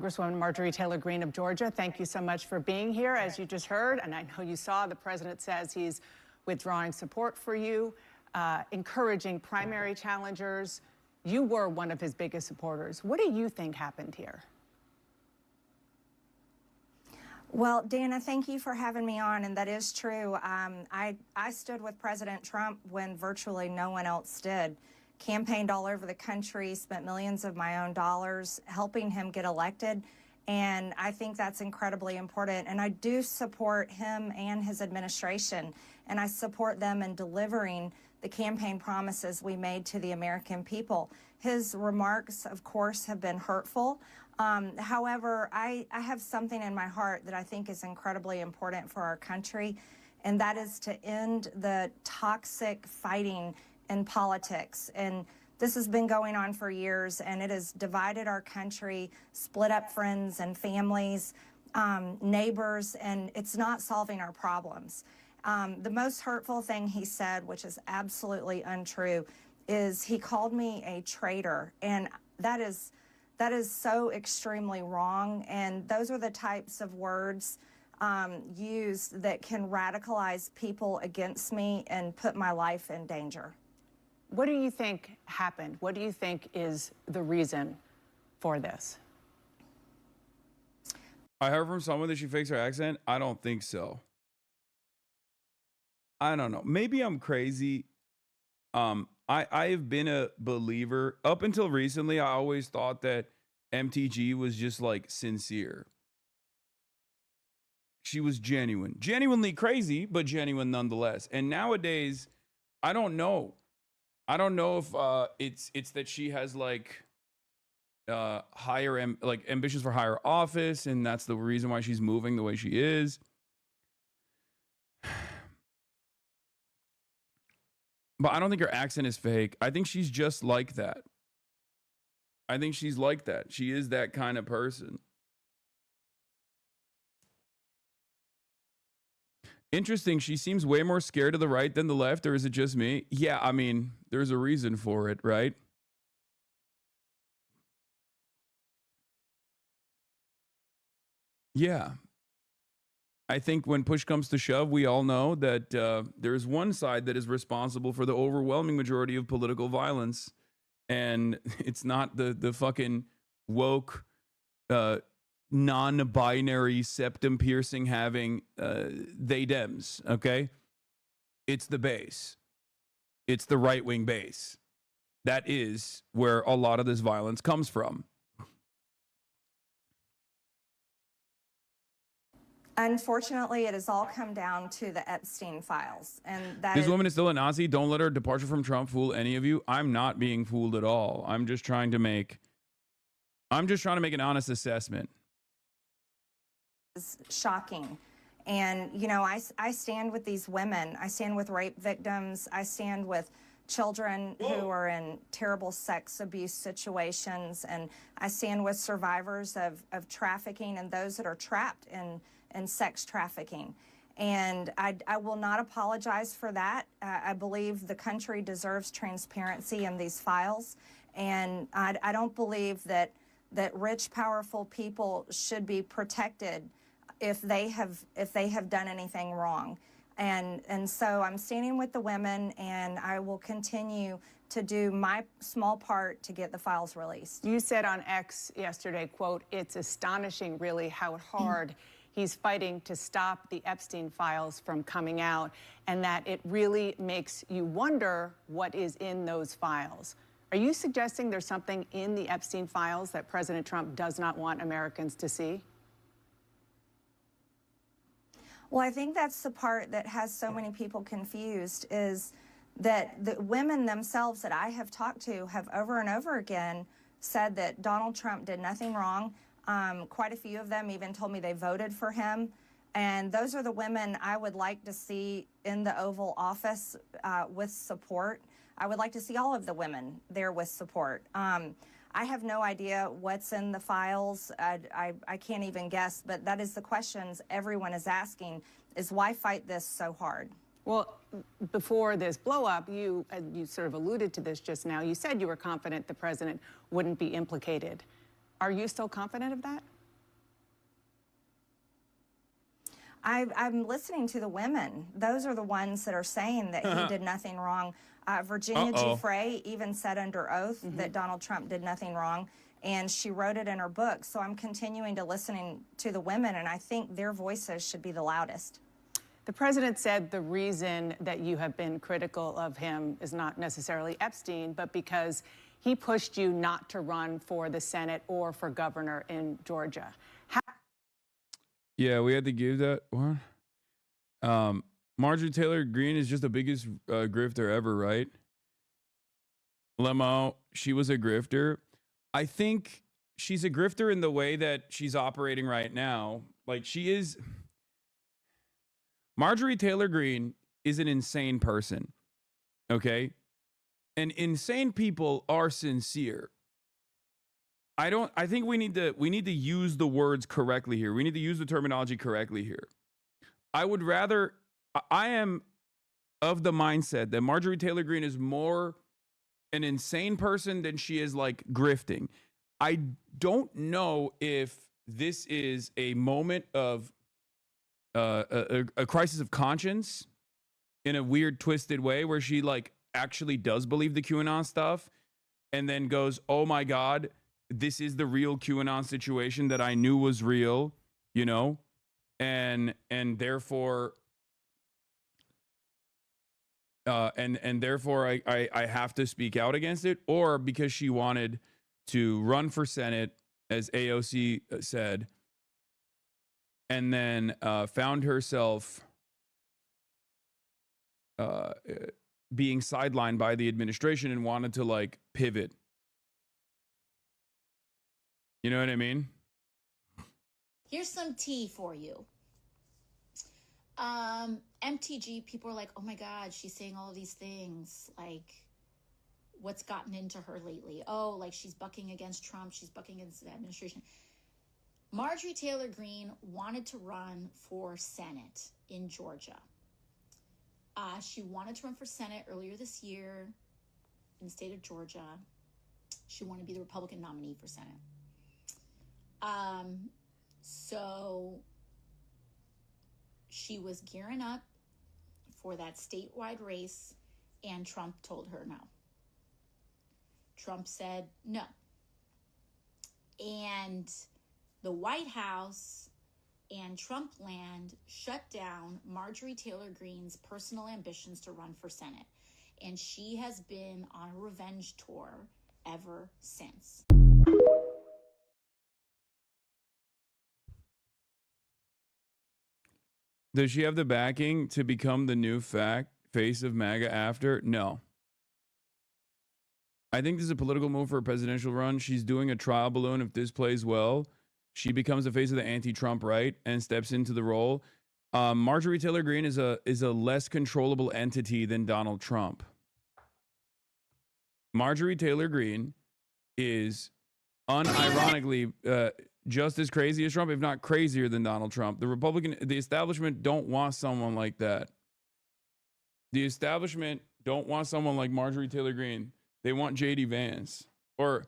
Congresswoman Marjorie Taylor Green of Georgia, thank you so much for being here. As you just heard, and I know you saw, the president says he's withdrawing support for you, encouraging primary challengers. You were one of his biggest supporters. What do you think happened here? Well, Dana, thank you for having me on, and that is true. I stood with President Trump when virtually no one else did. Campaigned all over the country, spent millions of my own dollars helping him get elected, and I think that's incredibly important. And I do support him and his administration, and I support them in delivering the campaign promises we made to the American people. His remarks, of course, have been hurtful. However, I have something in my heart that I think is incredibly important for our country, and that is to end the toxic fighting in politics. And this has been going on for years, and it has divided our country, split up friends and families, neighbors, and it's not solving our problems. The most hurtful thing he said, which is absolutely untrue, is he called me a traitor, and that is so extremely wrong. And those are the types of words used that can radicalize people against me and put my life in danger. What do you think happened? What do you think is the reason for this? I heard from someone that she fakes her accent. I don't think so. I don't know. Maybe I'm crazy. I've been a believer. Up until recently, I always thought that MTG was just like sincere. She was genuine. Genuinely crazy, but genuine nonetheless. And nowadays, I don't know. I don't know if it's that she has like ambitions for higher office, and that's the reason why she's moving the way she is. But I don't think her accent is fake. I think she's just like that. I think she's like that. She is that kind of person. Interesting. She seems way more scared of the right than the left, or is it just me? Yeah, I mean, there's a reason for it, right? Yeah. I think when push comes to shove, we all know that there's one side that is responsible for the overwhelming majority of political violence, and it's not the fucking woke, non-binary, septum-piercing having they Dems, okay? It's the base. It's the right-wing base. That is where a lot of this violence comes from. Unfortunately, it has all come down to the Epstein files, and this woman is still a Nazi. Don't let her departure from Trump fool any of you. I'm not being fooled at all. I'm just trying to make an honest assessment. Is shocking. And, you know, I stand with these women. I stand with rape victims. I stand with children who are in terrible sex abuse situations. And I stand with survivors of trafficking and those that are trapped in sex trafficking. And I will not apologize for that. I believe the country deserves transparency in these files. And I don't believe that rich, powerful people should be protected if they have done anything wrong. And so I'm standing with the women, and I will continue to do my small part to get the files released. You said on X yesterday, quote, "It's astonishing really how hard he's fighting to stop the Epstein files from coming out, and that it really makes you wonder what is in those files." Are you suggesting there's something in the Epstein files that President Trump does not want Americans to see? Well, I think that's the part that has so many people confused, is that the women themselves that I have talked to have over and over again said that Donald Trump did nothing wrong. Quite a few of them even told me they voted for him. And those are the women I would like to see in the Oval Office with support. I would like to see all of the women there with support. I have no idea what's in the files. I can't even guess, but that is the questions everyone is asking, is why fight this so hard? Well, before this blow-up, you sort of alluded to this just now. You said you were confident the president wouldn't be implicated. Are you still confident of that? I'm listening to the women. Those are the ones that are saying that he did nothing wrong. Virginia Giuffre even said under oath that Donald Trump did nothing wrong, and she wrote it in her book. So I'm continuing to listen to the women, and I think their voices should be the loudest. The president said the reason that you have been critical of him is not necessarily Epstein, but because he pushed you not to run for the Senate or for governor in Georgia. Yeah, we had to give that one. Marjorie Taylor Green is just the biggest grifter ever, right? Lemo, she was a grifter. I think she's a grifter in the way that she's operating right now. Like, she is... Marjorie Taylor Green is an insane person, okay? And insane people are sincere. I think we need to use the words correctly here. We need to use the terminology correctly here. I am of the mindset that Marjorie Taylor Green is more an insane person than she is like grifting. I don't know if this is a moment of a crisis of conscience in a weird, twisted way where she like actually does believe the QAnon stuff and then goes, oh my God, this is the real QAnon situation that I knew was real, you know, and therefore, and therefore I have to speak out against it, or because she wanted to run for Senate, as AOC said, and then found herself being sidelined by the administration and wanted to like pivot. You know what I mean? Here's some tea for you. MTG, people are like, oh my God, she's saying all of these things. Like, what's gotten into her lately? Oh, like she's bucking against Trump. She's bucking against the administration. Marjorie Taylor Green wanted to run for Senate in Georgia. She wanted to run for Senate earlier this year in the state of Georgia. She wanted to be the Republican nominee for Senate. So she was gearing up for that statewide race, and Trump told her no. Trump said no. And the White House and Trump land shut down Marjorie Taylor Greene's personal ambitions to run for Senate. And she has been on a revenge tour ever since. Does she have the backing to become the new face of MAGA after? No. I think this is a political move for a presidential run. She's doing a trial balloon. If this plays well, she becomes the face of the anti-Trump right and steps into the role. Marjorie Taylor Greene is a less controllable entity than Donald Trump. Marjorie Taylor Greene is unironically just as crazy as Trump, if not crazier than Donald Trump. The establishment don't want someone like that. The establishment don't want someone like Marjorie Taylor Greene. They want J.D. Vance. Or,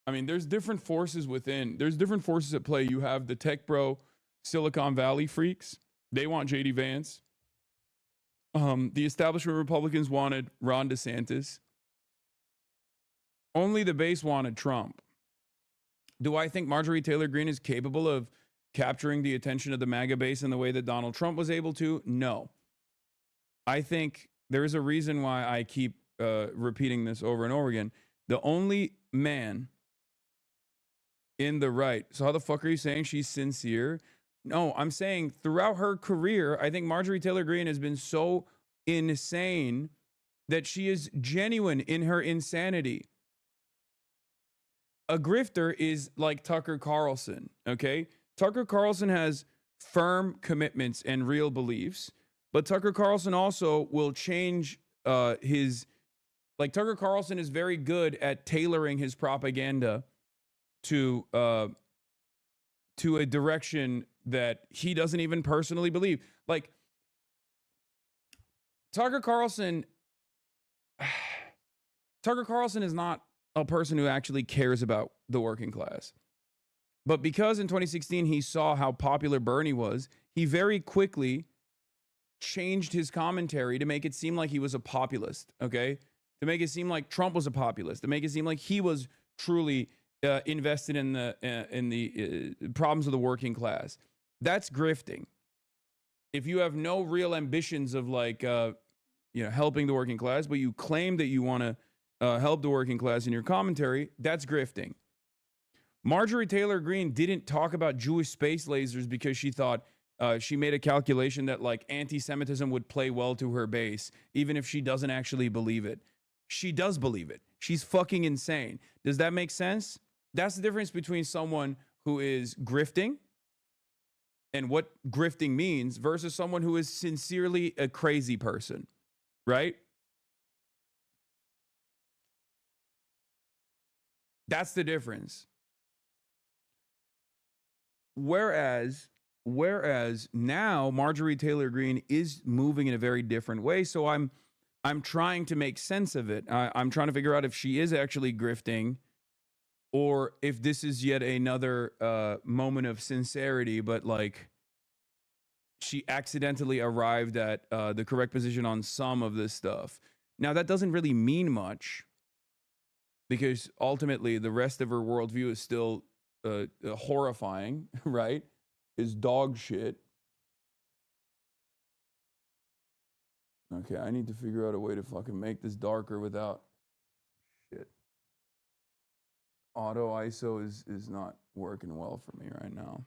I mean, there's different forces within. There's different forces at play. You have the tech bro, Silicon Valley freaks. They want J.D. Vance. The establishment Republicans wanted Ron DeSantis. Only the base wanted Trump. Do I think Marjorie Taylor Greene is capable of capturing the attention of the MAGA base in the way that Donald Trump was able to? No. I think there's a reason why I keep repeating this over and over again. The only man in the right. So how the fuck are you saying she's sincere? No, I'm saying throughout her career, I think Marjorie Taylor Greene has been so insane that she is genuine in her insanity. A grifter is like Tucker Carlson, okay? Tucker Carlson has firm commitments and real beliefs, but Tucker Carlson also will change Tucker Carlson is very good at tailoring his propaganda to a direction that he doesn't even personally believe. Like, Tucker Carlson is not a person who actually cares about the working class. But because in 2016 he saw how popular Bernie was, he very quickly changed his commentary to make it seem like he was a populist, okay? To make it seem like Trump was a populist, to make it seem like he was truly invested in the problems of the working class. That's grifting. If you have no real ambitions of like, helping the working class, but you claim that you want to help the working class in your commentary, that's grifting. Marjorie Taylor Green didn't talk about Jewish space lasers because she thought she made a calculation that like anti-Semitism would play well to her base, even if she doesn't actually believe it. She does believe it. She's fucking insane. Does that make sense? That's the difference between someone who is grifting and what grifting means versus someone who is sincerely a crazy person, right? That's the difference. Whereas now Marjorie Taylor Green is moving in a very different way. So I'm trying to make sense of it. I'm trying to figure out if she is actually grifting or if this is yet another moment of sincerity, but like she accidentally arrived at the correct position on some of this stuff. Now, that doesn't really mean much because ultimately the rest of her worldview is still horrifying, right? Is dog shit. Okay, I need to figure out a way to fucking make this darker without shit. Auto ISO is not working well for me right now.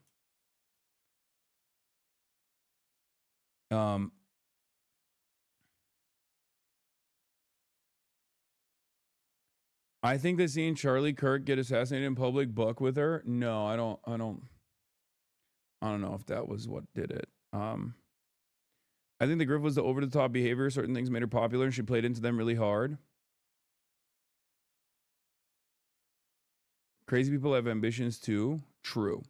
I think that seeing Charlie Kirk get assassinated in public buck with her. No, I don't know if that was what did it. I think the grift was the over the top behavior. Certain things made her popular and she played into them really hard. Crazy people have ambitions too. True.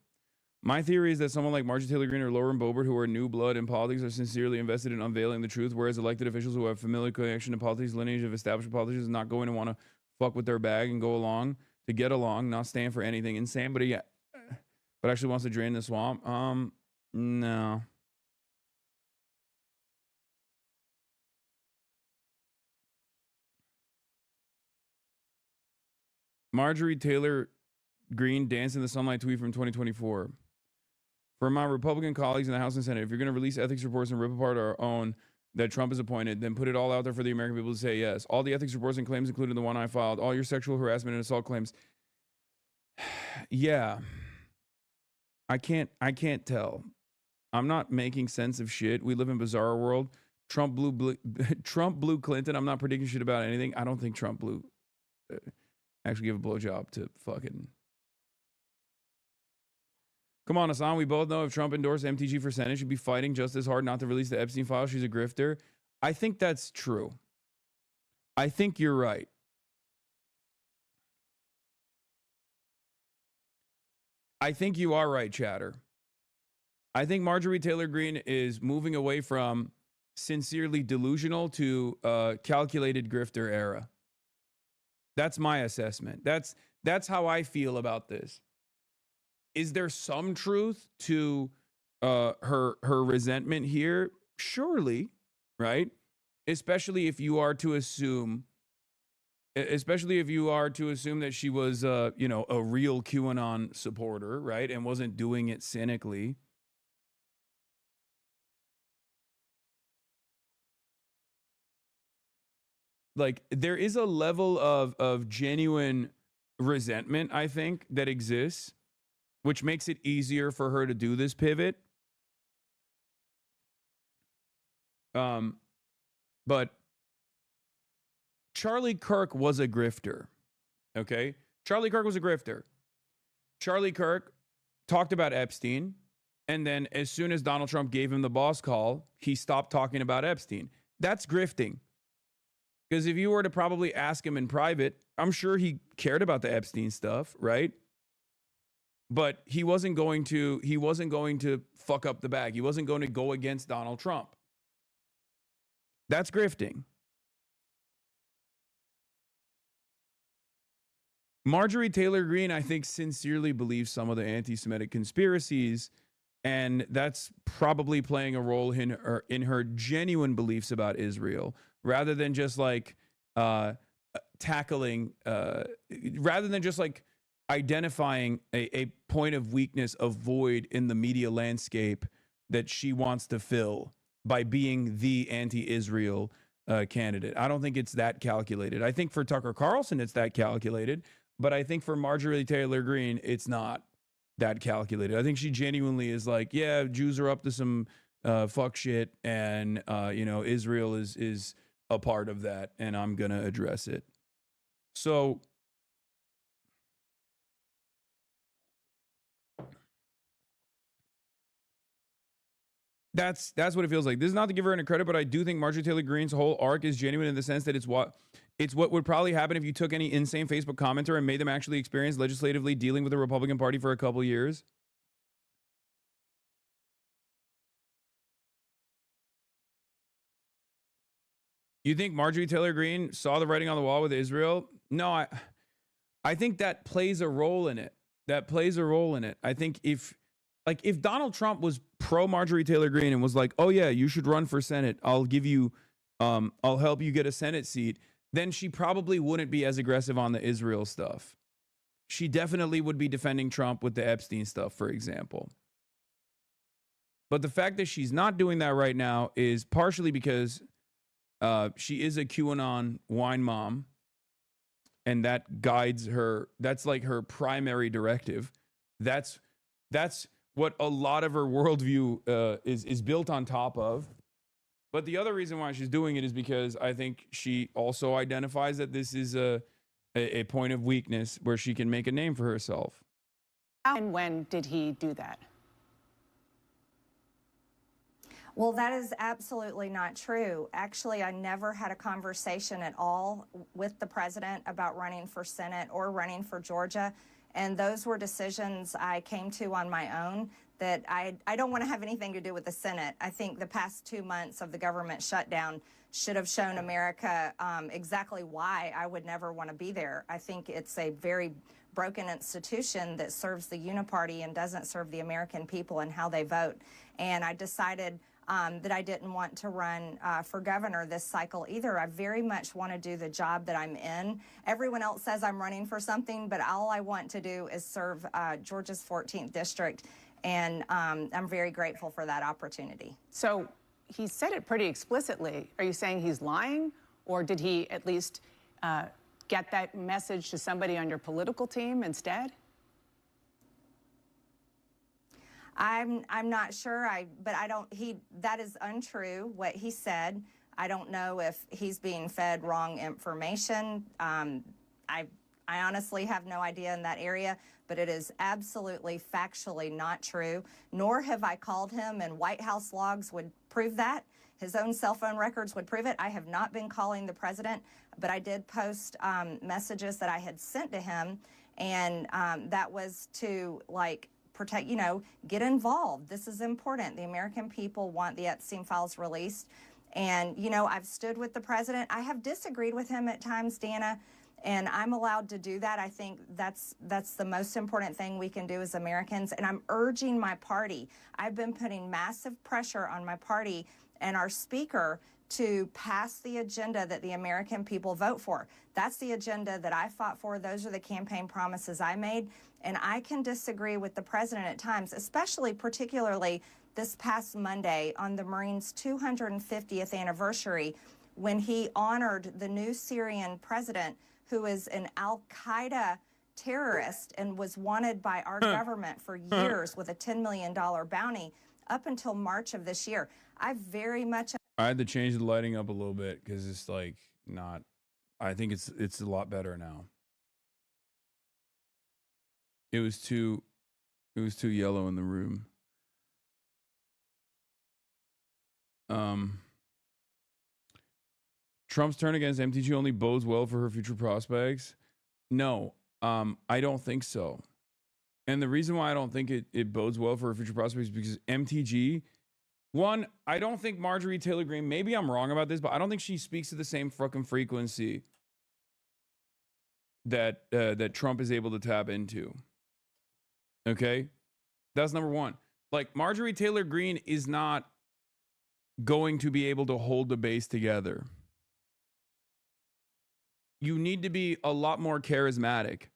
My theory is that someone like Marjorie Taylor Greene or Lauren Boebert, who are new blood in politics, are sincerely invested in unveiling the truth, whereas elected officials who have familiar connection to politics, lineage of established politicians, not going to want to fuck with their bag and go along to get along, not stand for anything insane, but actually wants to drain the swamp. No. Marjorie Taylor Green danced in the sunlight tweet from 2024. For my Republican colleagues in the House and Senate, if you're going to release ethics reports and rip apart our own that Trump is appointed, then put it all out there for the American people to say yes. All the ethics reports and claims, including the one I filed, all your sexual harassment and assault claims. Yeah. I can't tell. I'm not making sense of shit. We live in a bizarre world. Trump blew Clinton. I'm not predicting shit about anything. I don't think Trump blew actually give a blowjob to fucking. Come on, Hasan. We both know if Trump endorsed MTG for Senate, she'd be fighting just as hard not to release the Epstein file. She's a grifter. I think that's true. I think you're right. I think you are right, Chatter. I think Marjorie Taylor Greene is moving away from sincerely delusional to calculated grifter era. That's my assessment. That's how I feel about this. Is there some truth to her resentment here? Surely, right? Especially if you are to assume that she was a real QAnon supporter, right? And wasn't doing it cynically. Like, there is a level of genuine resentment, I think, that exists, which makes it easier for her to do this pivot. But Charlie Kirk was a grifter, okay? Charlie Kirk was a grifter. Charlie Kirk talked about Epstein, and then as soon as Donald Trump gave him the boss call, he stopped talking about Epstein. That's grifting. Because if you were to probably ask him in private, I'm sure he cared about the Epstein stuff, right? But he wasn't going to fuck up the bag. He wasn't going to go against Donald Trump. That's grifting. Marjorie Taylor Green, I think, sincerely believes some of the anti-Semitic conspiracies, and that's probably playing a role in her genuine beliefs about Israel, rather than just like tackling, rather than just like identifying a point of weakness, a void in the media landscape that she wants to fill by being the anti-Israel candidate. I don't think it's that calculated. I think for Tucker Carlson, it's that calculated. But I think for Marjorie Taylor Green, it's not that calculated. I think she genuinely is like, yeah, Jews are up to some fuck shit, and Israel is a part of that, and I'm gonna address it. So that's what it feels like. This is not to give her any credit, but I do think Marjorie Taylor Greene's whole arc is genuine in the sense that it's what would probably happen if you took any insane Facebook commenter and made them actually experience legislatively dealing with the Republican Party for a couple years. You think Marjorie Taylor Greene saw the writing on the wall with Israel? No, I think that plays a role in it. That plays a role in it. I think if Donald Trump was pro Marjorie Taylor Greene and was like, oh yeah, you should run for Senate, I'll give you, I'll help you get a Senate seat, then she probably wouldn't be as aggressive on the Israel stuff. She definitely would be defending Trump with the Epstein stuff, for example. But the fact that she's not doing that right now is partially because she is a QAnon wine mom, and that guides her. That's like her primary directive. That's what a lot of her worldview is built on top of. But the other reason why she's doing it is because I think she also identifies that this is a point of weakness where she can make a name for herself. And when did he do that? Well, that is absolutely not true. Actually, I never had a conversation at all with the president about running for Senate or running for Georgia. And those were decisions I came to on my own, that I don't want to have anything to do with the Senate. I think the past 2 months of the government shutdown should have shown America exactly why I would never want to be there. I think it's a very broken institution that serves the uniparty and doesn't serve the American people and how they vote. And I decided that I didn't want to run for governor this cycle either. I very much want to do the job that I'm in. Everyone else says I'm running for something, but all I want to do is serve Georgia's 14th district, and I'm very grateful for that opportunity. So he said it pretty explicitly. Are you saying he's lying, or did he at least get that message to somebody on your political team instead? I'm not sure. But I don't. That is untrue what he said. I don't know if he's being fed wrong information. I honestly have no idea in that area, but it is absolutely factually not true. Nor have I called him, and White House logs would prove that. His own cell phone records would prove it. I have not been calling the president, but I did post messages that I had sent to him, and that was to protect, get involved. This is important. The American people want the Epstein files released. And, I've stood with the president. I have disagreed with him at times, Dana, and I'm allowed to do that. I think that's the most important thing we can do as Americans. And I'm urging my party. I've been putting massive pressure on my party and our speaker to pass the agenda that the American people vote for. That's the agenda that I fought for. Those are the campaign promises I made. And I can disagree with the president at times, particularly this past Monday on the Marines' 250th anniversary, when he honored the new Syrian president, who is an al-Qaeda terrorist and was wanted by our government for years with a $10 million bounty up until March of this year. I had to change the lighting up a little bit because it's not. I think it's a lot better now. It was too yellow in the room. Trump's turn against MTG only bodes well for her future prospects. No, I don't think so. And the reason why I don't think it bodes well for her future prospects is because MTG, one, I don't think Marjorie Taylor Greene, maybe I'm wrong about this, but I don't think she speaks to the same fucking frequency that Trump is able to tap into. Okay, that's number one. Like, Marjorie Taylor Green is not going to be able to hold the base together. You need to be a lot more charismatic.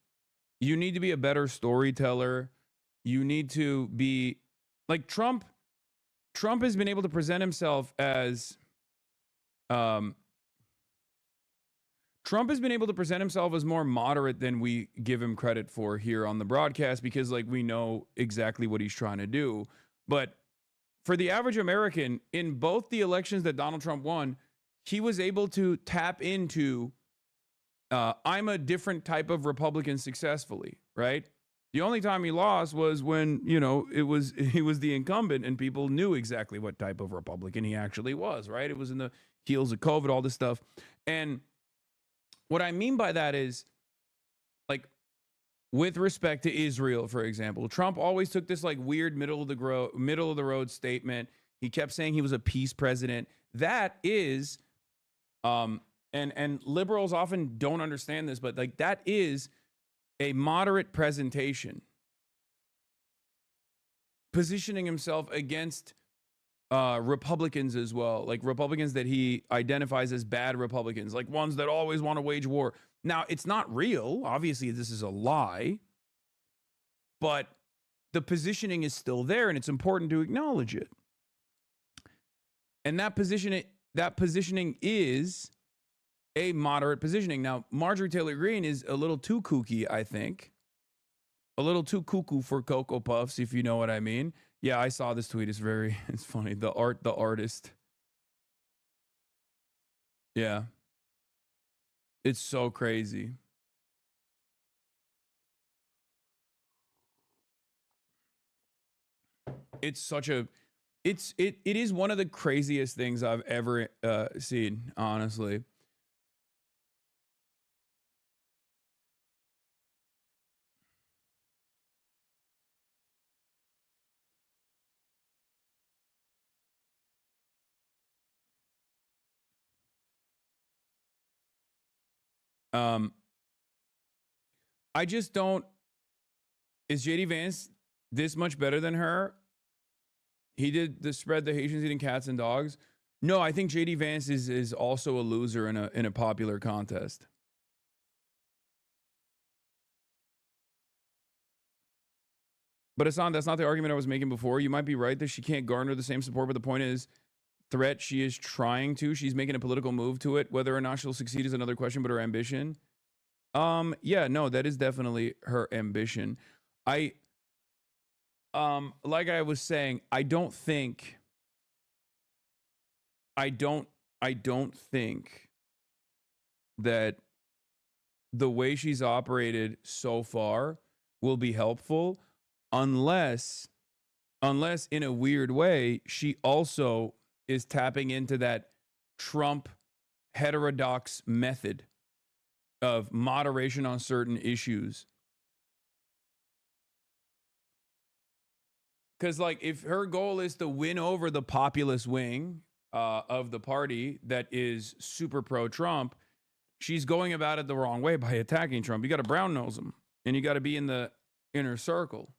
You need to be a better storyteller. You need to be like Trump. Trump has been able to present himself as more moderate than we give him credit for here on the broadcast, because like we know exactly what he's trying to do. But for the average American, in both the elections that Donald Trump won, he was able to tap into I'm a different type of Republican successfully, right? The only time he lost was when, he was the incumbent and people knew exactly what type of Republican he actually was, right? It was in the heels of COVID, all this stuff. And what I mean by that is, like, with respect to Israel, for example, Trump always took this like weird middle of the road statement. He kept saying he was a peace president. That is, and liberals often don't understand this, but like that is a moderate presentation, positioning himself against Republicans as well, like Republicans that he identifies as bad Republicans, like ones that always want to wage war. Now, it's not real. Obviously, this is a lie, but the positioning is still there, and it's important to acknowledge it. And that positioning is a moderate positioning. Now, Marjorie Taylor Green is a little too kooky, I think. A little too cuckoo for Cocoa Puffs, if you know what I mean. Yeah, I saw this tweet. It's funny. The artist. Yeah. It's so crazy. It is one of the craziest things I've ever seen, honestly. I just don't. Is JD Vance this much better than her? He did the spread the Haitians eating cats and dogs. No, I think JD Vance is also a loser in a popular contest. But Hasan, that's not the argument I was making before. You might be right that she can't garner the same support, but the point is, threat, she is trying to. She's making a political move to it. Whether or not she'll succeed is another question, but her ambition. Yeah, no, that is definitely her ambition. Like I was saying, I don't think that the way she's operated so far will be helpful unless in a weird way, she also is tapping into that Trump heterodox method of moderation on certain issues. Because, like, if her goal is to win over the populist wing of the party that is super pro-Trump, she's going about it the wrong way by attacking Trump. You got to brown nose him, and you got to be in the inner circle.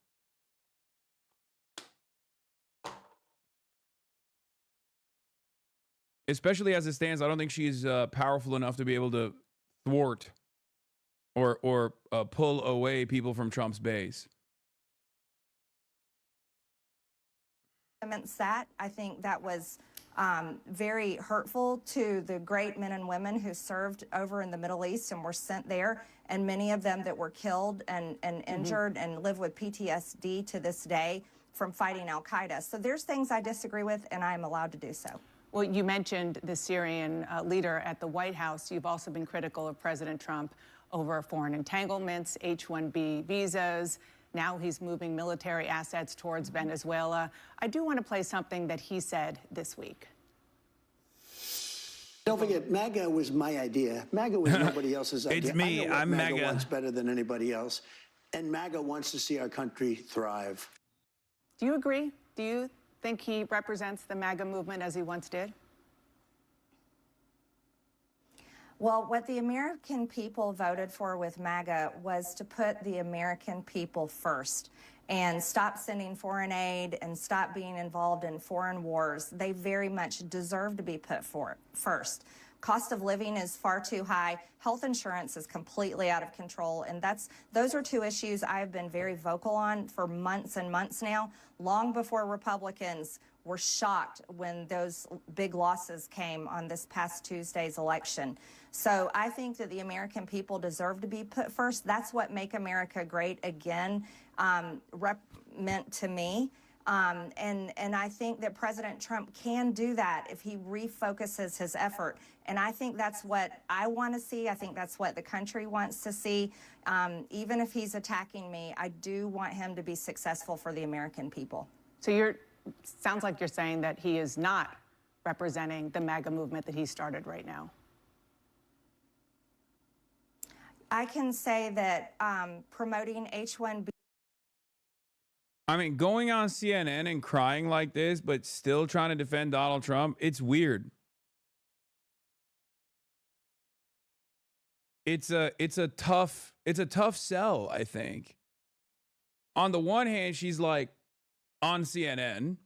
Especially as it stands, I don't think she's powerful enough to be able to thwart or pull away people from Trump's base. That I think that was very hurtful to the great men and women who served over in the Middle East and were sent there, and many of them that were killed and injured and live with PTSD to this day from fighting al-Qaeda. So there's things I disagree with, and I'm allowed to do so. Well, you mentioned the Syrian leader at the White House. You've also been critical of President Trump over foreign entanglements, H-1B visas. Now he's moving military assets towards Venezuela. I do want to play something that he said this week. Don't forget, MAGA was my idea. MAGA was nobody else's idea. It's me. I know what I'm MAGA. wants better than anybody else. And MAGA wants to see our country thrive. Do you agree? Do you think he represents the MAGA movement as he once did? Well, what the American people voted for with MAGA was to put the American people first and stop sending foreign aid and stop being involved in foreign wars. They very much deserve to be put first. Cost of living is far too high. Health insurance is completely out of control. And those are two issues I've been very vocal on for months and months now, long before Republicans were shocked when those big losses came on this past Tuesday's election. So I think that the American people deserve to be put first. That's what Make America Great Again meant to me. And I think that President Trump can do that if he refocuses his effort. And I think that's what I want to see. I think that's what the country wants to see. Even if he's attacking me, I do want him to be successful for the American people. So sounds like you're saying that he is not representing the MAGA movement that he started right now. I can say that promoting H-1B. I mean, going on CNN and crying like this, but still trying to defend Donald Trump, it's weird. It's a tough sell, I think. On the one hand, she's like on CNN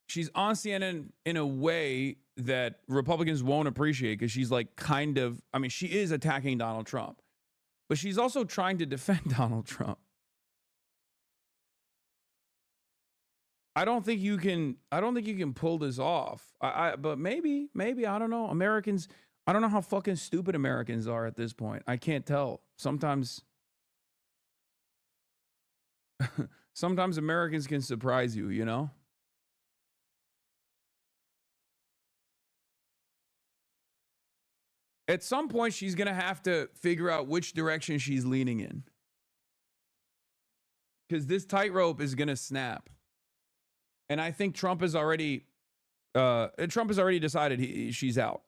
she's on CNN in a way that Republicans won't appreciate, because she's like she is attacking Donald Trump, but she's also trying to defend Donald Trump. I don't think you can pull this off. But maybe, I don't know. Americans, I don't know how fucking stupid Americans are at this point. I can't tell. Sometimes Americans can surprise you, you know? At some point, she's going to have to figure out which direction she's leaning in, because this tightrope is going to snap. And I think Trump has already decided she's out.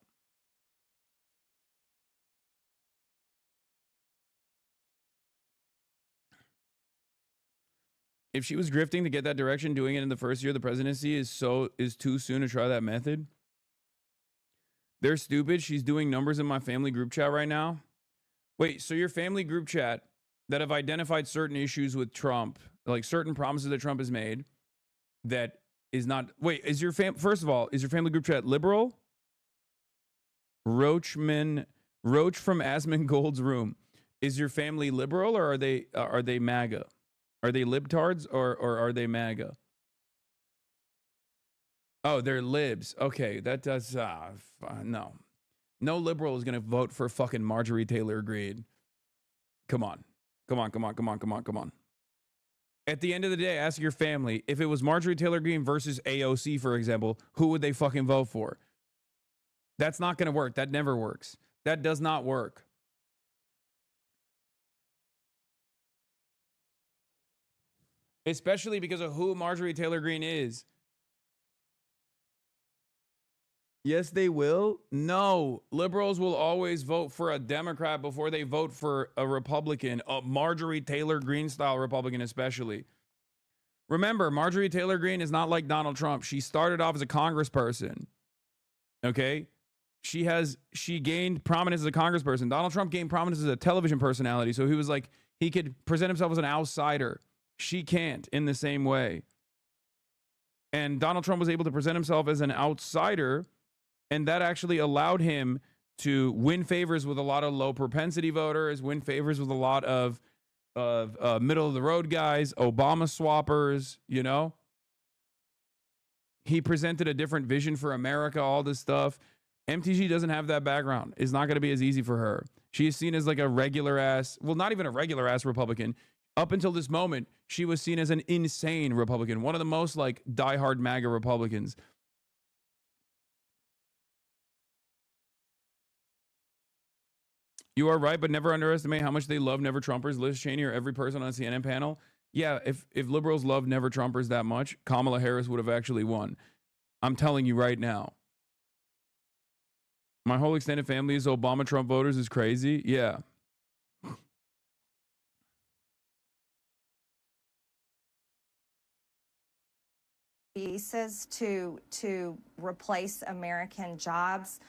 If she was grifting to get that direction, doing it in the first year of the presidency is too soon to try that method. They're stupid. She's doing numbers in my family group chat right now. Wait, so your family group chat that have identified certain issues with Trump, like certain promises that Trump has made, that is not... Wait, first of all, is your family group chat liberal? Roach from Asmongold's room. Is your family liberal, or are they MAGA? Are they libtards, or are they MAGA? Oh, they're libs. Okay, that does... no. No liberal is going to vote for fucking Marjorie Taylor Green. Come on. At the end of the day, ask your family, if it was Marjorie Taylor Green versus AOC, for example, who would they fucking vote for? That's not going to work. That never works. That does not work. Especially because of who Marjorie Taylor Green is. Yes, they will. No, liberals will always vote for a Democrat before they vote for a Republican, a Marjorie Taylor Green style Republican especially. Remember, Marjorie Taylor Green is not like Donald Trump. She started off as a congressperson. Okay? She gained prominence as a congressperson. Donald Trump gained prominence as a television personality, so he could present himself as an outsider. She can't in the same way. And Donald Trump was able to present himself as an outsider, and that actually allowed him to win favors with a lot of low propensity voters, win favors with a lot of middle of the road guys, Obama swappers, you know? He presented a different vision for America, all this stuff. MTG doesn't have that background. It's not going to be as easy for her. She is seen as like a regular ass, well, not even a regular ass Republican. Up until this moment, she was seen as an insane Republican, one of the most like diehard MAGA Republicans. You are right, but never underestimate how much they love Never Trumpers. Liz Cheney or every person on a CNN panel. Yeah, if liberals love Never Trumpers that much, Kamala Harris would have actually won. I'm telling you right now. My whole extended family is Obama Trump voters is crazy. Yeah. visas to replace American jobs,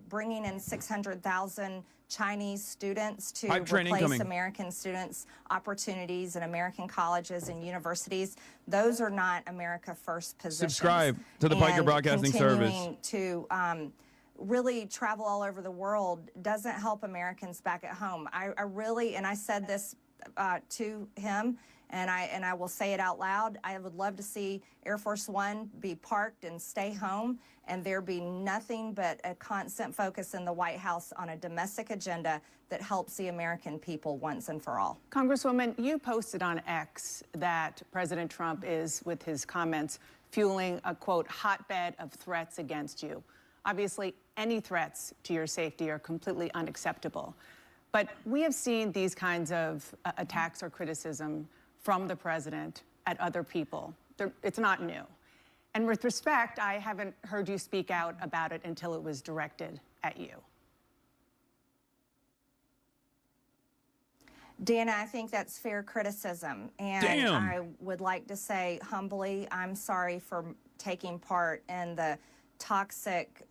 bringing in 600,000 Chinese students to replace American students' opportunities in American colleges and universities. Those are not America First positions. Subscribe to the Piker Broadcasting Service. To really travel all over the world doesn't help Americans back at home. I really, and I said this to him, and I will say it out loud, I would love to see Air Force One be parked and stay home, and there be nothing but a constant focus in the White House on a domestic agenda that helps the American people once and for all. Congresswoman, you posted on X that President Trump is, with his comments, fueling a, quote, hotbed of threats against you. Obviously, any threats to your safety are completely unacceptable. But we have seen these kinds of attacks or criticism from the president at other people. It's not new. And with respect, I haven't heard you speak out about it until it was directed at you. Dana, I think that's fair criticism. And I would like to say humbly, I'm sorry for taking part in the toxic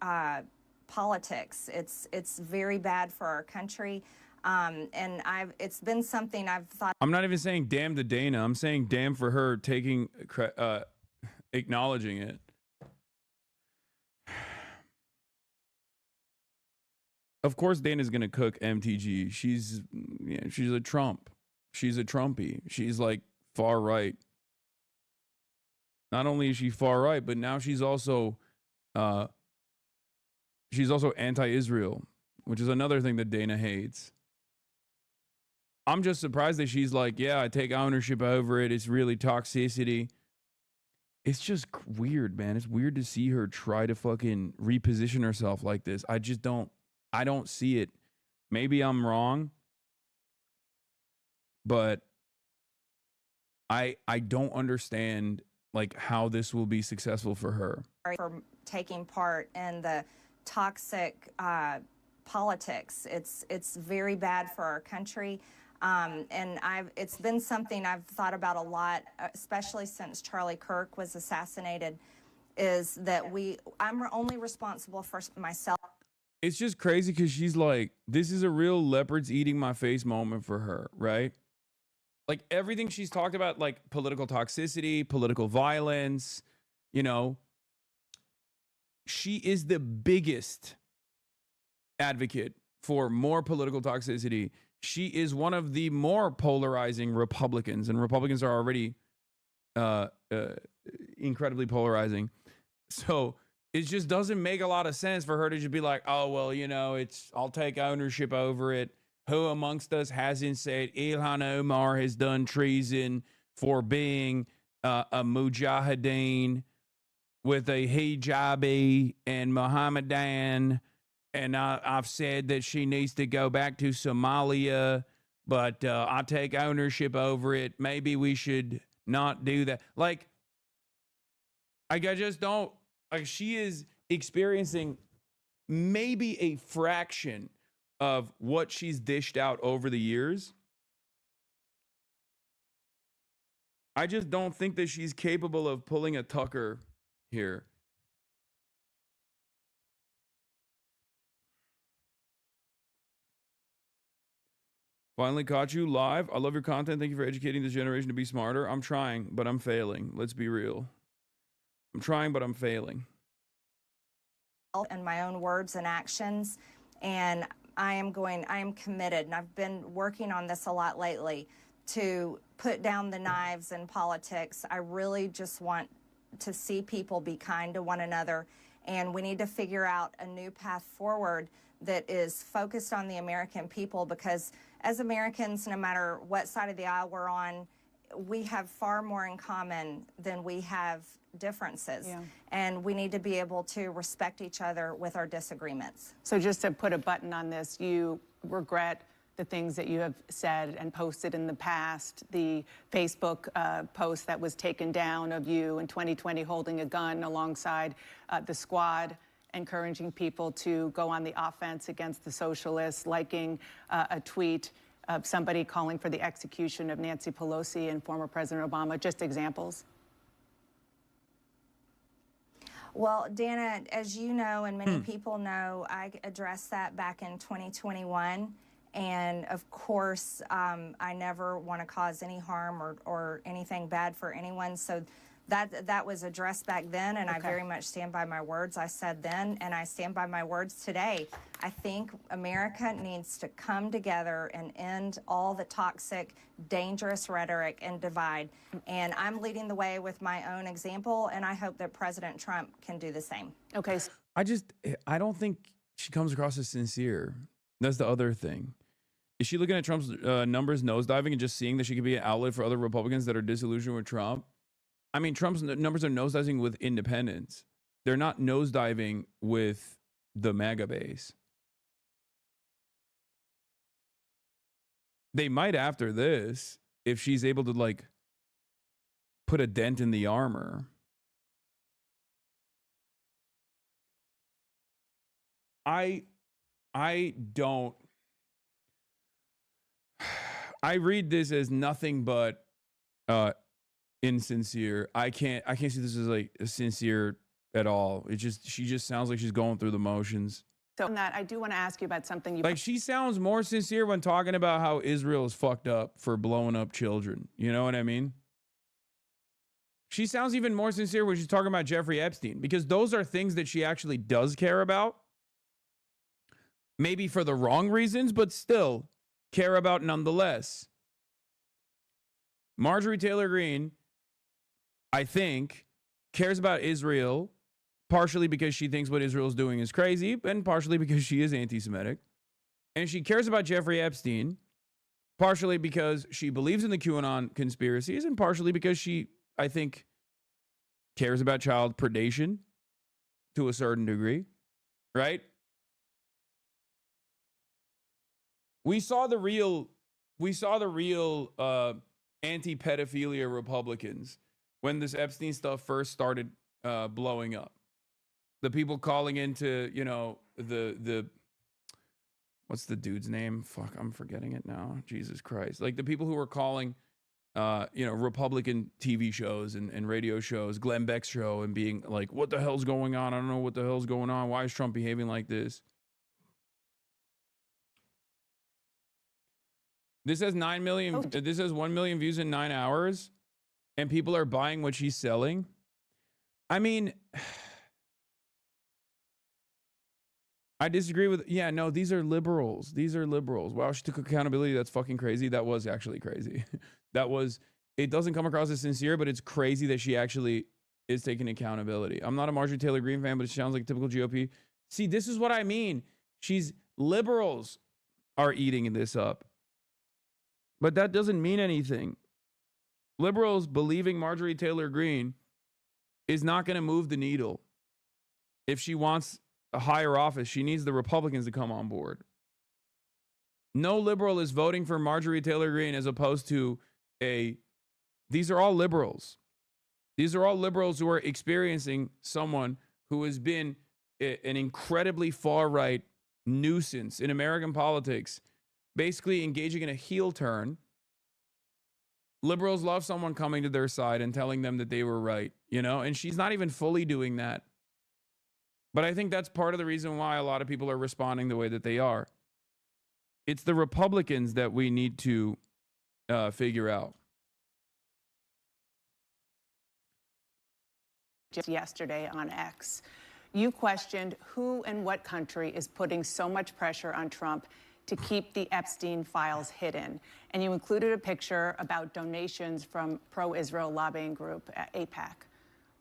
politics. It's very bad for our country. And it's been something I've thought. I'm not even saying damn to Dana. I'm saying damn for her taking, acknowledging it. Of course, Dana's gonna cook MTG. She's a Trump. She's a Trumpy. She's like far right. Not only is she far right, but now she's also anti-Israel, which is another thing that Dana hates. I'm just surprised that she's like, yeah, I take ownership over it. It's really toxicity. It's just weird, man. It's weird to see her try to fucking reposition herself like this. I don't see it. Maybe I'm wrong, but I don't understand like how this will be successful for her. For taking part in the toxic politics. It's very bad for our country. And it's been something I've thought about a lot, especially since Charlie Kirk was assassinated, is that I'm only responsible for myself. It's just crazy because she's like, this is a real leopards eating my face moment for her, right? Like everything she's talked about, like political toxicity, political violence, you know, she is the biggest advocate for more political toxicity. She is one of the more polarizing Republicans, and Republicans are already incredibly polarizing. So it just doesn't make a lot of sense for her to just be like, oh, well, you know, I'll take ownership over it. Who amongst us hasn't said Ilhan Omar has done treason for being a mujahideen with a hijabi and Mohammedan? And I've said that she needs to go back to Somalia, but I take ownership over it. Maybe we should not do that. Like I just don't, like she is experiencing maybe a fraction of what she's dished out over the years. I just don't think that she's capable of pulling a Tucker here. Finally caught you live. I love your content. Thank you for educating this generation to be smarter. I'm trying, but I'm failing. Let's be real. I'm trying, but I'm failing. In my own words and actions, and I am committed, and I've been working on this a lot lately, to put down the knives in politics. I really just want to see people be kind to one another, and we need to figure out a new path forward that is focused on the American people, because as Americans, no matter what side of the aisle we're on, we have far more in common than we have differences. Yeah. And we need to be able to respect each other with our disagreements. So just to put a button on this, you regret the things that you have said and posted in the past, the Facebook post that was taken down of you in 2020 holding a gun alongside the squad, encouraging people to go on the offense against the socialists, liking a tweet of somebody calling for the execution of Nancy Pelosi and former President Obama. Just examples. Well, Dana, as you know, and many people know, I addressed that back in 2021. And of course, I never want to cause any harm or anything bad for anyone. So that was addressed back then, and I very much stand by my words I said then, and I stand by my words today. I think America needs to come together and end all the toxic, dangerous rhetoric and divide. And I'm leading the way with my own example, and I hope that President Trump can do the same. Okay. I don't think she comes across as sincere. That's the other thing. Is she looking at Trump's numbers nosediving and just seeing that she could be an outlet for other Republicans that are disillusioned with Trump? I mean, Trump's numbers are nosediving with independents. They're not nosediving with the MAGA base. They might after this, if she's able to like put a dent in the armor. I don't. I read this as nothing but insincere. I can't see this as like sincere at all. She just sounds like she's going through the motions. So on that, I do want to ask you about something Like she sounds more sincere when talking about how Israel is fucked up for blowing up children. You know what I mean? She sounds even more sincere when she's talking about Jeffrey Epstein, because those are things that she actually does care about. Maybe for the wrong reasons, but still care about nonetheless. Marjorie Taylor Green, I think, cares about Israel partially because she thinks what Israel is doing is crazy, and partially because she is anti-Semitic. And she cares about Jeffrey Epstein partially because she believes in the QAnon conspiracies, and partially because she, I think, cares about child predation to a certain degree, right? We saw the real anti-pedophilia Republicans when this Epstein stuff first started blowing up. The people calling into, you know, the what's the dude's name? Fuck, I'm forgetting it now. Jesus Christ. Like the people who were calling, Republican TV shows and radio shows, Glenn Beck's show, and being like, what the hell's going on? I don't know what the hell's going on. Why is Trump behaving like this? This has 9 million. This has 1 million views in 9 hours, and people are buying what she's selling. I mean, I disagree with. Yeah, no, these are liberals. These are liberals. Wow, she took accountability. That's fucking crazy. That was actually crazy. It doesn't come across as sincere, but it's crazy that she actually is taking accountability. I'm not a Marjorie Taylor Green fan, but it sounds like a typical GOP. See, this is what I mean. Liberals are eating this up. But that doesn't mean anything. Liberals believing Marjorie Taylor Green is not going to move the needle. If she wants a higher office, she needs the Republicans to come on board. No liberal is voting for Marjorie Taylor Green as opposed to these are all liberals. These are all liberals who are experiencing someone who has been an incredibly far-right nuisance in American politics, basically engaging in a heel turn. Liberals love someone coming to their side and telling them that they were right, and she's not even fully doing that. But I think that's part of the reason why a lot of people are responding the way that they are. It's the Republicans that we need to figure out. Just yesterday on X, you questioned who and what country is putting so much pressure on Trump to keep the Epstein files hidden. And you included a picture about donations from pro-Israel lobbying group AIPAC.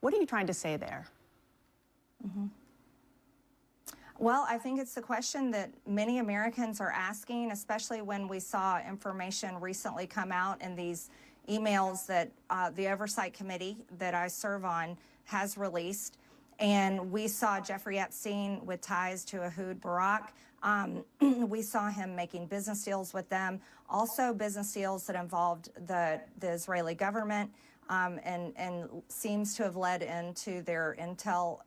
What are you trying to say there? Mm-hmm. Well, I think it's the question that many Americans are asking, especially when we saw information recently come out in these emails that the Oversight Committee that I serve on has released. And we saw Jeffrey Epstein with ties to Ehud Barak. We saw him making business deals with them, also business deals that involved the Israeli government, and seems to have led into their intel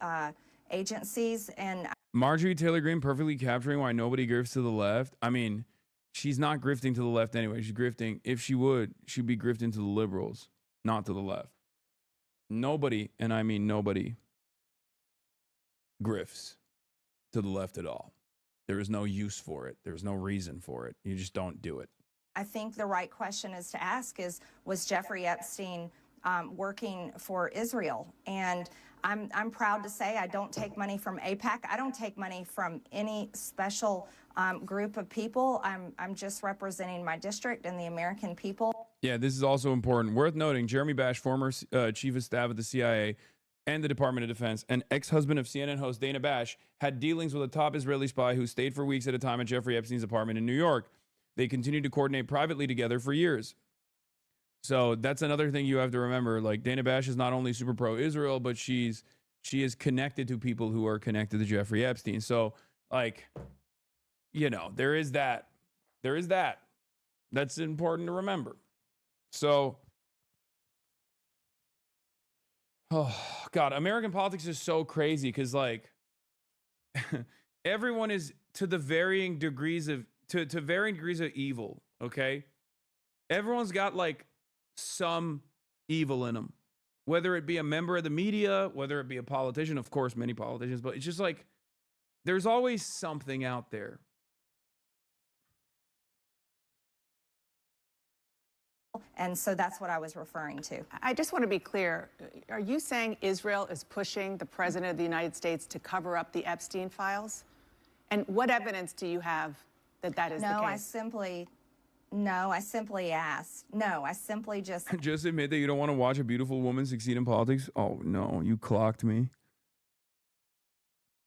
agencies. And Marjorie Taylor Green perfectly capturing why nobody grifts to the left. I mean, she's not grifting to the left anyway. She's grifting. If she would, she'd be grifting to the liberals, not to the left. Nobody, and I mean nobody, grifts to the left at all. There is no use for it. There's no reason for it. You just don't do it. I think the right question is to ask is, was Jeffrey Epstein working for Israel? And I'm proud to say I don't take money from AIPAC. I don't take money from any special group of people. I'm just representing my district and the American people. Yeah, this is also important. Worth noting, Jeremy Bash, former chief of staff at the CIA and the Department of Defense, and ex-husband of CNN host Dana Bash, had dealings with a top Israeli spy who stayed for weeks at a time at Jeffrey Epstein's apartment in New York. They continued to coordinate privately together for years. So that's another thing you have to remember. Like, Dana Bash is not only super pro-Israel, but she is connected to people who are connected to Jeffrey Epstein. So, like, you know, there is that. There is that. That's important to remember. So, oh, God, American politics is so crazy because, like, everyone is to varying degrees of evil, okay? Everyone's got, like, some evil in them, whether it be a member of the media, whether it be a politician, of course, many politicians, but it's just like there's always something out there. And so that's what I was referring to. I just want to be clear. Are you saying Israel is pushing the president of the United States to cover up the Epstein files? And what evidence do you have that that is the case? I simply asked. No, I simply just... Just admit that you don't want to watch a beautiful woman succeed in politics? Oh, no, you clocked me.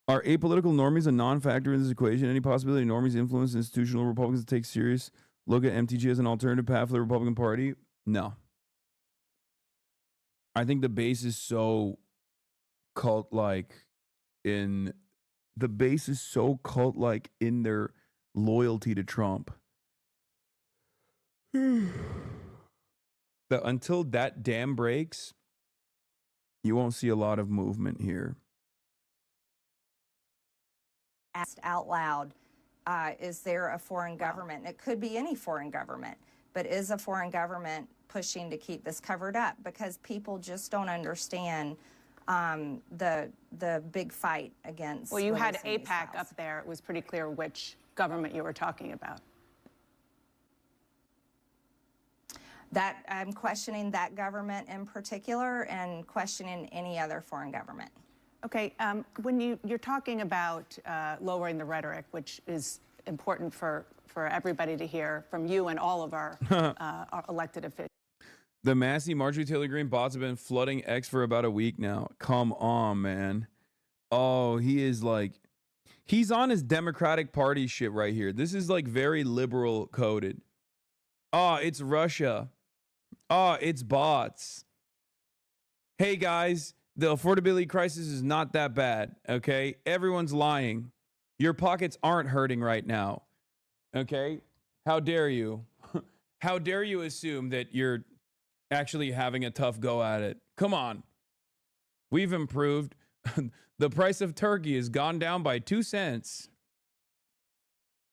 Are apolitical normies a non-factor in this equation? Any possibility normies influence institutional Republicans to take serious look at MTG as an alternative path for the Republican Party? No. I think the base is so cult-like in their loyalty to Trump that until that dam breaks, you won't see a lot of movement here. Asked out loud, is there a foreign government? It could be any foreign government, but is a foreign government pushing to keep this covered up? Because people just don't understand the big fight against... Well, you had AIPAC up there. It was pretty clear which government you were talking about. That I'm questioning that government in particular and questioning any other foreign government. Okay, when you're talking about lowering the rhetoric, which is important for everybody to hear from you and all of our elected officials. The Massey Marjorie Taylor Green bots have been flooding X for about a week now. Come on, man. Oh, he's on his Democratic Party shit right here. This is like very liberal coded. Oh, it's Russia. Oh, it's bots. Hey, guys, the affordability crisis is not that bad, okay? Everyone's lying. Your pockets aren't hurting right now, okay? How dare you? How dare you assume that you're actually having a tough go at it? Come on. We've improved. The price of turkey has gone down by 2 cents.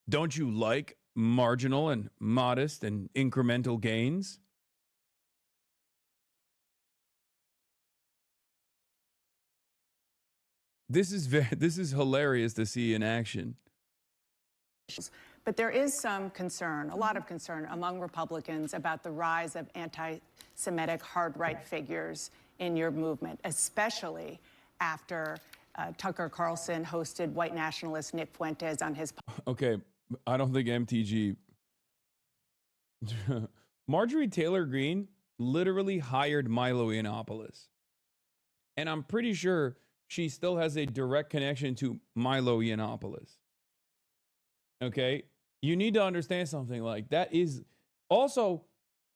Don't you like marginal and modest and incremental gains? This is hilarious to see in action. But there is some concern, a lot of concern among Republicans about the rise of anti-Semitic hard-right figures in your movement, especially after Tucker Carlson hosted white nationalist Nick Fuentes on his... Okay, I don't think MTG... Marjorie Taylor Green literally hired Milo Yiannopoulos. And I'm pretty sure she still has a direct connection to Milo Yiannopoulos. Okay? You need to understand something like that is... Also,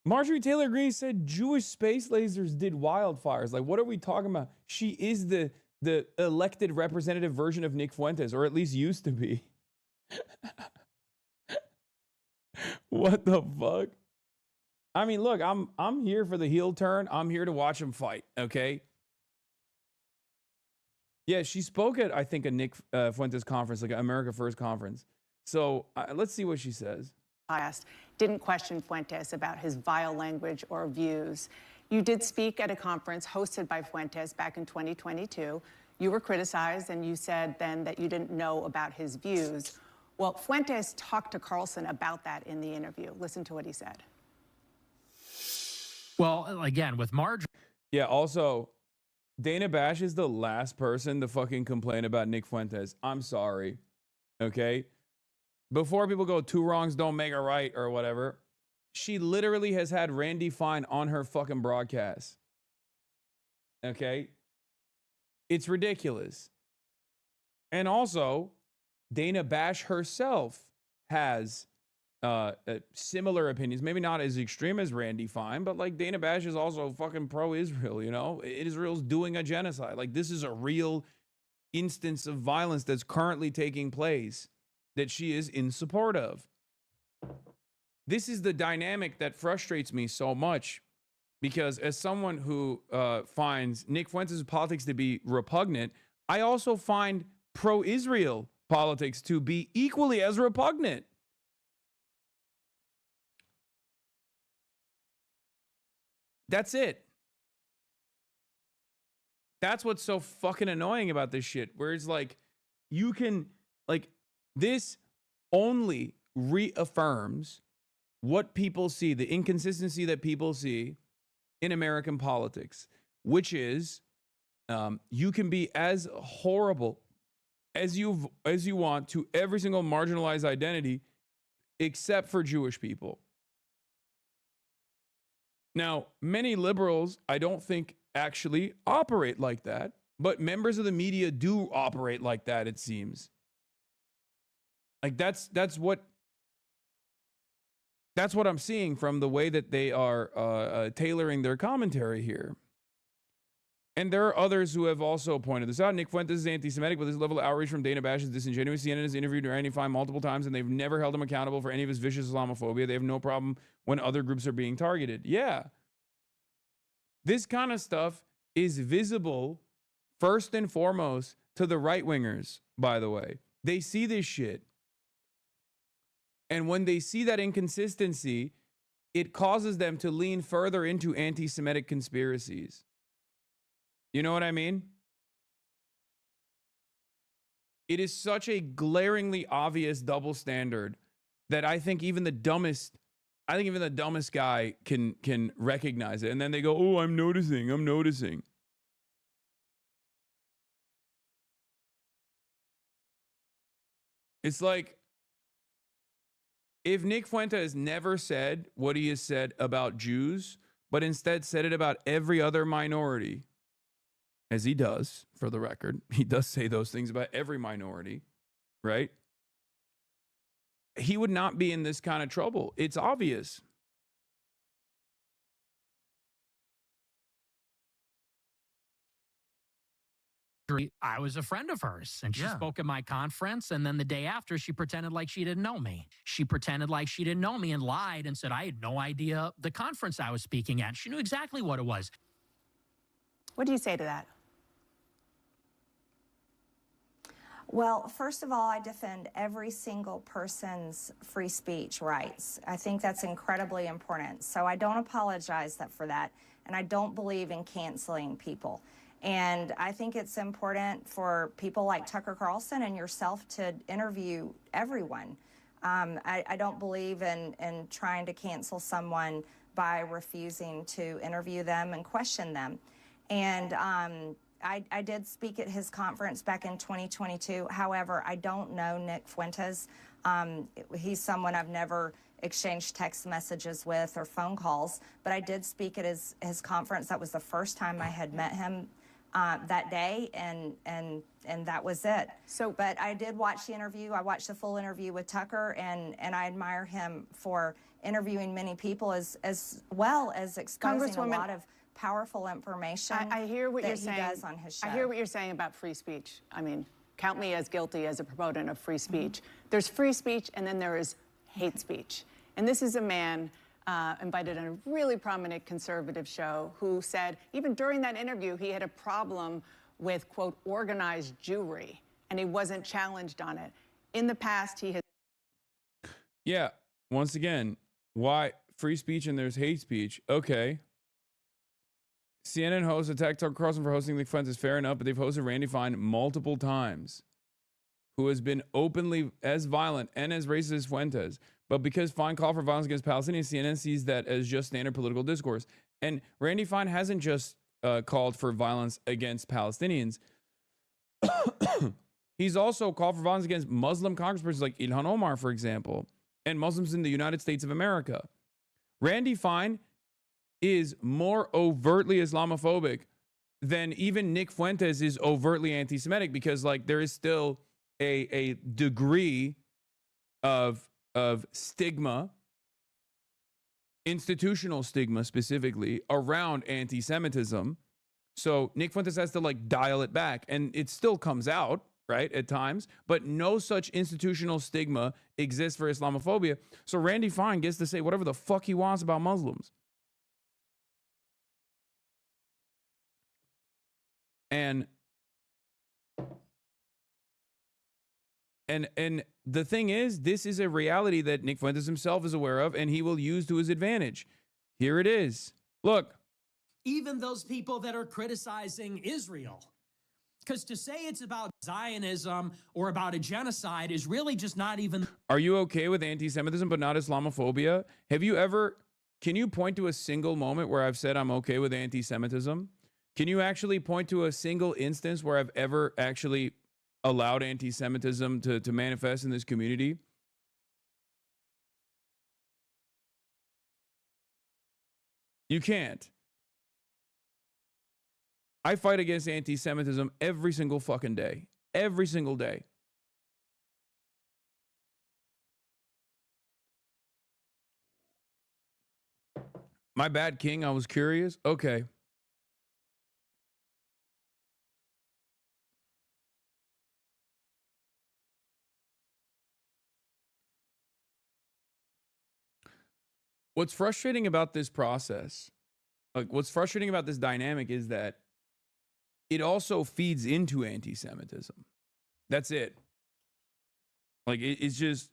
Marjorie Taylor Green said Jewish space lasers did wildfires. Like, what are we talking about? She is the elected representative version of Nick Fuentes, or at least used to be. What the fuck? I mean, look, I'm here for the heel turn. I'm here to watch him fight, okay? Yeah, she spoke at, I think, a Nick Fuentes conference, like an America First conference. So let's see what she says. Didn't question Fuentes about his vile language or views. You did speak at a conference hosted by Fuentes back in 2022. You were criticized, and you said then that you didn't know about his views. Well, Fuentes talked to Carlson about that in the interview. Listen to what he said. Well, again, with Marjorie. Yeah, also, Dana Bash is the last person to fucking complain about Nick Fuentes. I'm sorry. Okay? Before people go, two wrongs don't make a right or whatever, she literally has had Randy Fine on her fucking broadcast. Okay? It's ridiculous. And also, Dana Bash herself has similar opinions, maybe not as extreme as Randy Fine, but like Dana Bash is also fucking pro-Israel, you know? Israel's doing a genocide. Like, this is a real instance of violence that's currently taking place that she is in support of. This is the dynamic that frustrates me so much, because as someone who finds Nick Fuentes' politics to be repugnant, I also find pro-Israel politics to be equally as repugnant. That's it. That's what's so fucking annoying about this shit, where it's like, you can, like, this only reaffirms what people see, the inconsistency that people see in American politics, which is you can be as horrible as you want to every single marginalized identity except for Jewish people. Now, many liberals, I don't think, actually operate like that, but members of the media do operate like that, it seems. Like, that's what I'm seeing from the way that they are tailoring their commentary here. And there are others who have also pointed this out. Nick Fuentes is anti-Semitic, but this level of outreach from Dana Bash is disingenuous. CNN has interviewed Randy Fine multiple times, and they've never held him accountable for any of his vicious Islamophobia. They have no problem when other groups are being targeted. Yeah. This kind of stuff is visible first and foremost to the right-wingers, by the way. They see this shit. And when they see that inconsistency, it causes them to lean further into anti-Semitic conspiracies. You know what I mean? It is such a glaringly obvious double standard that I think even the dumbest guy can recognize it. And then they go, "Oh, I'm noticing." It's like, if Nick Fuentes never said what he has said about Jews, but instead said it about every other minority, as he does, for the record, he does say those things about every minority, right? He would not be in this kind of trouble. It's obvious. I was a friend of hers, and she spoke at my conference, and then the day after, she pretended like she didn't know me. She pretended like she didn't know me and lied and said I had no idea the conference I was speaking at. She knew exactly what it was. What do you say to that? Well, first of all, I defend every single person's free speech rights. I think that's incredibly important. So I don't apologize for that, and I don't believe in canceling people. And I think it's important for people like Tucker Carlson and yourself to interview everyone. I don't believe in trying to cancel someone by refusing to interview them and question them. And I did speak at his conference back in 2022. However, I don't know Nick Fuentes. He's someone I've never exchanged text messages with or phone calls, but I did speak at his conference. That was the first time I had met him that day, and that was it. But I did watch the interview. I watched the full interview with Tucker, and I admire him for interviewing many people as well as exposing a lot of powerful information. I hear what you're saying. He does on his show. I hear what you're saying about free speech. I mean, count me as guilty as a proponent of free speech. There's free speech, and then there is hate speech. And this is a man invited on a really prominent conservative show who said, even during that interview, he had a problem with, quote, organized Jewry, and he wasn't challenged on it. In the past, he has... Yeah, once again, why free speech and there's hate speech? Okay. CNN host attacked Tucker Carlson for hosting Nick Fuentes is fair enough, but they've hosted Randy Fine multiple times, who has been openly as violent and as racist as Fuentes. But because Fine called for violence against Palestinians, CNN sees that as just standard political discourse. And Randy Fine hasn't just called for violence against Palestinians. He's also called for violence against Muslim congresspersons like Ilhan Omar, for example, and Muslims in the United States of America. Randy Fine is more overtly Islamophobic than even Nick Fuentes is overtly anti-Semitic, because like there is still a degree of stigma, institutional stigma specifically, around anti-Semitism. So Nick Fuentes has to like dial it back, and it still comes out, right, at times, but no such institutional stigma exists for Islamophobia. So Randy Fine gets to say whatever the fuck he wants about Muslims. And the thing is, this is a reality that Nick Fuentes himself is aware of, and he will use to his advantage. Here it is. Look. Even those people that are criticizing Israel. Because to say it's about Zionism or about a genocide is really just not even... Are you okay with anti-Semitism but not Islamophobia? Can you point to a single moment where I've said I'm okay with anti-Semitism? Can you actually point to a single instance where I've ever actually allowed anti-Semitism to manifest in this community? You can't. I fight against anti-Semitism every single fucking day. Every single day. My bad, King. I was curious. Okay. What's frustrating about this process, like what's frustrating about this dynamic, is that it also feeds into anti-Semitism. That's it. Like it's just...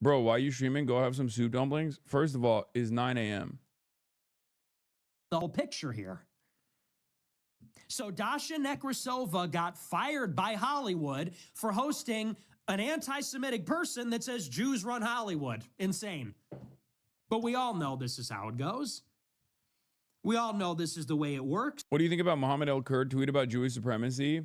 Bro, why are you streaming? Go have some soup dumplings. First of all, it's 9 a.m. The whole picture here. So Dasha Nekrasova got fired by Hollywood for hosting an anti-Semitic person that says Jews run Hollywood. Insane. But we all know this is how it goes. We all know this is the way it works. What do you think about Mohammed El-Kurd tweet about Jewish supremacy?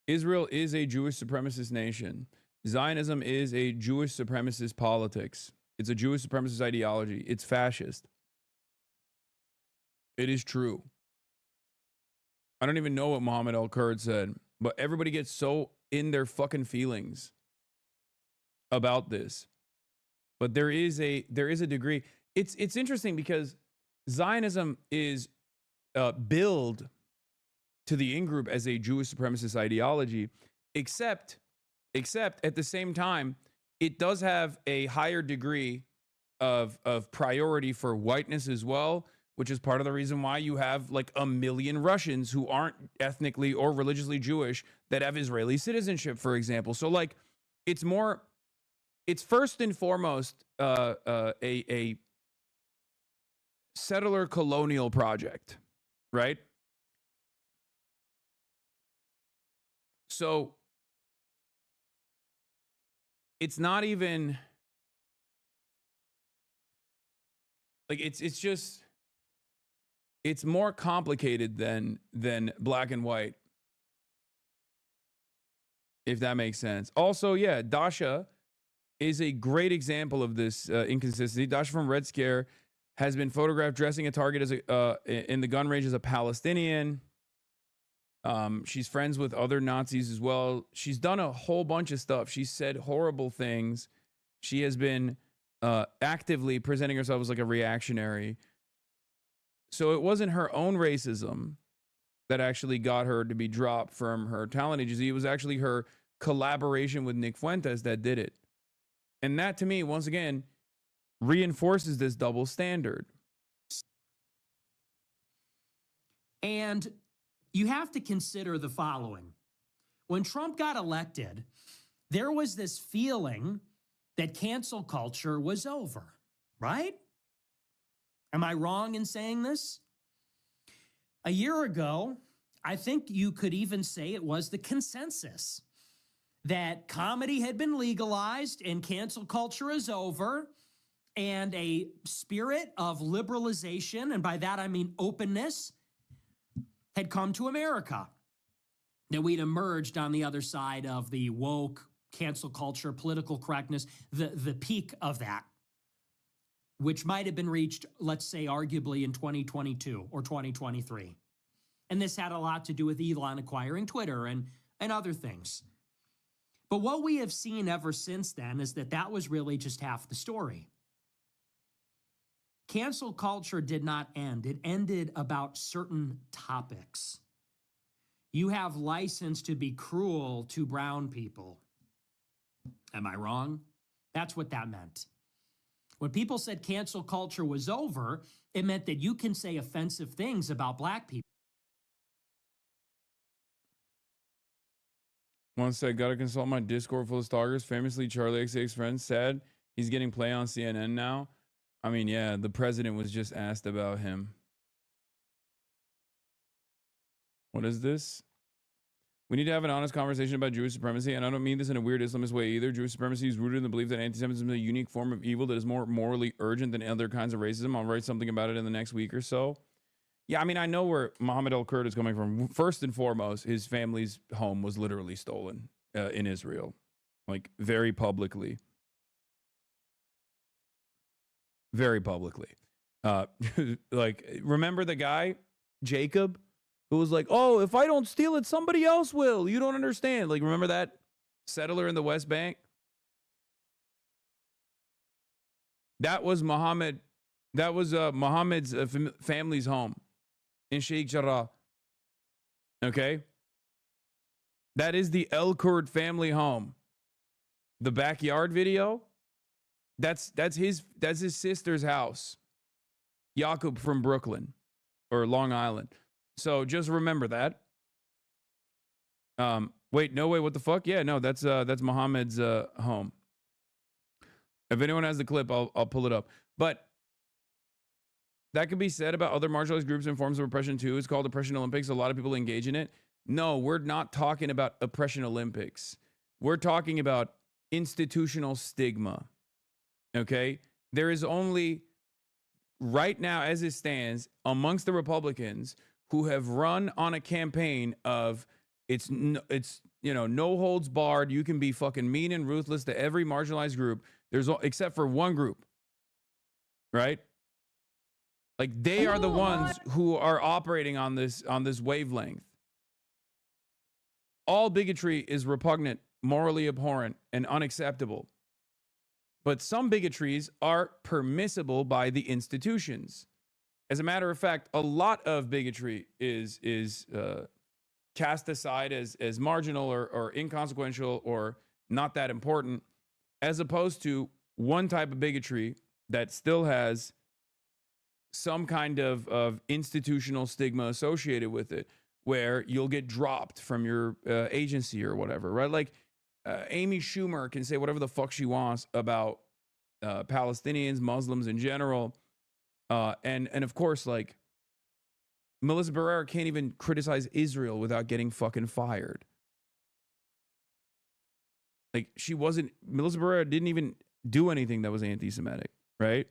Israel is a Jewish supremacist nation. Zionism is a Jewish supremacist politics. It's a Jewish supremacist ideology. It's fascist. It is true. I don't even know what Mohammed El-Kurd said, but everybody gets so in their fucking feelings about this. But there is a degree. It's interesting because Zionism is billed to the in-group as a Jewish supremacist ideology, except at the same time, it does have a higher degree of priority for whiteness as well, which is part of the reason why you have like 1 million Russians who aren't ethnically or religiously Jewish that have Israeli citizenship, for example. So like, it's first and foremost a settler colonial project, right? So it's not even like it's more complicated than black and white, if that makes sense. Also, yeah, Dasha is a great example of this inconsistency. Dasha from Red Scare has been photographed dressing a target as in the gun range as a Palestinian. She's friends with other Nazis as well. She's done a whole bunch of stuff. She's said horrible things. She has been actively presenting herself as like a reactionary. So it wasn't her own racism that actually got her to be dropped from her talent agency. It was actually her collaboration with Nick Fuentes that did it. And that, to me, once again, reinforces this double standard. And you have to consider the following. When Trump got elected, there was this feeling that cancel culture was over, right? Am I wrong in saying this? A year ago, I think you could even say it was the consensus that comedy had been legalized and cancel culture is over, and a spirit of liberalization, and by that I mean openness, had come to America. That we'd emerged on the other side of the woke, cancel culture, political correctness, the peak of that, which might have been reached, let's say, arguably in 2022 or 2023. And this had a lot to do with Elon acquiring Twitter and other things. But what we have seen ever since then is that was really just half the story. Cancel culture did not end. It ended about certain topics. You have license to be cruel to brown people. Am I wrong? That's what that meant. When people said cancel culture was over, it meant that you can say offensive things about black people. Once I gotta consult my Discord full of stalkers. Famously, Charlie XCX friend said he's getting play on CNN now. I mean, yeah, the president was just asked about him. What is this? We need to have an honest conversation about Jewish supremacy, and I don't mean this in a weird Islamist way either. Jewish supremacy is rooted in the belief that anti-Semitism is a unique form of evil that is more morally urgent than other kinds of racism. I'll write something about it in the next week or so. Yeah, I mean, I know where Mohammed al-Kurd is coming from. First and foremost, his family's home was literally stolen in Israel, like very publicly. Very publicly. Like, remember the guy, Jacob, who was like, oh, if I don't steal it, somebody else will. You don't understand. Like, remember that settler in the West Bank? That was Muhammad. That was Muhammad's family's home in Sheikh Jarrah. Okay? That is the El-Kurd family home. The backyard video, that's his sister's house. Yaqub from Brooklyn or Long Island. So just remember that. Wait, no way, what the fuck? Yeah, no, that's Muhammad's home. If anyone has the clip, I'll pull it up. But that could be said about other marginalized groups and forms of oppression too. It's called Oppression Olympics. A lot of people engage in it. No, we're not talking about Oppression Olympics. We're talking about institutional stigma. Okay? There is only, right now as it stands, amongst the Republicans who have run on a campaign of it's no holds barred. You can be fucking mean and ruthless to every marginalized group. Except for one group, right? Like they are the ones who are operating on this wavelength. All bigotry is repugnant, morally abhorrent, and unacceptable. But some bigotries are permissible by the institutions. As a matter of fact, a lot of bigotry is cast aside as marginal or inconsequential or not that important, as opposed to one type of bigotry that still has some kind of institutional stigma associated with it, where you'll get dropped from your agency or whatever, right? Like Amy Schumer can say whatever the fuck she wants about Palestinians, Muslims in general. And of course, like Melissa Barrera can't even criticize Israel without getting fucking fired. Like Melissa Barrera didn't even do anything that was anti-Semitic, right?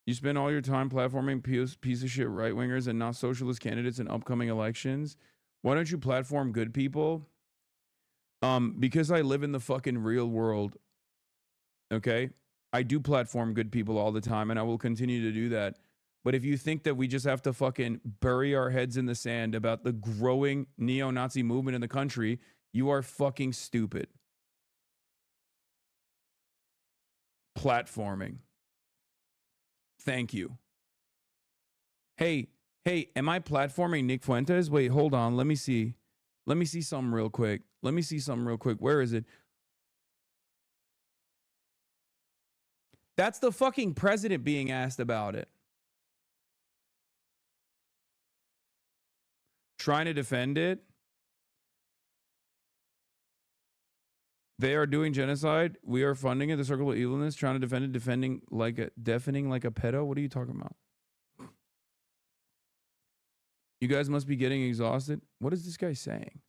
You spend all your time platforming piece of shit right-wingers and not socialist candidates in upcoming elections. Why don't you platform good people? Because I live in the fucking real world. Okay? I do platform good people all the time, and I will continue to do that. But if you think that we just have to fucking bury our heads in the sand about the growing neo-Nazi movement in the country, you are fucking stupid. Platforming. Thank you. Hey, am I platforming Nick Fuentes? Wait, hold on. Let me see something real quick. Where is it? That's the fucking president being asked about it. Trying to defend it. They are doing genocide. We are funding it. The circle of evilness. Trying to defend it. Deafening like a pedo. What are you talking about? You guys must be getting exhausted. What is this guy saying?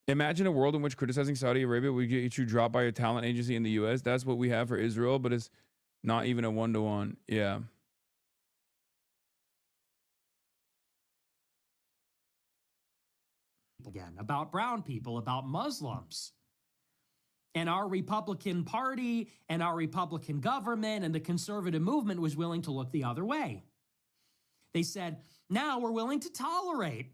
Imagine a world in which criticizing Saudi Arabia would get you dropped by a talent agency in the U.S. That's what we have for Israel, but it's not even a one-to-one. Yeah. Again, about brown people, about Muslims. And our Republican Party and our Republican government and the conservative movement was willing to look the other way. They said, now we're willing to tolerate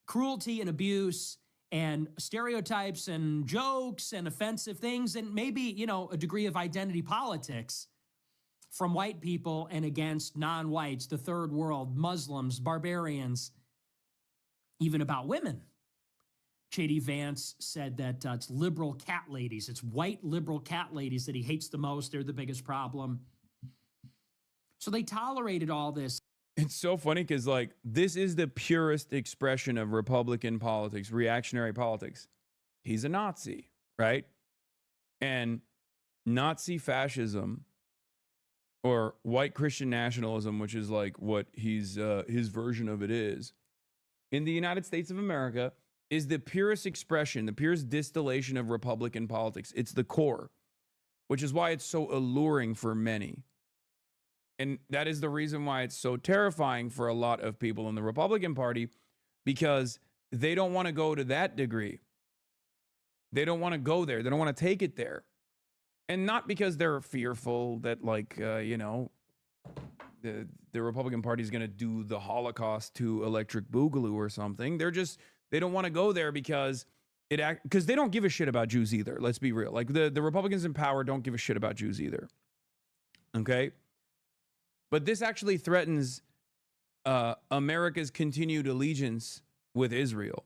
cruelty and abuse and stereotypes and jokes and offensive things and maybe, you know, a degree of identity politics from white people and against non-whites, the third world, Muslims, barbarians, even about women. J.D. Vance said that it's liberal cat ladies. It's white liberal cat ladies that he hates the most. They're the biggest problem. So they tolerated all this. It's so funny because, like, this is the purest expression of Republican politics, reactionary politics. He's a Nazi, right? And Nazi fascism or white Christian nationalism, which is like what his version of it is, in the United States of America, is the purest expression, the purest distillation of Republican politics. It's the core, which is why it's so alluring for many. And that is the reason why it's so terrifying for a lot of people in the Republican Party, because they don't want to go to that degree. They don't want to go there. They don't want to take it there. And not because they're fearful that, like, the Republican Party is going to do the Holocaust to Electric Boogaloo or something. They don't want to go there because because they don't give a shit about Jews either. Let's be real. Like, the Republicans in power don't give a shit about Jews either. Okay? But this actually threatens America's continued allegiance with Israel.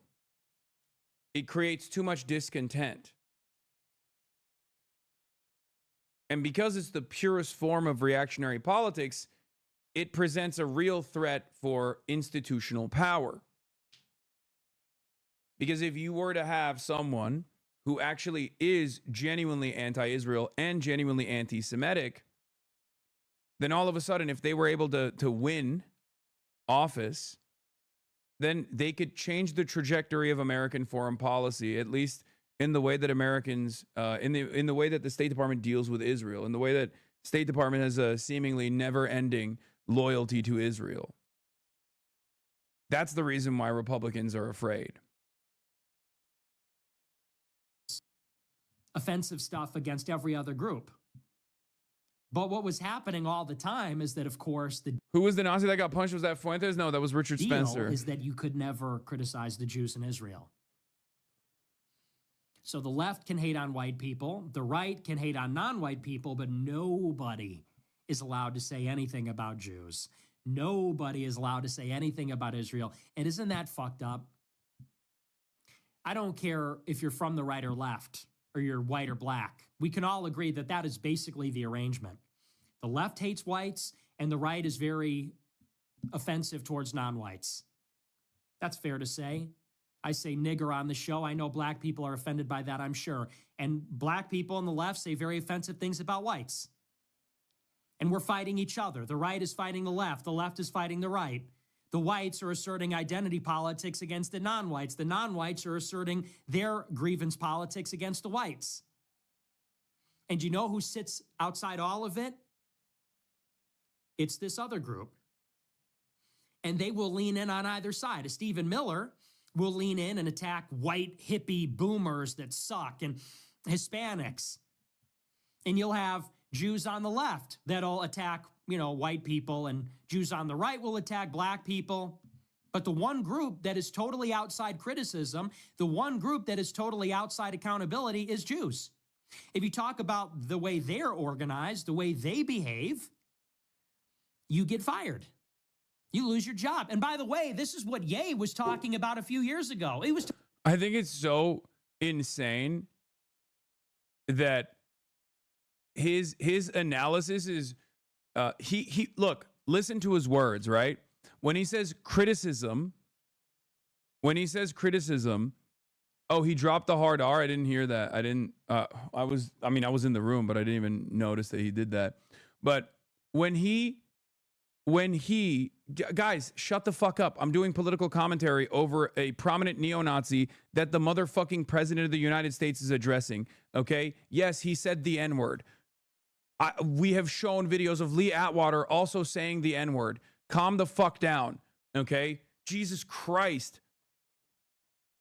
It creates too much discontent. And because it's the purest form of reactionary politics, it presents a real threat for institutional power. Because if you were to have someone who actually is genuinely anti-Israel and genuinely anti-Semitic, then all of a sudden, if they were able to win office, then they could change the trajectory of American foreign policy, at least in the way that Americans, in the way that the State Department deals with Israel, in the way that State Department has a seemingly never-ending loyalty to Israel. That's the reason why Republicans are afraid. Offensive stuff against every other group. But what was happening all the time is that, of course, Who was the Nazi that got punched? Was that Fuentes? No, that was Richard Spencer. Is that you could never criticize the Jews in Israel. So the left can hate on white people, the right can hate on non-white people, but nobody is allowed to say anything about Jews. Nobody is allowed to say anything about Israel. And isn't that fucked up? I don't care if you're from the right or left, or you're white or black. We can all agree that that is basically the arrangement. The left hates whites, and the right is very offensive towards non-whites. That's fair to say. I say nigger on the show. I know black people are offended by that, I'm sure. And black people on the left say very offensive things about whites. And we're fighting each other. The right is fighting the left is fighting the right. The whites are asserting identity politics against the non-whites. The non-whites are asserting their grievance politics against the whites. And you know who sits outside all of it? It's this other group. And they will lean in on either side. Stephen Miller will lean in and attack white hippie boomers that suck and Hispanics. And you'll have Jews on the left that'll attack, white people, and Jews on the right will attack black people. But the one group that is totally outside criticism, the one group that is totally outside accountability is Jews. If you talk about the way they're organized, the way they behave, you get fired. You lose your job. And by the way, this is what Ye was talking about a few years ago. He was I think it's so insane that his analysis is he look, listen to his words, right? When he says criticism, oh, he dropped the hard R. I didn't hear that. I was in the room, but I didn't even notice that he did that. But when he guys, shut the fuck up. I'm doing political commentary over a prominent neo-Nazi that the motherfucking president of the United States is addressing. Okay. Yes, he said the N-word. We have shown videos of Lee Atwater also saying the N-word. Calm the fuck down. Okay. Jesus Christ.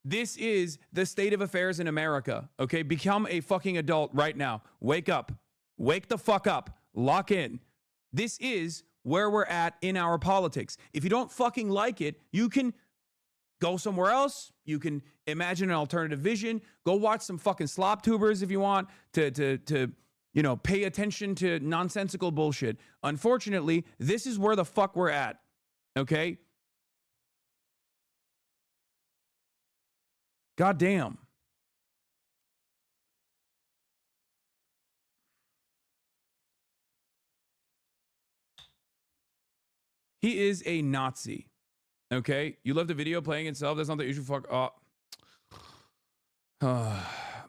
This is the state of affairs in America. Okay. Become a fucking adult right now. Wake up. Wake the fuck up. Lock in. This is where we're at in our politics. If you don't fucking like it, you can go somewhere else. You can imagine an alternative vision. Go watch some fucking slop tubers if you want to pay attention to nonsensical bullshit. Unfortunately, this is where the fuck we're at. Okay? God damn. He is a Nazi. Okay? You left the video playing itself. That's not the issue. Fuck.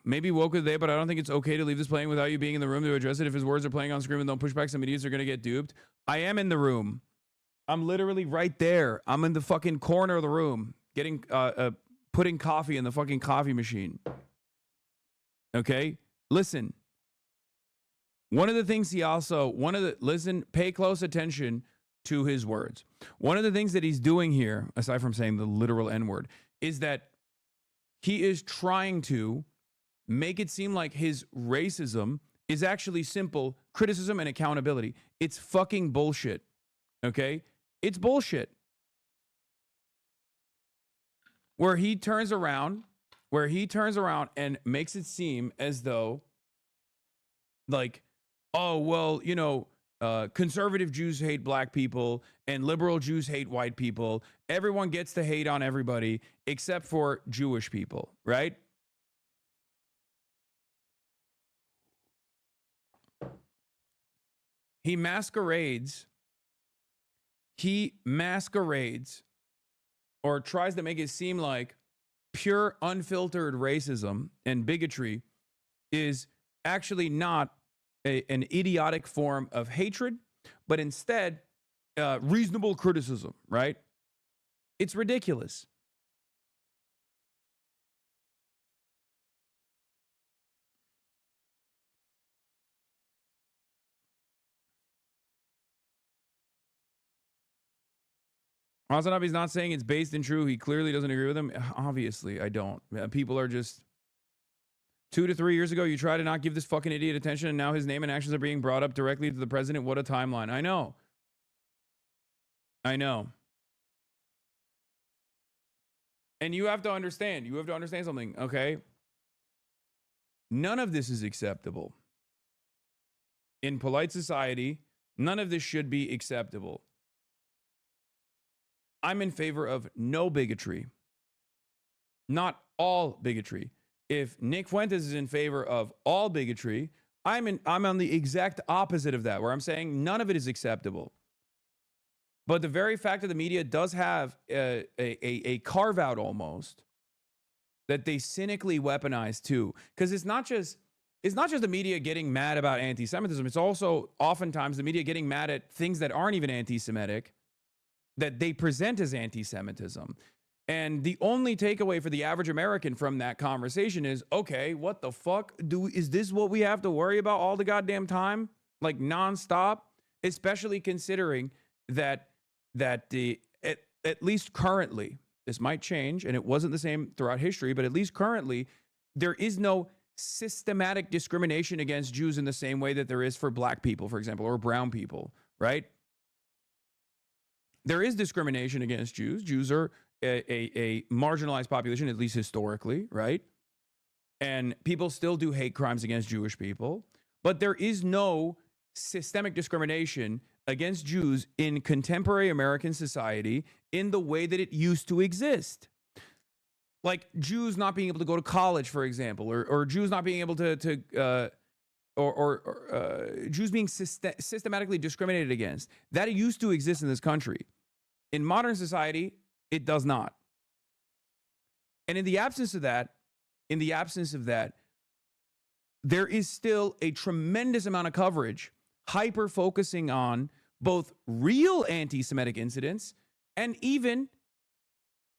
Maybe woke today, but I don't think it's okay to leave this playing without you being in the room to address it. If his words are playing on screen and don't push back, some idiots are going to get duped. I am in the room. I'm literally right there. I'm in the fucking corner of the room getting, putting coffee in the fucking coffee machine. Okay? Listen. One of the things pay close attention to his words. One of the things that he's doing here, aside from saying the literal N-word, is that he is trying to make it seem like his racism is actually simple criticism and accountability. It's fucking bullshit. Okay? It's bullshit. Where he turns around and makes it seem as though, like, oh, well, conservative Jews hate black people and liberal Jews hate white people. Everyone gets to hate on everybody except for Jewish people, right? He masquerades or tries to make it seem like pure unfiltered racism and bigotry is actually not an idiotic form of hatred, but instead reasonable criticism, right? It's ridiculous. Hasan, he's not saying it's based in true. He clearly doesn't agree with him. Obviously, I don't. People are just 2 to 3 years ago, you try to not give this fucking idiot attention, and now his name and actions are being brought up directly to the president. What a timeline. I know. And you have to understand something, okay? None of this is acceptable. In polite society, none of this should be acceptable. I'm in favor of no bigotry. Not all bigotry. If Nick Fuentes is in favor of all bigotry, I'm on the exact opposite of that, where I'm saying none of it is acceptable. But the very fact that the media does have a carve out almost that they cynically weaponize too, because it's not just the media getting mad about anti-Semitism. It's also oftentimes the media getting mad at things that aren't even anti-Semitic that they present as anti-Semitism. And the only takeaway for the average American from that conversation is, okay, what the fuck? Is this what we have to worry about all the goddamn time? Like nonstop? Especially considering that at least currently, this might change, and it wasn't the same throughout history, but at least currently, there is no systematic discrimination against Jews in the same way that there is for black people, for example, or brown people, right? there is discrimination against Jews. Jews are a marginalized population, at least historically, right? And people still do hate crimes against Jewish people. But there is no systemic discrimination against Jews in contemporary American society in the way that it used to exist. Like Jews not being able to go to college, for example, or Jews not being able to Jews being systematically discriminated against. That used to exist in this country. In modern society, it does not. And in the absence of that, there is still a tremendous amount of coverage hyper focusing on both real anti-Semitic incidents and even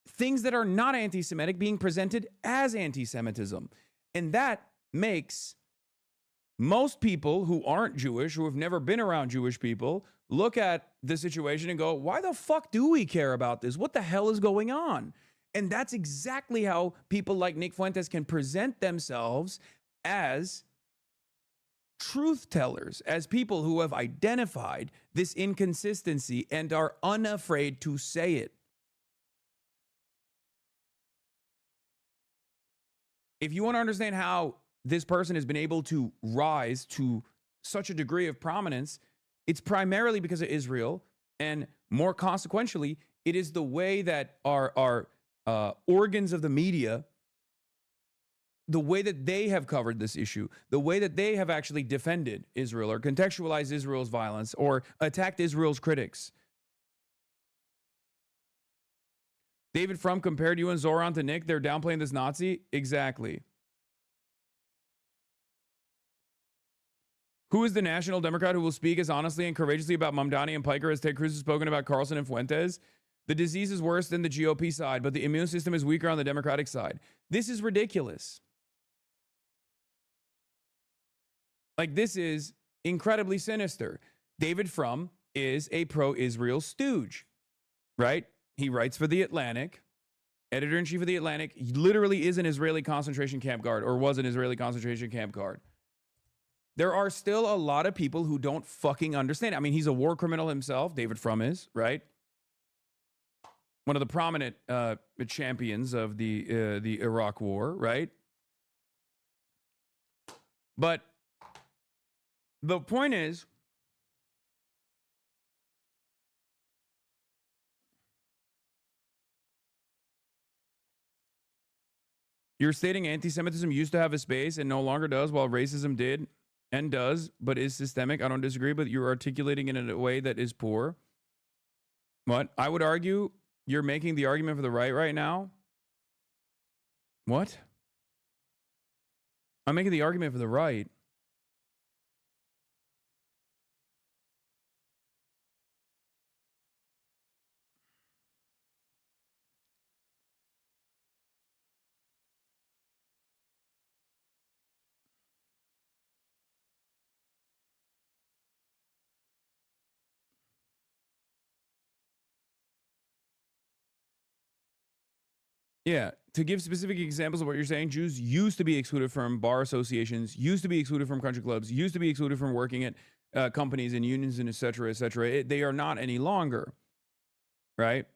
things that are not anti-Semitic being presented as anti-Semitism. And that makes most people who aren't Jewish, who have never been around Jewish people, look at the situation and go, why the fuck do we care about this? What the hell is going on? And that's exactly how people like Nick Fuentes can present themselves as truth tellers, as people who have identified this inconsistency and are unafraid to say it. If you want to understand how this person has been able to rise to such a degree of prominence, it's primarily because of Israel, and more consequentially, it is the way that our organs of the media, the way that they have covered this issue, the way that they have actually defended Israel or contextualized Israel's violence or attacked Israel's critics. David Frum compared you and Zoran to Nick. They're downplaying this Nazi. Exactly. Who is the national Democrat who will speak as honestly and courageously about Mamdani and Piker as Ted Cruz has spoken about Carlson and Fuentes? The disease is worse than the GOP side, but the immune system is weaker on the Democratic side. This is ridiculous. Like, this is incredibly sinister. David Frum is a pro-Israel stooge, right? He writes for The Atlantic, editor-in-chief of The Atlantic. He literally is an Israeli concentration camp guard, or was an Israeli concentration camp guard. There are still a lot of people who don't fucking understand. I mean, he's a war criminal himself. David Frum is, right? One of the prominent champions of the Iraq War, right? But the point is, you're stating anti-Semitism used to have a space and no longer does, while racism did and does, but is systemic. I don't disagree, but you're articulating it in a way that is poor. What? I would argue you're making the argument for the right now. What? I'm making the argument for the right. Yeah, to give specific examples of what you're saying, Jews used to be excluded from bar associations, used to be excluded from country clubs, used to be excluded from working at companies and unions and et cetera, et cetera. They are not any longer, right?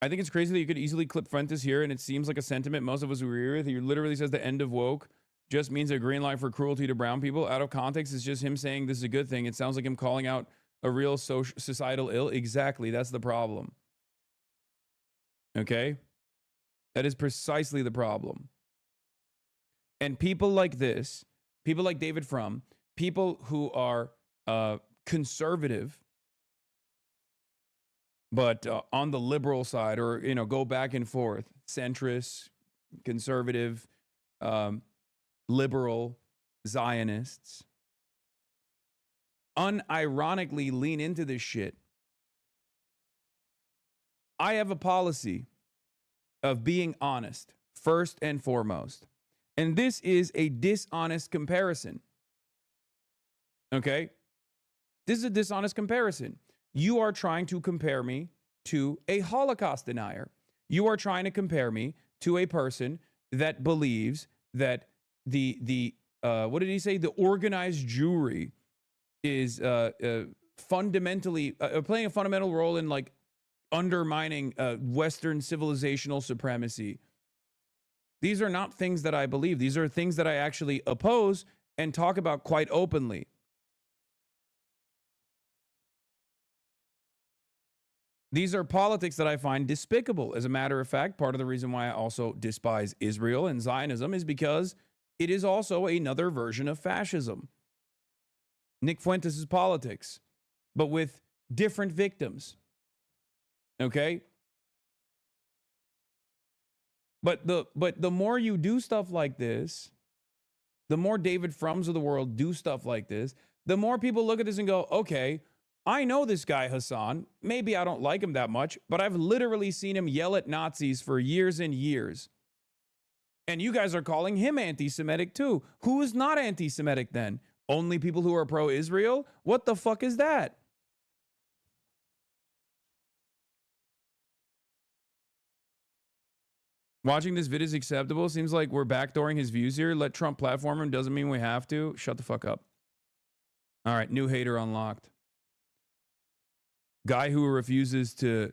I think it's crazy that you could easily clip Fuentes here, and it seems like a sentiment most of us agree with. He literally says the end of woke just means a green light for cruelty to brown people. Out of context, it's just him saying this is a good thing. It sounds like him calling out a real societal ill. Exactly, that's the problem. Okay? That is precisely the problem. And people like this, people like David Frum, people who are conservative, but on the liberal side, or, you know, go back and forth, centrist, conservative, liberal, Zionists, unironically lean into this shit. I have a policy of being honest, first and foremost. And this is a dishonest comparison. Okay? This is a dishonest comparison. You are trying to compare me to a Holocaust denier. You are trying to compare me to a person that believes that the what did he say? The organized Jewry is fundamentally playing a fundamental role in like undermining Western civilizational supremacy. These are not things that I believe. These are things that I actually oppose and talk about quite openly. These are politics that I find despicable. As a matter of fact, part of the reason why I also despise Israel and Zionism is because it is also another version of fascism. Nick Fuentes' politics, but with different victims. Okay? But the more you do stuff like this, the more David Frums of the world do stuff like this, the more people look at this and go, okay, I know this guy Hasan. Maybe I don't like him that much, but I've literally seen him yell at Nazis for years and years. And you guys are calling him anti-Semitic too. Who is not anti-Semitic then? Only people who are pro-Israel? What the fuck is that? Watching this vid is acceptable. Seems like we're backdooring his views here. Let Trump platform him. Doesn't mean we have to. Shut the fuck up. All right, new hater unlocked. Guy who refuses to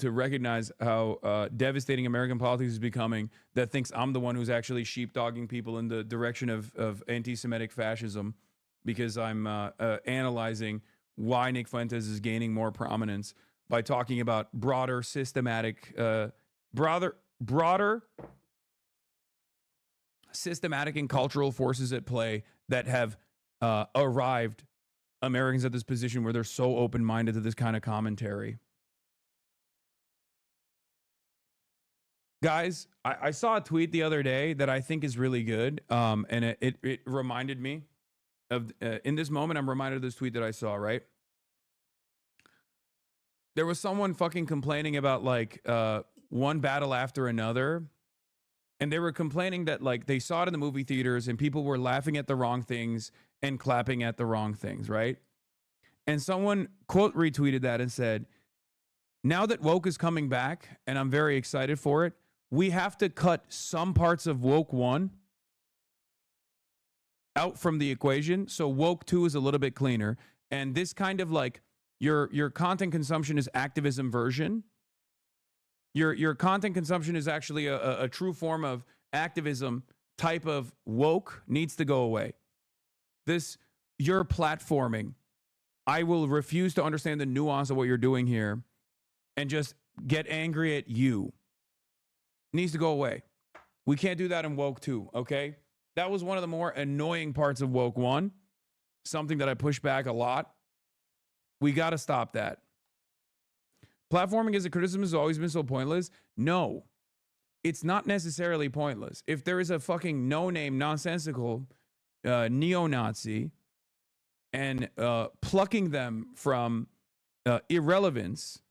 recognize how devastating American politics is becoming, that thinks I'm the one who's actually sheepdogging people in the direction of anti-Semitic fascism because I'm analyzing why Nick Fuentes is gaining more prominence by talking about broader systematic systematic and cultural forces at play that have arrived Americans at this position where they're so open-minded to this kind of commentary. Guys, I saw a tweet the other day that I think is really good, and it reminded me of, in this moment, I'm reminded of this tweet that I saw, right? There was someone fucking complaining about, like, one battle after another, and they were complaining that, like, they saw it in the movie theaters and people were laughing at the wrong things and clapping at the wrong things, right? And someone quote retweeted that and said, now that woke is coming back, and I'm very excited for it, we have to cut some parts of woke 1 out from the equation, so woke 2 is a little bit cleaner. And this kind of like your content consumption is activism version. Your content consumption is actually a true form of activism type of woke needs to go away. This, you're platforming. I will refuse to understand the nuance of what you're doing here and just get angry at you. Needs to go away. We can't do that in woke 2, okay? That was one of the more annoying parts of woke 1. Something that I push back a lot. We got to stop that. Platforming as a criticism has always been so pointless. No, it's not necessarily pointless. If there is a fucking no-name, nonsensical neo-Nazi and plucking them from irrelevance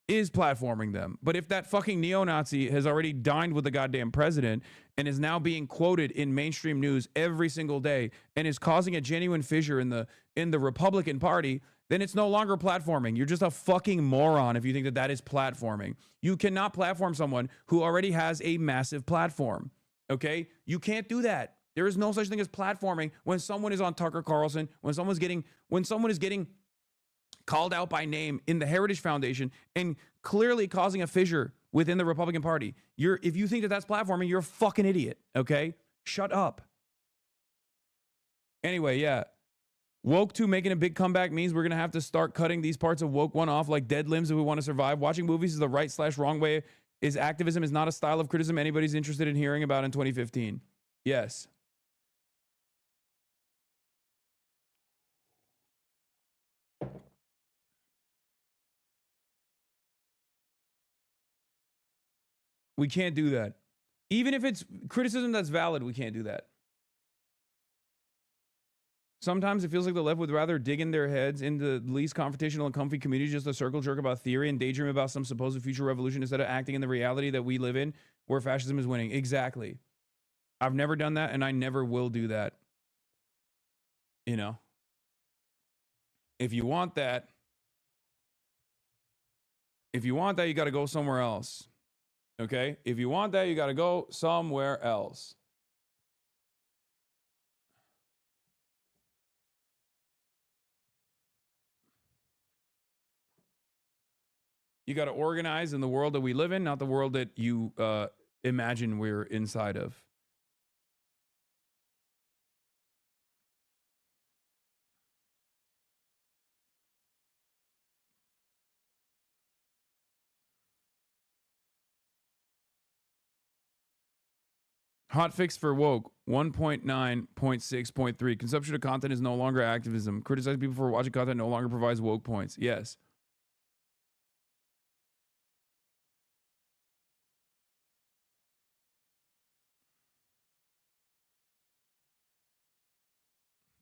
is platforming them. But if that fucking neo-Nazi has already dined with the goddamn president and is now being quoted in mainstream news every single day and is causing a genuine fissure in the Republican Party, then it's no longer platforming. You're just a fucking moron if you think that that is platforming. You cannot platform someone who already has a massive platform, okay? You can't do that. There is no such thing as platforming when someone is on Tucker Carlson, when someone is getting called out by name in the Heritage Foundation and clearly causing a fissure within the Republican Party. If you think that that's platforming, you're a fucking idiot, okay? Shut up. Anyway, yeah. Woke 2 making a big comeback means we're going to have to start cutting these parts of woke 1 off like dead limbs if we want to survive. Watching movies is the right/wrong way. Activism is not a style of criticism anybody's interested in hearing about in 2015. Yes. We can't do that. Even if it's criticism that's valid, we can't do that. Sometimes it feels like the left would rather dig in their heads into the least confrontational and comfy communities just to circle jerk about theory and daydream about some supposed future revolution instead of acting in the reality that we live in where fascism is winning. Exactly. I've never done that and I never will do that. You know, if you want that, If you want that, you got to go somewhere else. Okay? If you want that, you got to go somewhere else. You got to organize in the world that we live in, not the world that you imagine we're inside of. Hot fix for woke 1.9.6.3. Consumption of content is no longer activism. Criticizing people for watching content no longer provides woke points. Yes.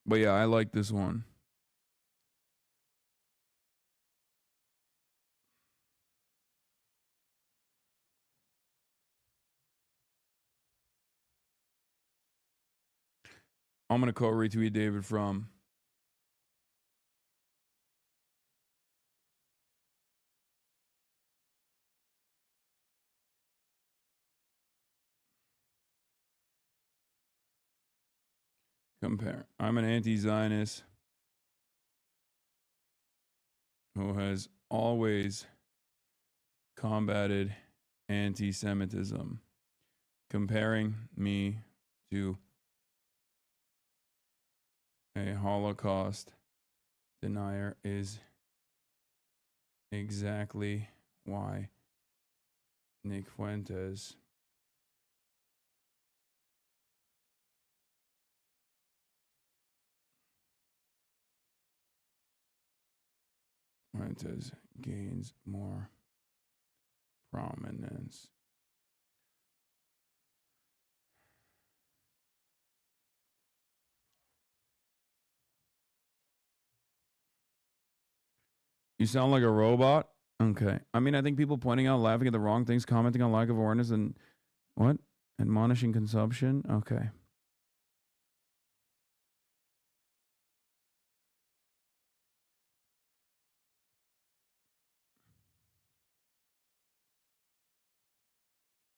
But yeah, I like this one. I'm going to quote retweet David from compare. I'm an anti-Zionist who has always combated anti-Semitism. Comparing me to a Holocaust denier is exactly why Nick Fuentes gains more prominence. You sound like a robot? Okay. I mean, I think people pointing out, laughing at the wrong things, commenting on lack of awareness, and what? Admonishing consumption? Okay.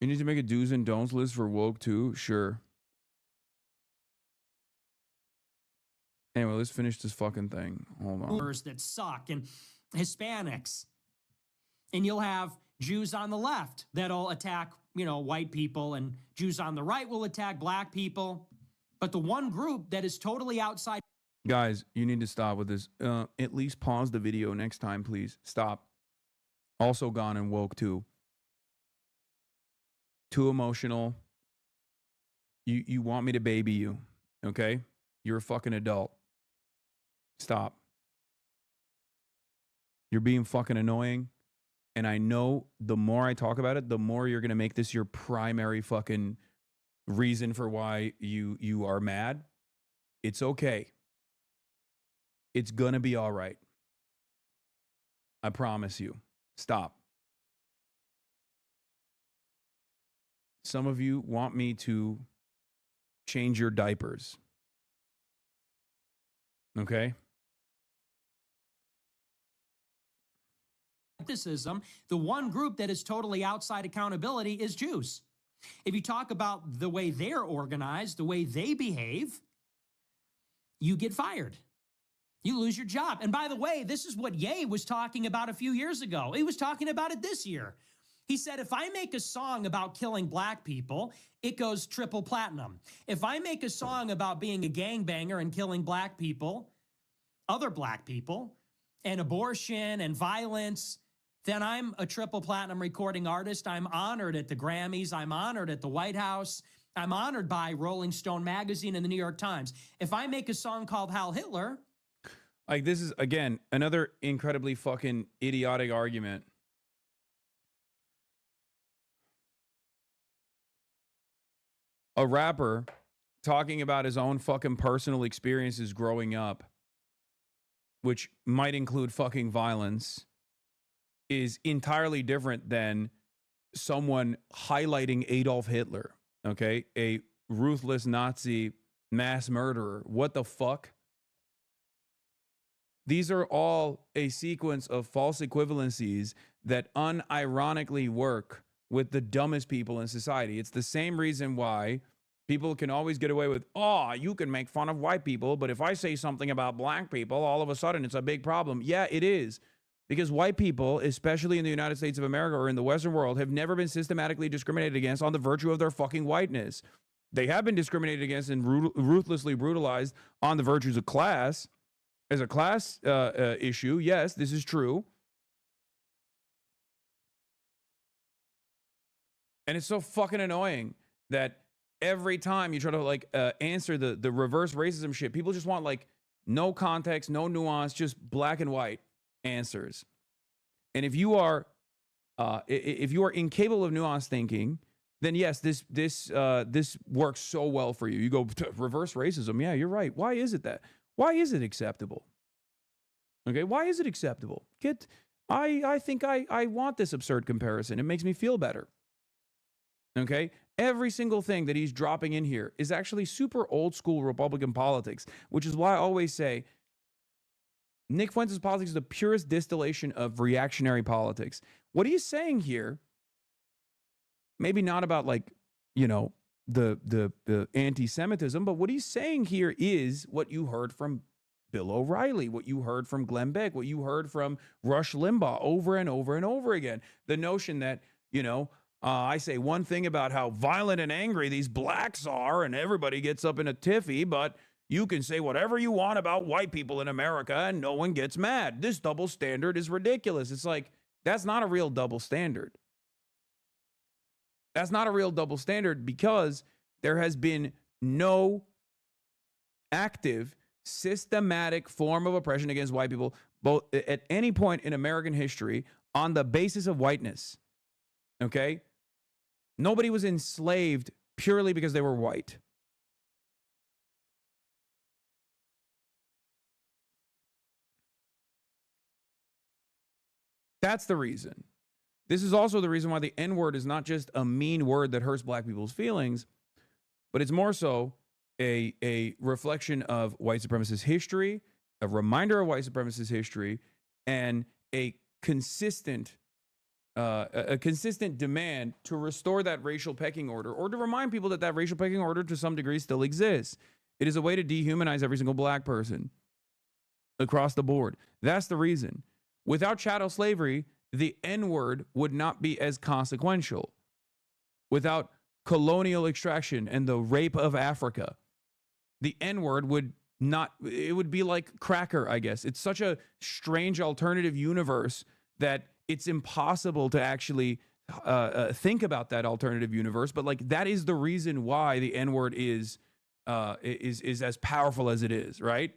You need to make a do's and don'ts list for woke too? Sure. Anyway, let's finish this fucking thing. Hold on. That suck, and Hispanics. And you'll have Jews on the left that'll attack, white people, and Jews on the right will attack black people. But the one group that is totally outside. Guys, you need to stop with this. At least pause the video next time, please. Stop. Also gone and woke too. Too emotional. You want me to baby you, okay? You're a fucking adult. Stop. You're being fucking annoying. And I know the more I talk about it, the more you're going to make this your primary fucking reason for why you are mad. It's okay. It's going to be all right. I promise you. Stop. Some of you want me to change your diapers. Okay? Skepticism, the one group that is totally outside accountability is Jews. If you talk about the way they're organized, the way they behave, you get fired. You lose your job. And by the way, this is what Ye was talking about a few years ago. He was talking about it this year. He said, if I make a song about killing black people, it goes triple platinum. If I make a song about being a gangbanger and killing black people, other black people, and abortion and violence, then I'm a triple platinum recording artist. I'm honored at the Grammys. I'm honored at the White House. I'm honored by Rolling Stone magazine and the New York Times. If I make a song called Heil Hitler. Like, this is, again, another incredibly fucking idiotic argument. A rapper talking about his own fucking personal experiences growing up, which might include fucking violence, is entirely different than someone highlighting Adolf Hitler, okay? A ruthless Nazi mass murderer. What the fuck? These are all a sequence of false equivalencies that unironically work with the dumbest people in society. It's the same reason why people can always get away with, oh, you can make fun of white people, but if I say something about black people, all of a sudden it's a big problem. Yeah, it is. Because white people, especially in the United States of America or in the Western world, have never been systematically discriminated against on the virtue of their fucking whiteness. They have been discriminated against and ruthlessly brutalized on the virtues of class. As a class issue, yes, this is true. And it's so fucking annoying that every time you try to like answer the reverse racism shit, people just want like no context, no nuance, just black and white answers. And if you are incapable of nuanced thinking, then yes, this works so well for you. You go reverse racism. Yeah, you're right. Why is it that? Why is it acceptable? Okay, why is it acceptable? I think I want this absurd comparison. It makes me feel better. Okay, every single thing that he's dropping in here is actually super old school Republican politics, which is why I always say Nick Fuentes' politics is the purest distillation of reactionary politics. What he's saying here, maybe not about like, you know, the anti-Semitism, but what he's saying here is what you heard from Bill O'Reilly, what you heard from Glenn Beck, what you heard from Rush Limbaugh over and over and over again. The notion that, you know, I say one thing about how violent and angry these blacks are and everybody gets up in a tiffy, but you can say whatever you want about white people in America and no one gets mad. This double standard is ridiculous. It's like, that's not a real double standard. That's not a real double standard because there has been no active, systematic form of oppression against white people, both at any point in American history, on the basis of whiteness. Okay? Nobody was enslaved purely because they were white. That's the reason. This is also the reason why the N-word is not just a mean word that hurts black people's feelings, but it's more so a reflection of white supremacist history, a reminder of white supremacist history, and a consistent demand to restore that racial pecking order, or to remind people that that racial pecking order to some degree still exists. It is a way to dehumanize every single black person across the board. That's the reason. Without chattel slavery, the N-word would not be as consequential. Without colonial extraction and the rape of Africa, the N-word would not, it would be like cracker, I guess. It's such a strange alternative universe that it's impossible to actually think about that alternative universe. But like, that is the reason why the N-word is as powerful as it is, right?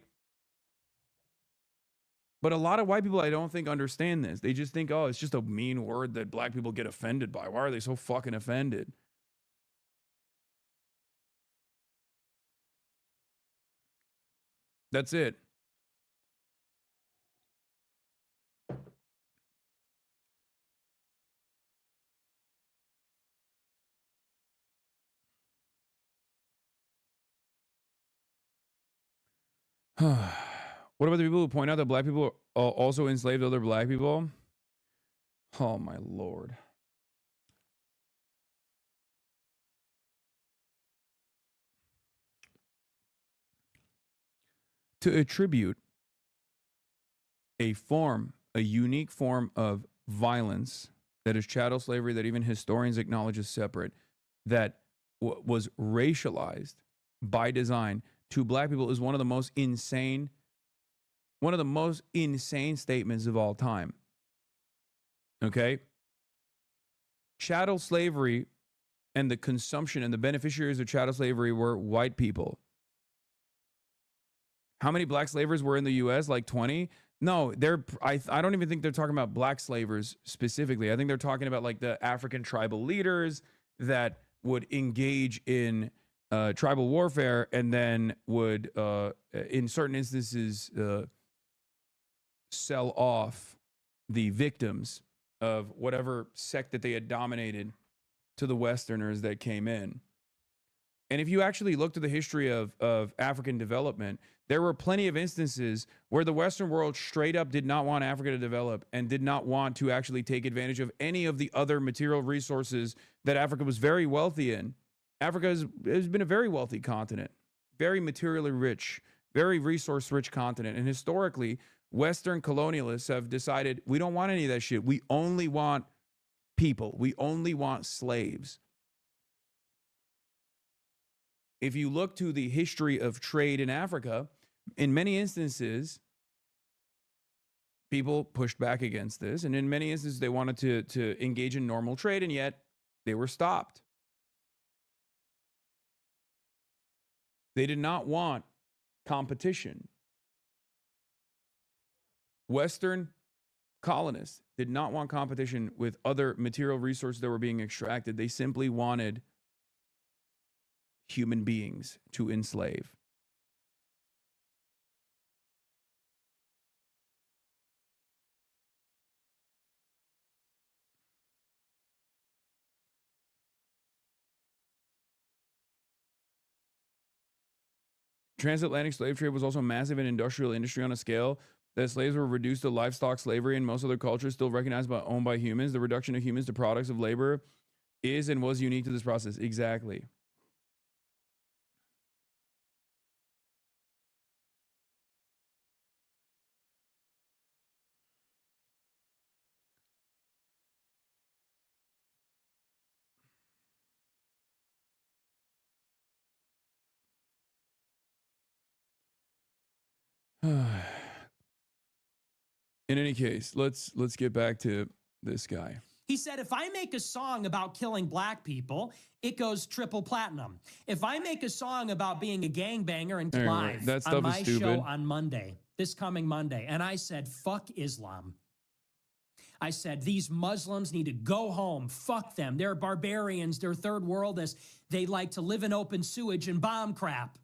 But a lot of white people, I don't think, understand this. They just think, oh, it's just a mean word that black people get offended by. Why are they so fucking offended? That's it. What about the people who point out that black people also enslaved other black people? Oh, my Lord. To attribute a unique form of violence that is chattel slavery, that even historians acknowledge is separate, that was racialized by design to black people is one of the most insane statements of all time. Okay? Chattel slavery and the consumption and the beneficiaries of chattel slavery were white people. How many black slavers were in the U.S.? Like 20? No, I don't even think they're talking about black slavers specifically. I think they're talking about like the African tribal leaders that would engage in tribal warfare and then would, in certain instances, sell off the victims of whatever sect that they had dominated to the Westerners that came in. And if you actually look to the history of African development, there were plenty of instances where the Western world straight up did not want Africa to develop and did not want to actually take advantage of any of the other material resources that Africa was very wealthy in. Africa has been a very wealthy continent, very materially rich, very resource-rich continent. And historically, Western colonialists have decided, we don't want any of that shit. We only want people. We only want slaves. If you look to the history of trade in Africa, in many instances, people pushed back against this. And in many instances, they wanted to engage in normal trade, and yet they were stopped. They did not want competition. Western colonists did not want competition with other material resources that were being extracted. They simply wanted human beings to enslave. Transatlantic slave trade was also massive in industrial industry on a scale that slaves were reduced to livestock slavery, and most other cultures still recognized by owned by humans. The reduction of humans to products of labor is and was unique to this process. Exactly. In any case, let's get back to this guy. He said, if I make a song about killing black people, it goes triple platinum. If I make a song about being a gangbanger and live that stuff on my is stupid. show on Monday, this coming Monday, and I said, fuck Islam. I said, these Muslims need to go home. Fuck them. They're barbarians. They're third worldists. They like to live in open sewage and bomb crap.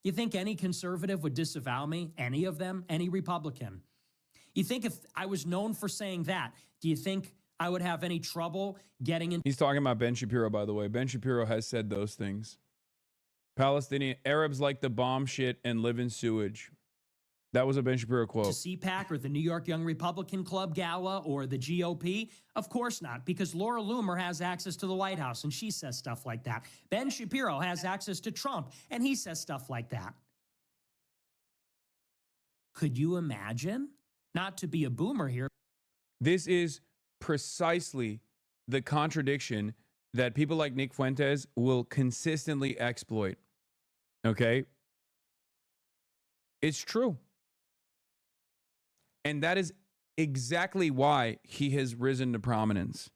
You think any conservative would disavow me? Any of them? Any Republican? You think if I was known for saying that, do you think I would have any trouble getting in? He's talking about Ben Shapiro, by the way. Ben Shapiro has said those things. Palestinian Arabs like to bomb shit and live in sewage. That was a Ben Shapiro quote. To CPAC or the New York Young Republican Club Gala or the GOP? Of course not, because Laura Loomer has access to the White House and she says stuff like that. Ben Shapiro has access to Trump and he says stuff like that. Could you imagine? Not to be a boomer here. This is precisely the contradiction that people like Nick Fuentes will consistently exploit. Okay? It's true. And that is exactly why he has risen to prominence.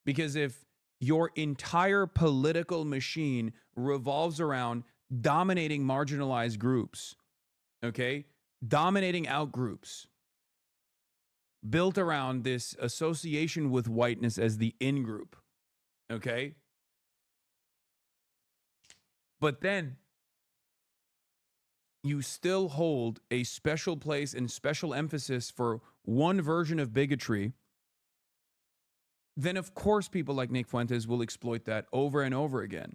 Because if your entire political machine revolves around dominating marginalized groups, okay, dominating out groups, built around this association with whiteness as the in group, okay, but then you still hold a special place and special emphasis for one version of bigotry, then of course people like Nick Fuentes will exploit that over and over again.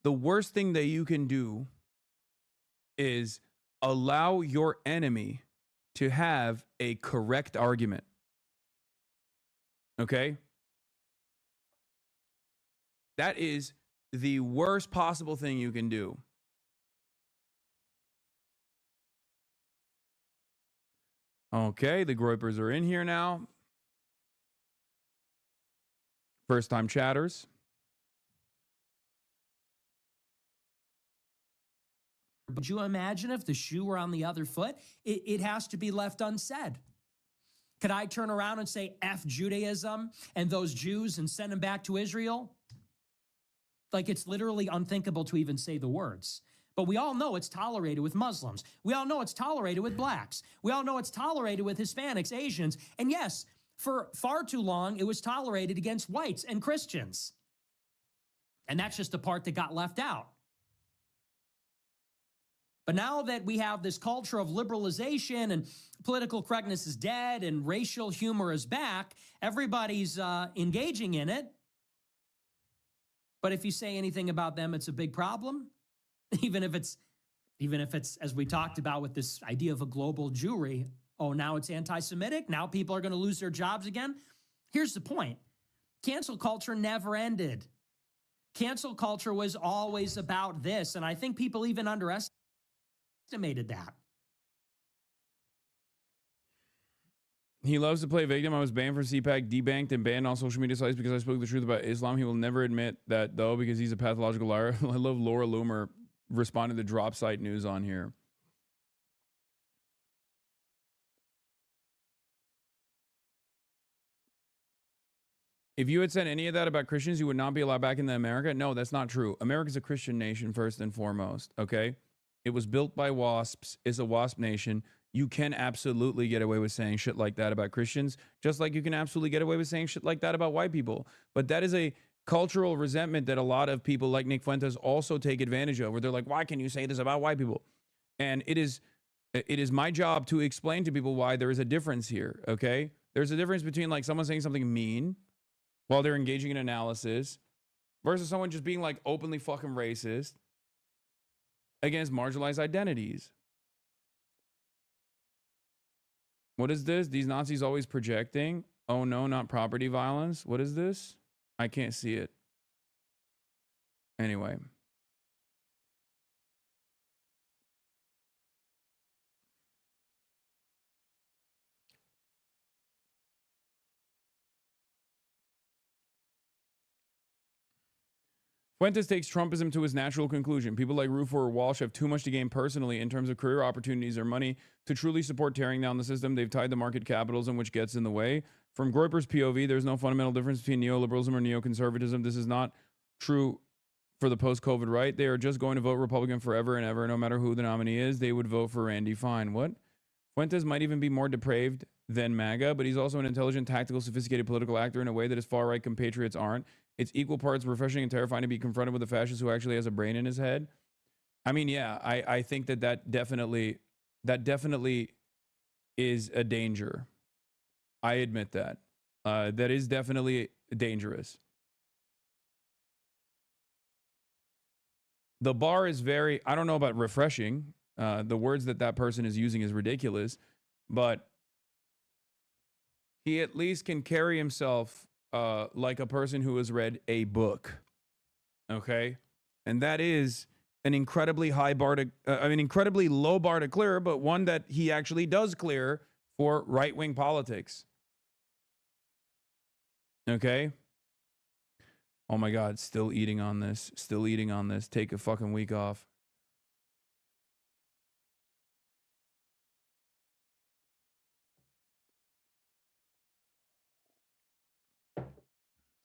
The worst thing that you can do is allow your enemy to have a correct argument. Okay? That is the worst possible thing you can do. Okay, the Groypers are in here now. First time chatters. Would you imagine if the shoe were on the other foot? It has to be left unsaid. Could I turn around and say F Judaism and those Jews and send them back to Israel? Like, it's literally unthinkable to even say the words. But we all know it's tolerated with Muslims. We all know it's tolerated with blacks. We all know it's tolerated with Hispanics, Asians. And yes, for far too long, it was tolerated against whites and Christians. And that's just the part that got left out. But now that we have this culture of liberalization and political correctness is dead and racial humor is back, everybody's engaging in it. But if you say anything about them, it's a big problem. Even if it's, as we talked about with this idea of a global Jewry, oh, now it's anti-Semitic. Now people are going to lose their jobs again. Here's the point. Cancel culture never ended. Cancel culture was always about this. And I think people even underestimated that. He loves to play victim. I was banned from CPAC, debanked, and banned on social media sites because I spoke the truth about Islam. He will never admit that, though, because he's a pathological liar. I love Laura Loomer responding to drop site news on here. If you had said any of that about Christians, you would not be allowed back into America. No, that's not true. America's a Christian nation first and foremost, okay? It was built by WASPs. It's a WASP nation. You can absolutely get away with saying shit like that about Christians, just like you can absolutely get away with saying shit like that about white people. But that is a cultural resentment that a lot of people like Nick Fuentes also take advantage of, where they're like, why can you say this about white people? And it is my job to explain to people why there is a difference here, okay? There's a difference between like someone saying something mean while they're engaging in analysis versus someone just being like openly fucking racist against marginalized identities. What is this? These Nazis always projecting? Oh no, not property violence. What is this? I can't see it. Anyway. Fuentes takes Trumpism to his natural conclusion. People like Rufo or Walsh have too much to gain personally in terms of career opportunities or money to truly support tearing down the system. They've tied the market capitalism, which gets in the way. From Groyper's POV, there's no fundamental difference between neoliberalism or neoconservatism. This is not true for the post-COVID right. They are just going to vote Republican forever and ever. No matter who the nominee is, they would vote for Randy Fine. What? Fuentes might even be more depraved than MAGA, but he's also an intelligent, tactical, sophisticated political actor in a way that his far-right compatriots aren't. It's equal parts refreshing and terrifying to be confronted with a fascist who actually has a brain in his head. I mean, yeah, I think that definitely is a danger. I admit that. That is definitely dangerous. The bar is very, I don't know about refreshing. The words that person is using is ridiculous, but he at least can carry himself like a person who has read a book. Okay? And that is an incredibly high bar to, incredibly low bar to clear, but one that he actually does clear for right-wing politics. Okay? Oh my God, still eating on this. Still eating on this. Take a fucking week off.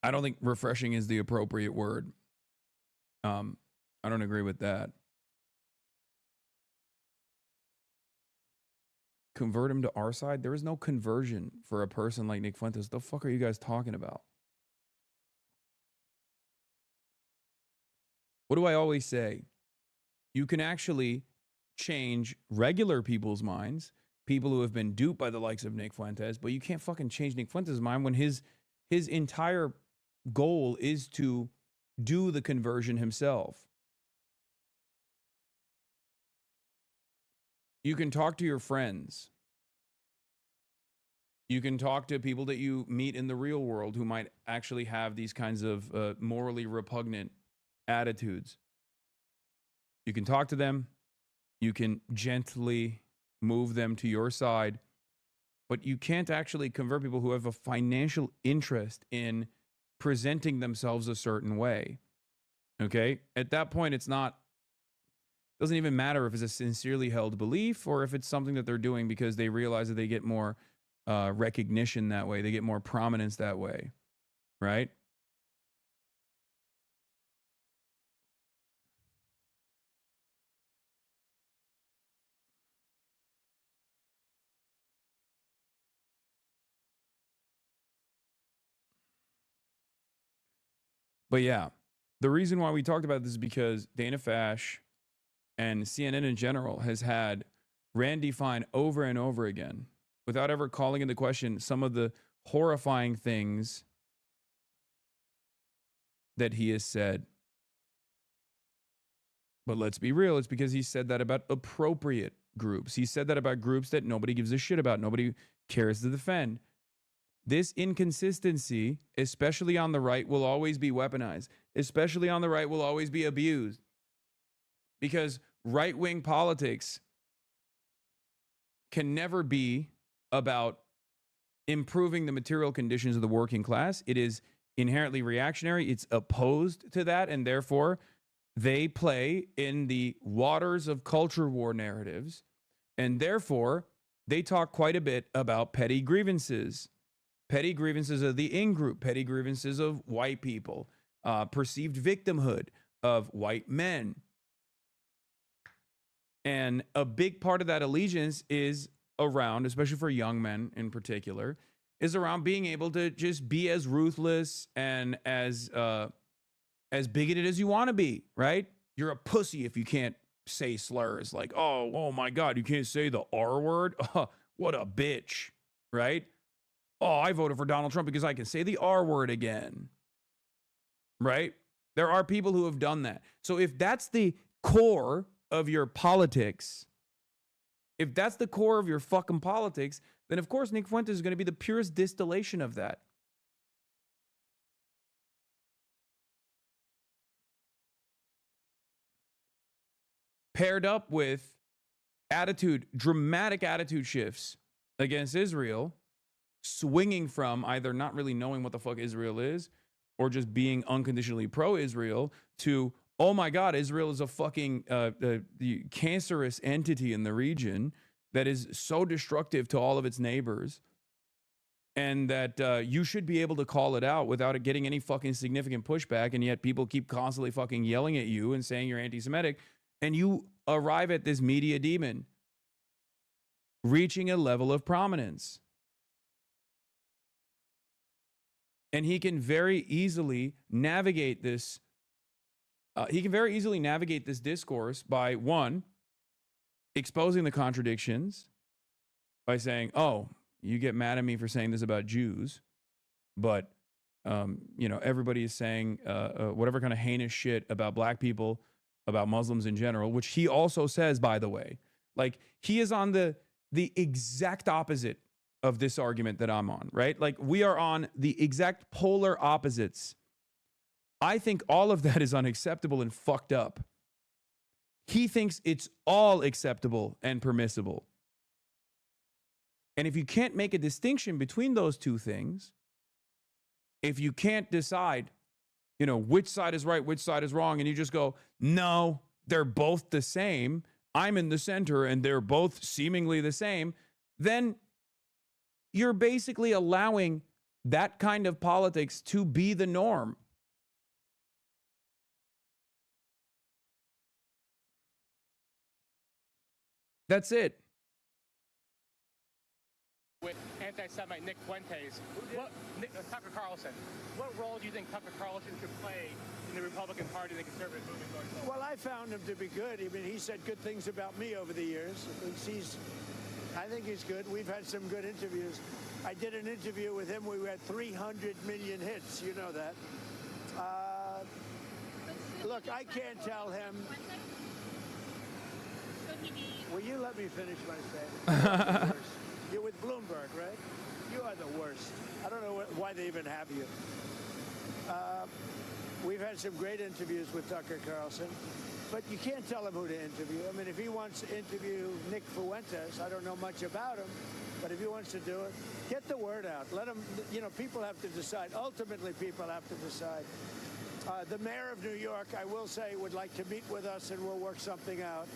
I don't think refreshing is the appropriate word. I don't agree with that. Convert him to our side? There is no conversion for a person like Nick Fuentes. The fuck are you guys talking about? What do I always say? You can actually change regular people's minds, people who have been duped by the likes of Nick Fuentes, but you can't fucking change Nick Fuentes' mind when his entire goal is to do the conversion himself. You can talk to your friends. You can talk to people that you meet in the real world who might actually have these kinds of morally repugnant attitudes. You can talk to them. You can gently move them to your side. But you can't actually convert people who have a financial interest in presenting themselves a certain way. Okay? At that point, doesn't even matter if it's a sincerely held belief or if it's something that they're doing because they realize that they get more recognition that way. They get more prominence that way. Right? But yeah, the reason why we talked about this is because Dana Fash and CNN in general has had Randy Fine over and over again without ever calling into question some of the horrifying things that he has said But let's be real. It's because he said that about appropriate groups. He said that about groups that nobody gives a shit about. Nobody cares to defend. This inconsistency, especially on the right, will always be weaponized. Especially on the right, will always be abused. Because right-wing politics can never be about improving the material conditions of the working class. It is inherently reactionary. It's opposed to that, and therefore they play in the waters of culture war narratives, and therefore they talk quite a bit about petty grievances of the in-group, petty grievances of white people, perceived victimhood of white men. And a big part of that allegiance is around, especially for young men in particular, is around being able to just be as ruthless and as bigoted as you want to be, right? You're a pussy if you can't say slurs like, oh my God, you can't say the R word? What a bitch, right? Oh, I voted for Donald Trump because I can say the R word again, right? There are people who have done that. So if that's the core of your politics, if that's the core of your fucking politics, then of course Nick Fuentes is going to be the purest distillation of that. Paired up with dramatic attitude shifts against Israel, swinging from either not really knowing what the fuck Israel is or just being unconditionally pro-Israel to, oh my God, Israel is a fucking the cancerous entity in the region that is so destructive to all of its neighbors, and that you should be able to call it out without it getting any fucking significant pushback, and yet people keep constantly fucking yelling at you and saying you're anti-Semitic, and you arrive at this media demon reaching a level of prominence. And he can very easily navigate this. Discourse by, one, exposing the contradictions by saying, oh, you get mad at me for saying this about Jews, but everybody is saying whatever kind of heinous shit about black people, about Muslims in general, which he also says, by the way. Like, he is on the exact opposite of this argument that I'm on, right? Like, we are on the exact polar opposites. I think all of that is unacceptable and fucked up. He thinks it's all acceptable and permissible. And if you can't make a distinction between those two things, if you can't decide, which side is right, which side is wrong, and you just go, no, they're both the same, I'm in the center and they're both seemingly the same, then you're basically allowing that kind of politics to be the norm. That's it. With anti-Semite Nick Fuentes, Tucker Carlson. What role do you think Tucker Carlson should play in the Republican Party and the conservative movement going forward? Well, I found him to be good. I mean, he said good things about me over the years. I think he's good. We've had some good interviews. I did an interview with him. We had 300 million hits. You know that. Look, I can't tell him. Will you let me finish my statement? You're with Bloomberg, right? You are the worst. I don't know why they even have you. We've had some great interviews with Tucker Carlson, but you can't tell him who to interview. I mean, if he wants to interview Nick Fuentes, I don't know much about him, but if he wants to do it, get the word out. Let him, people have to decide. Ultimately, people have to decide. The mayor of New York, I will say, would like to meet with us, and we'll work something out.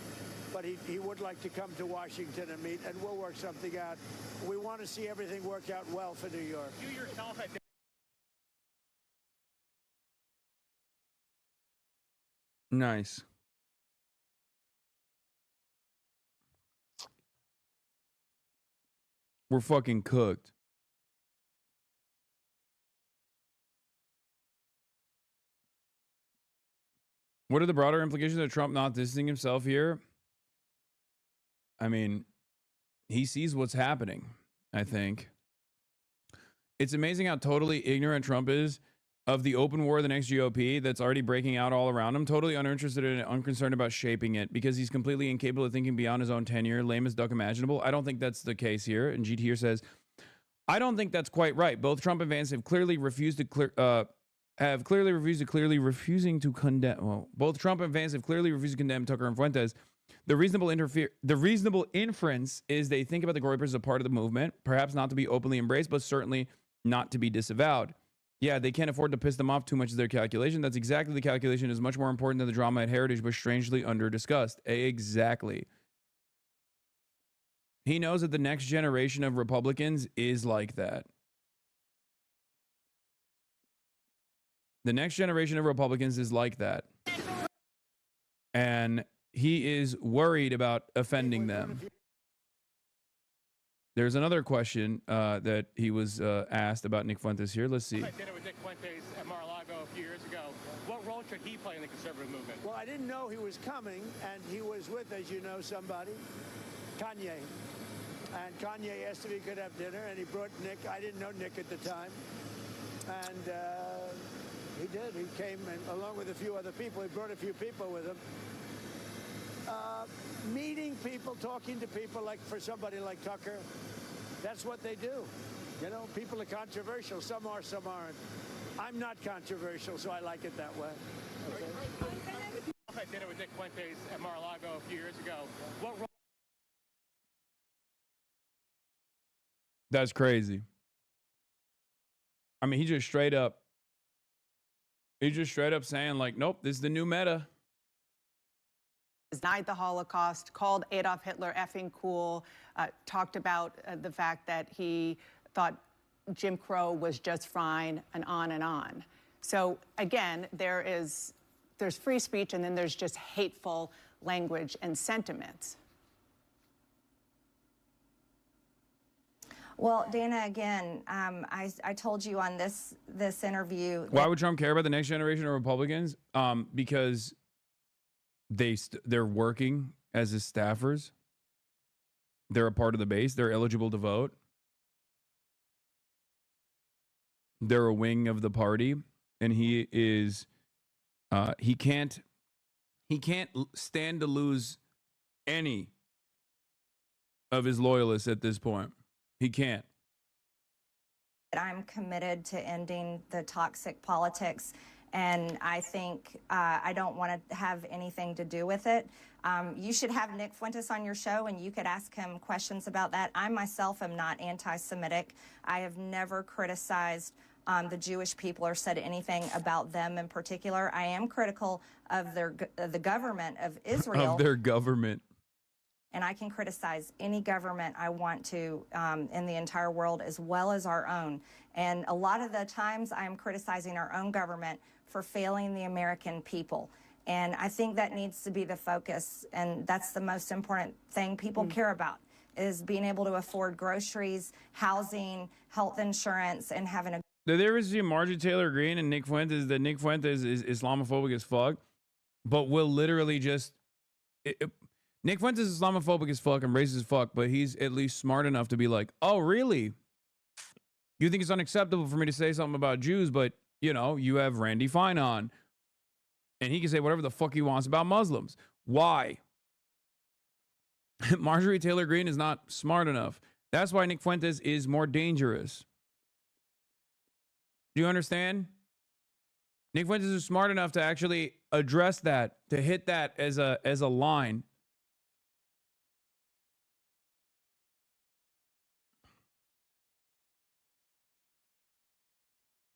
But he would like to come to Washington and meet, and we'll work something out. We want to see everything work out well for New York. You yourself had... Nice. We're fucking cooked. What are the broader implications of Trump not distancing himself here? I mean, he sees what's happening, I think. It's amazing how totally ignorant Trump is of the open war of the next GOP that's already breaking out all around him, totally uninterested in it, unconcerned about shaping it because he's completely incapable of thinking beyond his own tenure, lame as duck imaginable. I don't think that's the case here. And GT here says, I don't think that's quite right. Both Trump and Vance have clearly refusing to condemn. Well, both Trump and Vance have clearly refused to condemn Tucker and Fuentes. The reasonable inference is they think about the Groypers as a part of the movement, perhaps not to be openly embraced, but certainly not to be disavowed. Yeah, they can't afford to piss them off too much of their calculation. That's exactly the calculation is much more important than the drama at Heritage, but strangely under-discussed. Exactly. He knows that the next generation of Republicans is like that. The next generation of Republicans is like that. And he is worried about offending them. There's another question that he was asked about Nick Fuentes here. Let's see. I did it with Nick Fuentes at Mar-a-Lago a few years ago. What role should he play in the conservative movement? Well, I didn't know he was coming, and he was with, as you know, somebody, Kanye. And Kanye asked if he could have dinner, and he brought Nick. I didn't know Nick at the time. And he did. He came, and along with a few other people. He brought a few people with him. Meeting people, talking to people, like for somebody like Tucker, that's what they do. You know, people are controversial. Some are, some aren't. I'm not controversial, so I like it that way. Okay? I did it with Nick Fuentes at Mar-a-Lago a few years ago. What role? That's crazy. I mean, he's just straight up saying like, nope, this is the new meta. Denied the Holocaust, called Adolf Hitler effing cool, talked about the fact that he thought Jim Crow was just fine, and on and on. So again, there's free speech, and then there's just hateful language and sentiments. Well, Dana, again, I told you on this interview. Why would Trump care about the next generation of Republicans? Because they're working as his staffers. They're a part of the base. They're eligible to vote. They're a wing of the party, and he is. He can't stand to lose any of his loyalists at this point. He can't. I'm committed to ending the toxic politics, and I think I don't want to have anything to do with it. You should have Nick Fuentes on your show, and you could ask him questions about that. I myself am not anti-Semitic. I have never criticized the Jewish people or said anything about them in particular. I am critical of the government of Israel. Of their government. And I can criticize any government I want to in the entire world, as well as our own. And a lot of the times I'm criticizing our own government for failing the American people. And I think that needs to be the focus. And that's the most important thing people care about, is being able to afford groceries, housing, health insurance, and having a... Did they ever see Marjorie Taylor Green and Nick Fuentes? That Nick Fuentes is Islamophobic as fuck, but will literally just... Nick Fuentes is Islamophobic as fuck and racist as fuck, but he's at least smart enough to be like, oh, really? You think it's unacceptable for me to say something about Jews, but, you know, you have Randy Fine on. And he can say whatever the fuck he wants about Muslims. Why? Marjorie Taylor Green is not smart enough. That's why Nick Fuentes is more dangerous. Do you understand? Nick Fuentes is smart enough to actually address that, to hit that as a line.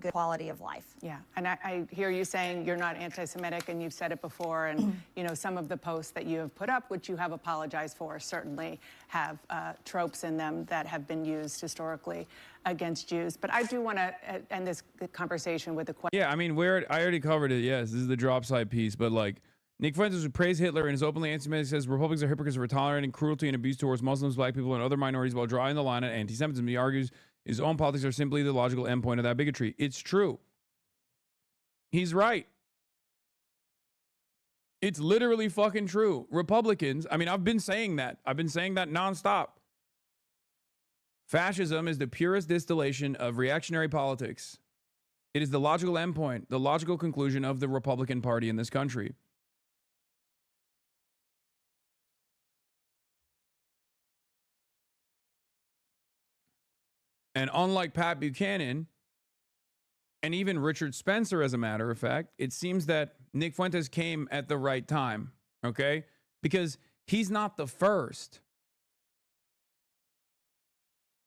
Good quality of life. Yeah, and I hear you saying you're not anti-Semitic, and you've said it before, and you know, some of the posts that you have put up, which you have apologized for, certainly have tropes in them that have been used historically against Jews. But I do want to end this conversation with a question. Yeah, I mean, I already covered it. Yes, this is the drop side piece, but like, Nick Fuentes, who praised Hitler and is openly anti-Semitic, says Republicans are hypocrites for tolerating cruelty and abuse towards Muslims, black people, and other minorities while drawing the line at anti-Semitism. He argues his own politics are simply the logical endpoint of that bigotry. It's true. He's right. It's literally fucking true. Republicans, I mean, I've been saying that. I've been saying that nonstop. Fascism is the purest distillation of reactionary politics. It is the logical endpoint, the logical conclusion of the Republican Party in this country. And unlike Pat Buchanan and even Richard Spencer, as a matter of fact, it seems that Nick Fuentes came at the right time, okay? Because he's not the first.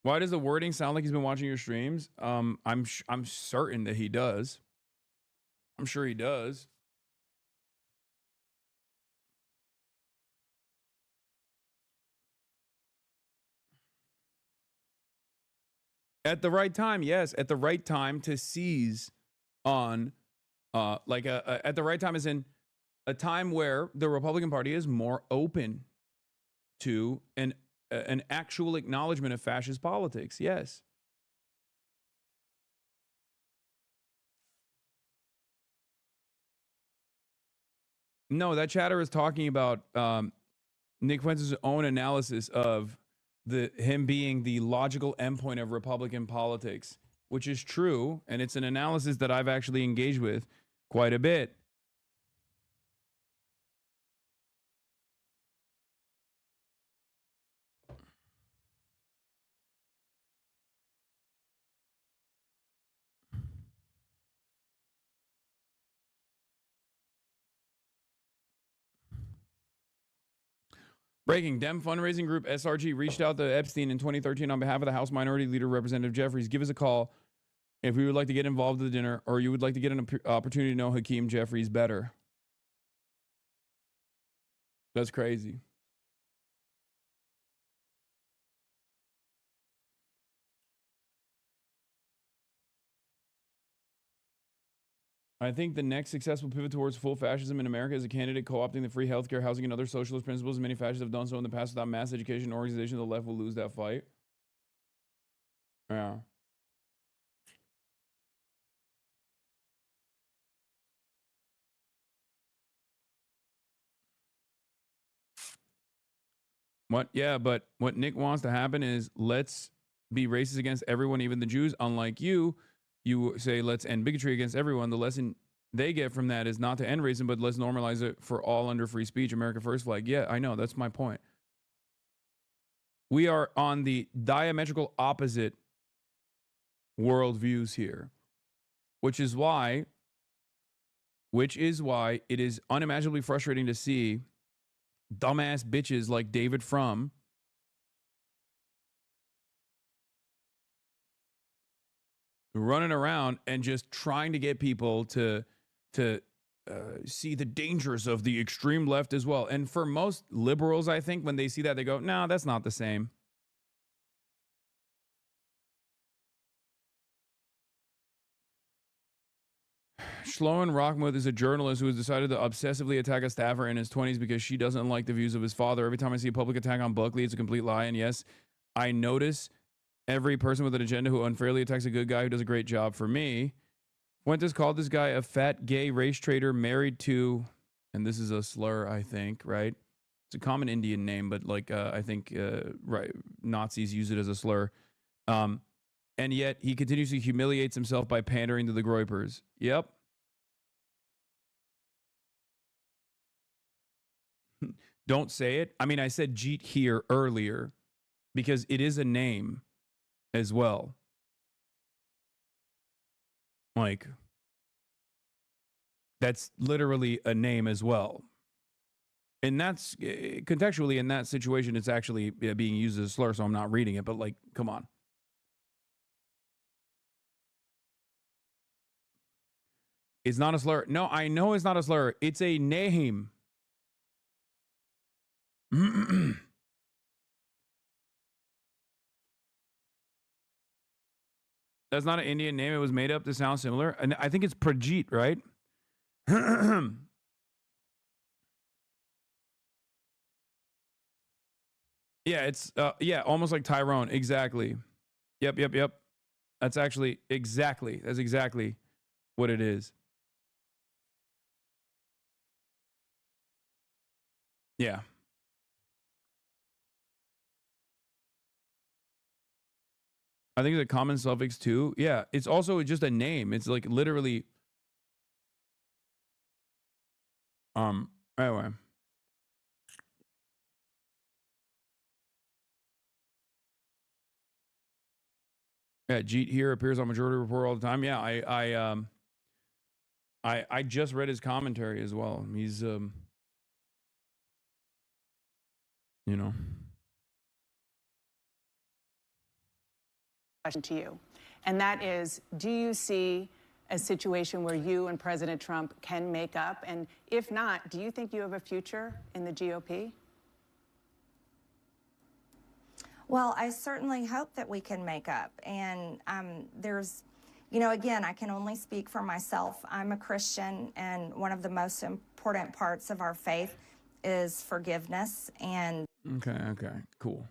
Why does the wording sound like he's been watching your streams? I'm certain that he does. I'm sure he does. At the right time, yes. At the right time to seize on, at the right time as in a time where the Republican Party is more open to an actual acknowledgement of fascist politics. Yes. No, that chatter is talking about Nick Fuentes' own analysis of him being the logical endpoint of Republican politics, which is true, and it's an analysis that I've actually engaged with quite a bit. Breaking: Dem fundraising group SRG reached out to Epstein in 2013 on behalf of the House Minority Leader, Representative Jeffries. Give us a call if we would like to get involved in the dinner, or you would like to get an opportunity to know Hakeem Jeffries better. That's crazy. I think the next successful pivot towards full fascism in America is a candidate co-opting the free healthcare, housing, and other socialist principles. Many fascists have done so in the past without mass education and organization. The left will lose that fight. Yeah. What? Yeah, but what Nick wants to happen is let's be racist against everyone, even the Jews. Unlike you say let's end bigotry against everyone. The lesson they get from that is not to end racism, but let's normalize it for all under free speech. America first flag. Yeah, I know. That's my point. We are on the diametrical opposite worldviews here, which is why it is unimaginably frustrating to see dumbass bitches like David Frum running around and just trying to get people to see the dangers of the extreme left as well. And for most liberals, I think when they see that, they go, no, that's not the same. Shloan Rockmuth is a journalist who has decided to obsessively attack a staffer in his 20s because she doesn't like the views of his father. Every time I see a public attack on Buckley, it's a complete lie. And yes, I notice every person with an agenda who unfairly attacks a good guy who does a great job for me. Fuentes called this guy a fat gay race traitor married to, and this is a slur, I think, right? It's a common Indian name, but I think right, Nazis use it as a slur. And yet he continuously humiliates himself by pandering to the Groypers. Yep. Don't say it. I mean, I said Jeet here earlier because it is a name as well. Like, that's literally a name as well. And that's contextually in that situation, it's actually being used as a slur, so I'm not reading it, but like, come on. It's not a slur. No, I know it's not a slur. It's a name. That's not an Indian name. It was made up to sound similar. And I think it's Prajit, right? Yeah, it's almost like Tyrone. Exactly. Yep. That's exactly what it is. Yeah. I think it's a common suffix too. Yeah, it's also just a name. It's like literally. Anyway. Yeah, Jeet here appears on Majority Report all the time. Yeah, I just read his commentary as well. He's you know. Question to you, and that is, do you see a situation where you and President Trump can make up? And if not, do you think you have a future in the GOP? Well, I certainly hope that we can make up. And there's, you know, again, I can only speak for myself. I'm a Christian, and one of the most important parts of our faith is forgiveness. And Okay, cool.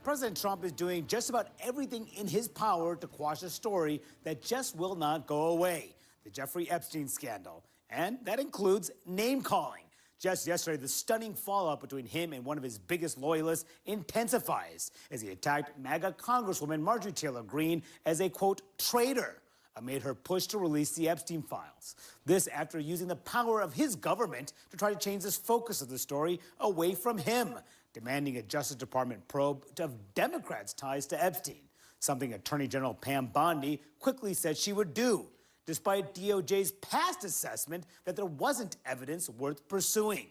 President Trump is doing just about everything in his power to quash a story that just will not go away, the Jeffrey Epstein scandal. And that includes name-calling. Just yesterday, the stunning fallout between him and one of his biggest loyalists intensifies as he attacked MAGA Congresswoman Marjorie Taylor Green as a, quote, traitor amid her push to release the Epstein files. This after using the power of his government to try to change the focus of the story away from him, demanding a Justice Department probe of Democrats' ties to Epstein, something Attorney General Pam Bondi quickly said she would do, despite DOJ's past assessment that there wasn't evidence worth pursuing.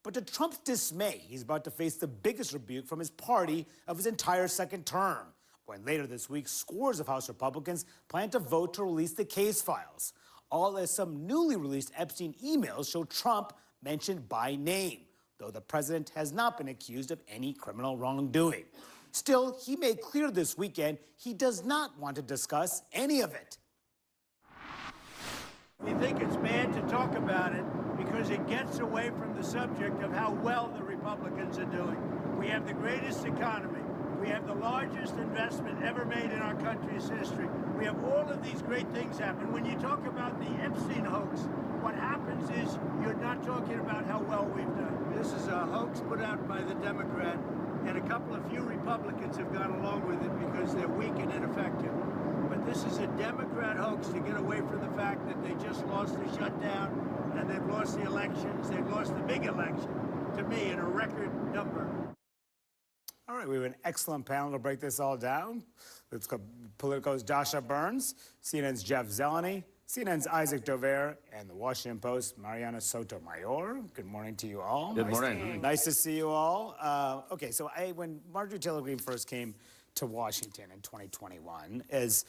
But to Trump's dismay, he's about to face the biggest rebuke from his party of his entire second term, when later this week, scores of House Republicans plan to vote to release the case files, all as some newly released Epstein emails show Trump mentioned by name, though the president has not been accused of any criminal wrongdoing. Still, he made clear this weekend he does not want to discuss any of it. We think it's bad to talk about it because it gets away from the subject of how well the Republicans are doing. We have the greatest economy. We have the largest investment ever made in our country's history. We have all of these great things happen. When you talk about the Epstein hoax, what happens is you're not talking about how well we've done. This is a hoax put out by the Democrat, and a couple of few Republicans have gone along with it because they're weak and ineffective. But this is a Democrat hoax to get away from the fact that they just lost the shutdown and they've lost the elections. They've lost the big election, to me, in a record number. All right, we have an excellent panel to break this all down. Let's go. Politico's Dasha Burns, CNN's Jeff Zeleny, CNN's Isaac Dover, and the Washington Post, Mariana Sotomayor. Good morning to you all. Good morning. Nice to see you all. Okay, so when Marjorie Taylor Green first came to Washington in 2021 as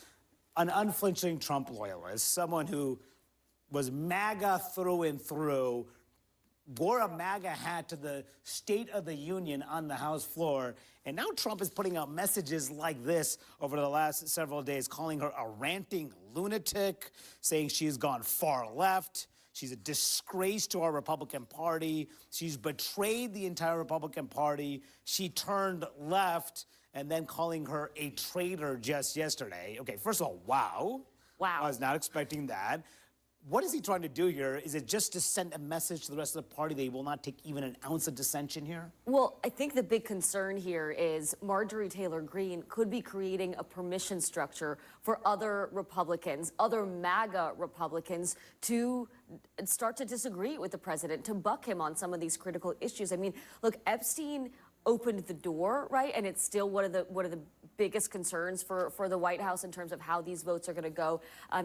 an unflinching Trump loyalist, someone who was MAGA through and through, wore a MAGA hat to the State of the Union on the House floor, and now Trump is putting out messages like this over the last several days, calling her a ranting lunatic, saying she's gone far left, she's a disgrace to our Republican Party, she's betrayed the entire Republican Party, she turned left, and then calling her a traitor just yesterday. Okay, first of all, wow. Wow. I was not expecting that. What is he trying to do here? Is it just to send a message to the rest of the party they will not take even an ounce of dissension here? Well, I think the big concern here is Marjorie Taylor Green could be creating a permission structure for other Republicans, other MAGA Republicans, to start to disagree with the president, to buck him on some of these critical issues. I mean, look, Epstein opened the door, right? And it's still one of the biggest concerns for the White House in terms of how these votes are going to go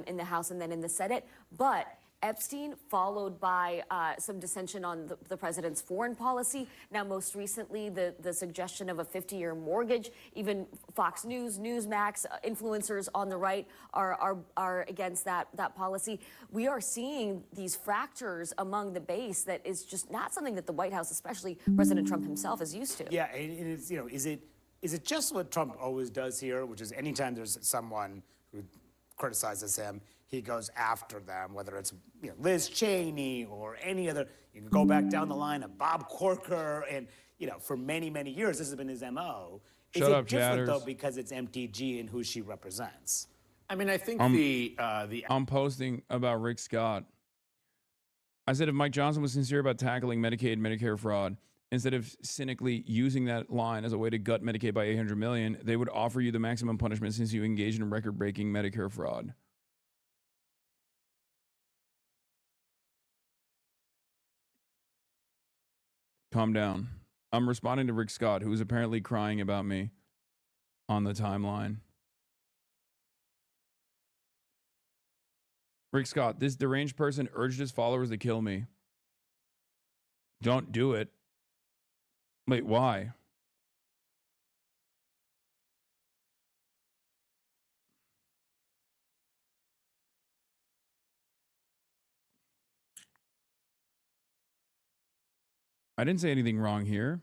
in the House and then in the Senate. But Epstein, followed by some dissension on the president's foreign policy. Now, most recently, the suggestion of a 50-year mortgage. Even Fox News, Newsmax, influencers on the right are against that policy. We are seeing these fractures among the base that is just not something that the White House, especially President Trump himself, is used to. Yeah, and it's, is it just what Trump always does here, which is anytime there's someone who criticizes him, he goes after them, whether it's Liz Cheney or any other. You can go back down the line of Bob Corker, and for many, many years, this has been his MO. Is Shut it up, different chatters. though because it's MTG and who she represents? I mean, I think I'm posting about Rick Scott. I said if Mike Johnson was sincere about tackling Medicaid, Medicare fraud, instead of cynically using that line as a way to gut Medicaid by 800 million, they would offer you the maximum punishment since you engaged in record-breaking Medicare fraud. Calm down. I'm responding to Rick Scott, who is apparently crying about me on the timeline. Rick Scott, this deranged person urged his followers to kill me. Don't do it. Wait, why? I didn't say anything wrong here.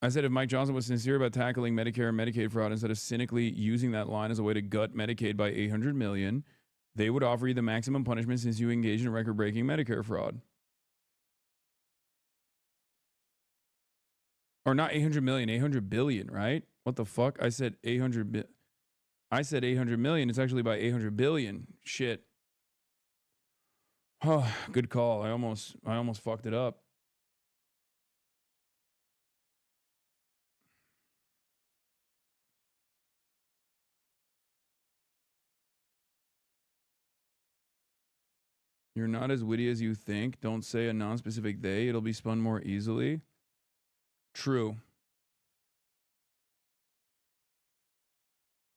I said if Mike Johnson was sincere about tackling Medicare and Medicaid fraud instead of cynically using that line as a way to gut Medicaid by 800 million, they would offer you the maximum punishment since you engaged in record-breaking Medicare fraud. Or not 800 million, 800 billion, right? What the fuck? I said 800 million. It's actually by 800 billion. Shit. Oh, good call. I almost fucked it up. You're not as witty as you think. Don't say a non-specific they. It'll be spun more easily. True.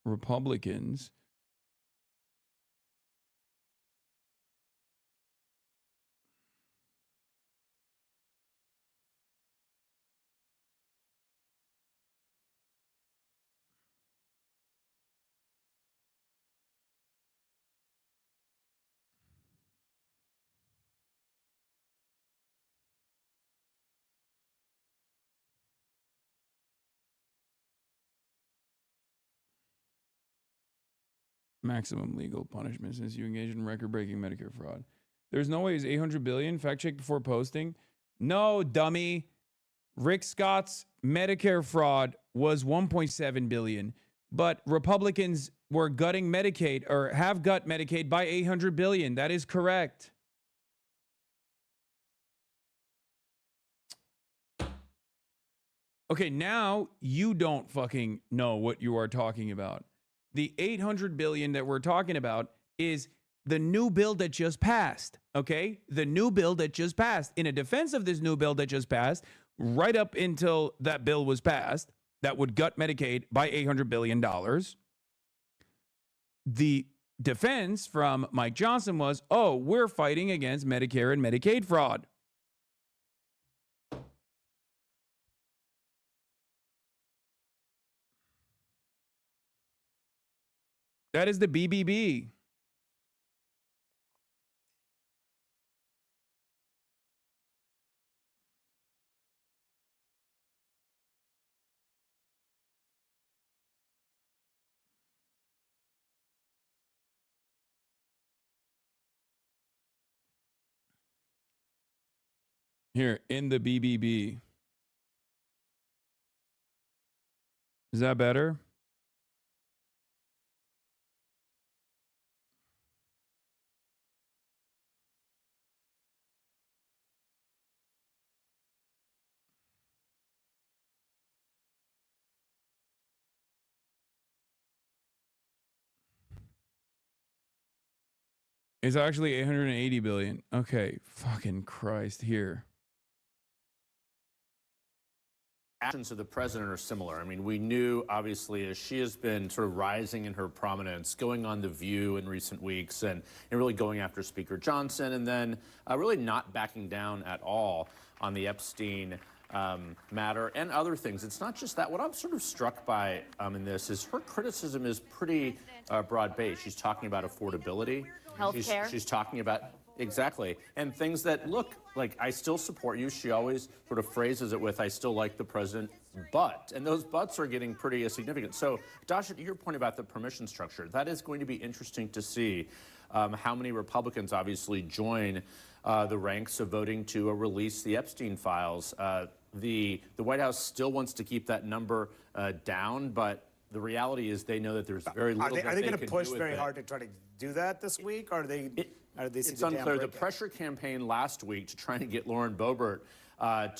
Republicans maximum legal punishment since you engaged in record-breaking Medicare fraud. There's no way it's 800 billion. Fact check before posting. No, dummy. Rick Scott's Medicare fraud was 1.7 billion, but Republicans were gutting Medicaid or have gut Medicaid by 800 billion. That is correct. Okay, now you don't fucking know what you are talking about. The 800 billion that we're talking about is the new bill that just passed, okay? The new bill that just passed. In a defense of this new bill that just passed, right up until that bill was passed, that would gut Medicaid by $800 billion. The defense from Mike Johnson was, oh, we're fighting against Medicare and Medicaid fraud. That is the BBB. Here, in the BBB. Is that better? It's actually 880 billion. Okay, fucking Christ, here. Actions of the president are similar. I mean, we knew, obviously, as she has been sort of rising in her prominence, going on The View in recent weeks and really going after Speaker Johnson, and then really not backing down at all on the Epstein matter and other things. It's not just that. What I'm sort of struck by in this is her criticism is pretty broad-based. She's talking about affordability. Healthcare. She's talking about, exactly, and things that look like, I still support you. She always sort of phrases it with, I still like the president, but, and those buts are getting pretty significant. So, Dasha, to your point about the permission structure, that is going to be interesting to see how many Republicans obviously join the ranks of voting to release the Epstein files. The White House still wants to keep that number down, but the reality is they know that there's very little Are they going to push very hard to try to do that this week, or are they? It's unclear. The pressure campaign last week to try to get Lauren Boebert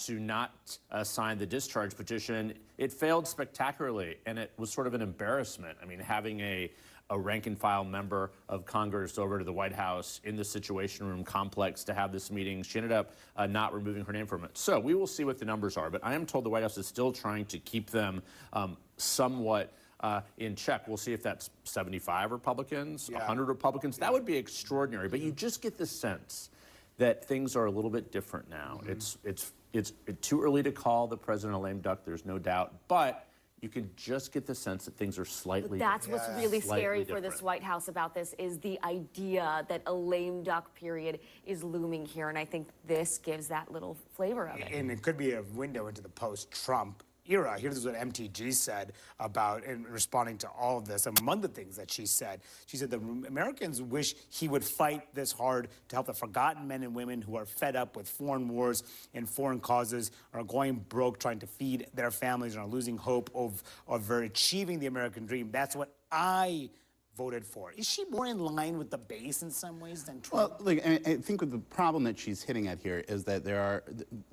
to not sign the discharge petition, it failed spectacularly, and it was sort of an embarrassment. I mean, having a rank-and-file member of Congress over to the White House in the Situation Room complex to have this meeting, she ended up not removing her name from it. So we will see what the numbers are, but I am told the White House is still trying to keep them somewhat in check. We'll see if that's 75 Republicans, 100 Republicans. That would be extraordinary, but you just get the sense that things are a little bit different now. It's too early to call the president a lame duck, there's no doubt, but you can just get the sense that things are slightly That's different. what's really scary for this White House about this, is the idea that a lame duck period is looming here, and I think this gives that little flavor of it. And it could be a window into the post-Trump era. Here's what MTG said about in responding to all of this. Among the things that she said the Americans wish he would fight this hard to help the forgotten men and women who are fed up with foreign wars and foreign causes, are going broke trying to feed their families, and are losing hope of achieving the American dream. That's what I voted for. Is she more in line with the base in some ways than Trump? Well, look, I think the problem that she's hitting at here is that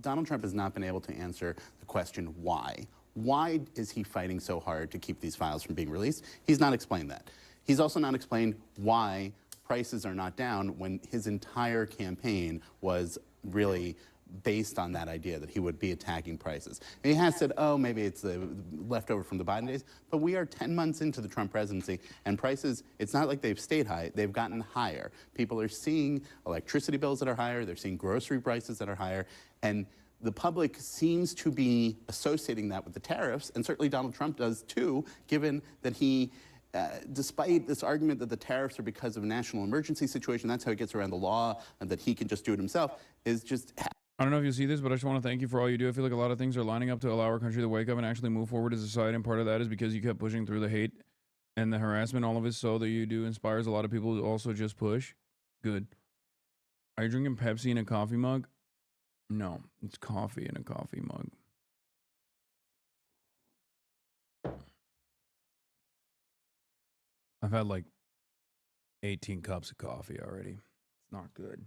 Donald Trump has not been able to answer the question why. Why is he fighting so hard to keep these files from being released? He's not explained that. He's also not explained why prices are not down when his entire campaign was really based on that idea that he would be attacking prices. And he has said, oh, maybe it's the leftover from the Biden days, but we are 10 months into the Trump presidency, and prices, it's not like they've stayed high, they've gotten higher. People are seeing electricity bills that are higher, they're seeing grocery prices that are higher, and the public seems to be associating that with the tariffs, and certainly Donald Trump does too, given that he despite this argument that the tariffs are because of a national emergency situation, that's how he gets around the law, and that he can just do it himself, is just... I don't know if you see this, but I just want to thank you for all you do. I feel like a lot of things are lining up to allow our country to wake up and actually move forward as a society, and part of that is because you kept pushing through the hate and the harassment, all of it, so that you do inspires a lot of people to also just push. Good. Are you drinking Pepsi in a coffee mug? No, it's coffee in a coffee mug. I've had like 18 cups of coffee already. It's not good.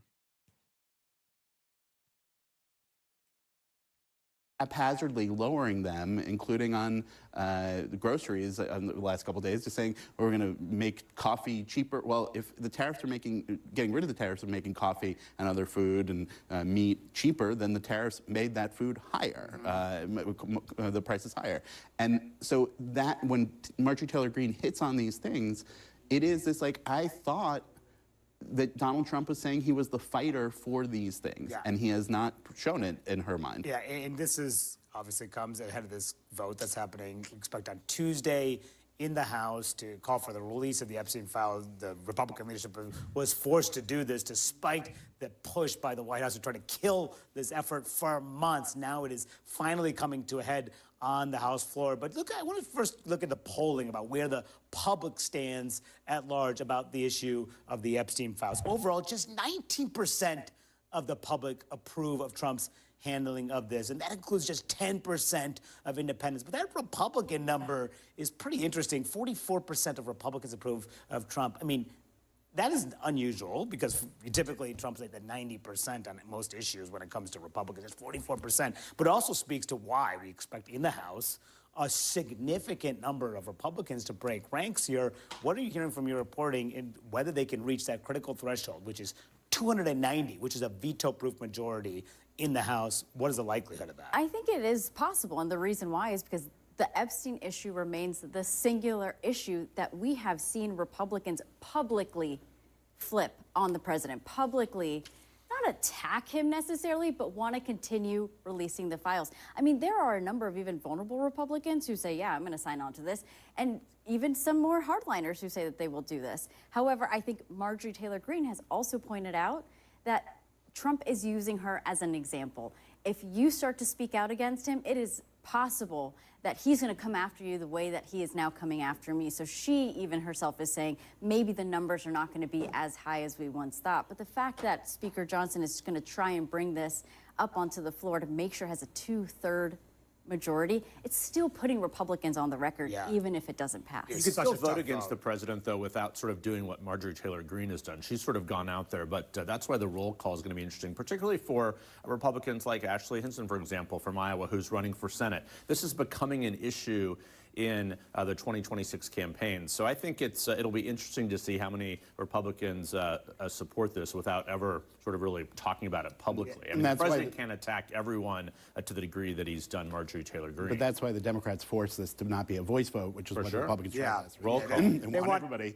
Haphazardly lowering them, including on the groceries the last couple of days, just saying we're going to make coffee cheaper. Well, if the tariffs are getting rid of the tariffs of making coffee and other food and meat cheaper, then the tariffs made that food higher, the price is higher. And so that when Marjorie Taylor Green hits on these things, it is this like, I thought that Donald Trump was saying he was the fighter for these things, and he has not shown it in her mind. Yeah, and this is obviously comes ahead of this vote that's happening, expect on Tuesday in the House to call for the release of the Epstein file. The Republican leadership was forced to do this despite the push by the White House to try to kill this effort for months. Now it is finally coming to a head on the House floor. But look, I want to first look at the polling about where the public stands at large about the issue of the Epstein files. Overall, just 19% of the public approve of Trump's handling of this, and that includes just 10% of independents. But that Republican number is pretty interesting. 44% of Republicans approve of Trump. I mean, that is unusual because typically Trump's like the 90% on most issues when it comes to Republicans. It's 44%. But it also speaks to why we expect in the House a significant number of Republicans to break ranks here. What are you hearing from your reporting in whether they can reach that critical threshold, which is 290, which is a veto-proof majority in the House? What is the likelihood of that? I think it is possible, and the reason why is because the Epstein issue remains the singular issue that we have seen Republicans publicly flip on the president, publicly not attack him necessarily, but want to continue releasing the files. I mean, there are a number of even vulnerable Republicans who say, yeah, I'm going to sign on to this, and even some more hardliners who say that they will do this. However, I think Marjorie Taylor Green has also pointed out that Trump is using her as an example. If you start to speak out against him, it is possible that he's going to come after you the way that he is now coming after me. So she even herself is saying maybe the numbers are not going to be as high as we once thought. But the fact that Speaker Johnson is going to try and bring this up onto the floor to make sure it has a 2/3 majority, it's still putting Republicans on the record, even if it doesn't pass. You could still vote against the president, though, without sort of doing what Marjorie Taylor Green has done. She's sort of gone out there, but that's why the roll call is going to be interesting, particularly for Republicans like Ashley Hinson, for example, from Iowa, who's running for Senate. This is becoming an issue in the 2026 campaign. So I think it'll be interesting to see how many Republicans support this without ever sort of really talking about it publicly. I mean, the president can't attack everyone to the degree that he's done Marjorie Taylor Green. But that's why the Democrats force this to not be a voice vote, which is what the Republicans try last week. Roll call. They want everybody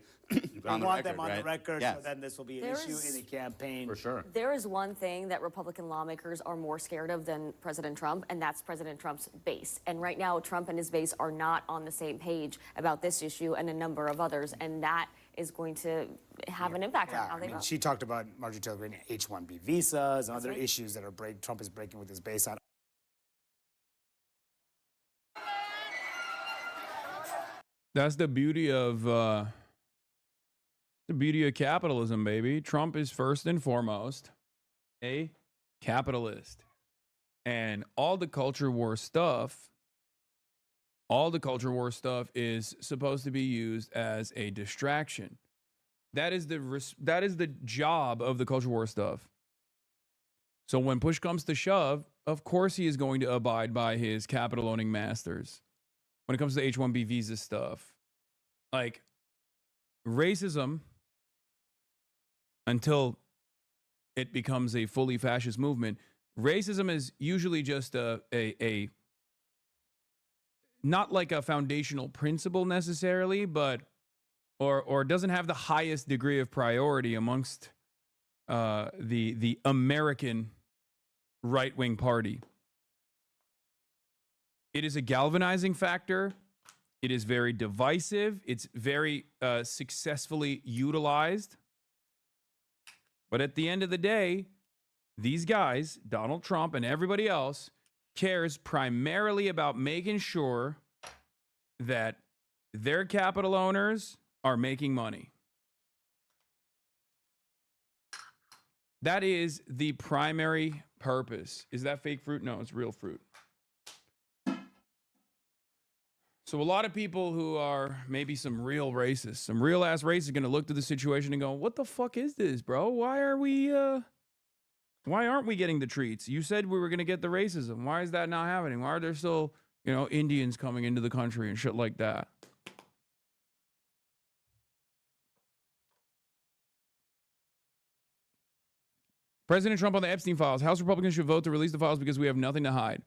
on the record, them on the record, Yes. so then this will be an issue in the campaign. For sure. There is one thing that Republican lawmakers are more scared of than President Trump, and that's President Trump's base. And right now, Trump and his base are not on the same page about this issue and a number of others, and that is going to have an impact on how they vote. She talked about Marjorie Taylor Green, H-1B visas, and other issues that Trump is breaking with his base on. That's the beauty of capitalism, baby. Trump is first and foremost a capitalist, and all the culture war stuff is supposed to be used as a distraction. That is the job of the culture war stuff. So when push comes to shove, of course he is going to abide by his capital owning masters. When it comes to H-1B visa stuff, like racism, until it becomes a fully fascist movement, racism is usually just a not like a foundational principle necessarily, but or doesn't have the highest degree of priority amongst the American right-wing party. It is a galvanizing factor. It is very divisive. It's very successfully utilized. But at the end of the day, these guys, Donald Trump and everybody else, cares primarily about making sure that their capital owners are making money. That is the primary purpose. Is that fake fruit? No, it's real fruit. So a lot of people who are maybe some real racists, some real ass racists, are going to look to the situation and go, what the fuck is this, bro? Why aren't we getting the treats? You said we were going to get the racism. Why is that not happening? Why are there still, Indians coming into the country and shit like that? President Trump on the Epstein files. House Republicans should vote to release the files because we have nothing to hide.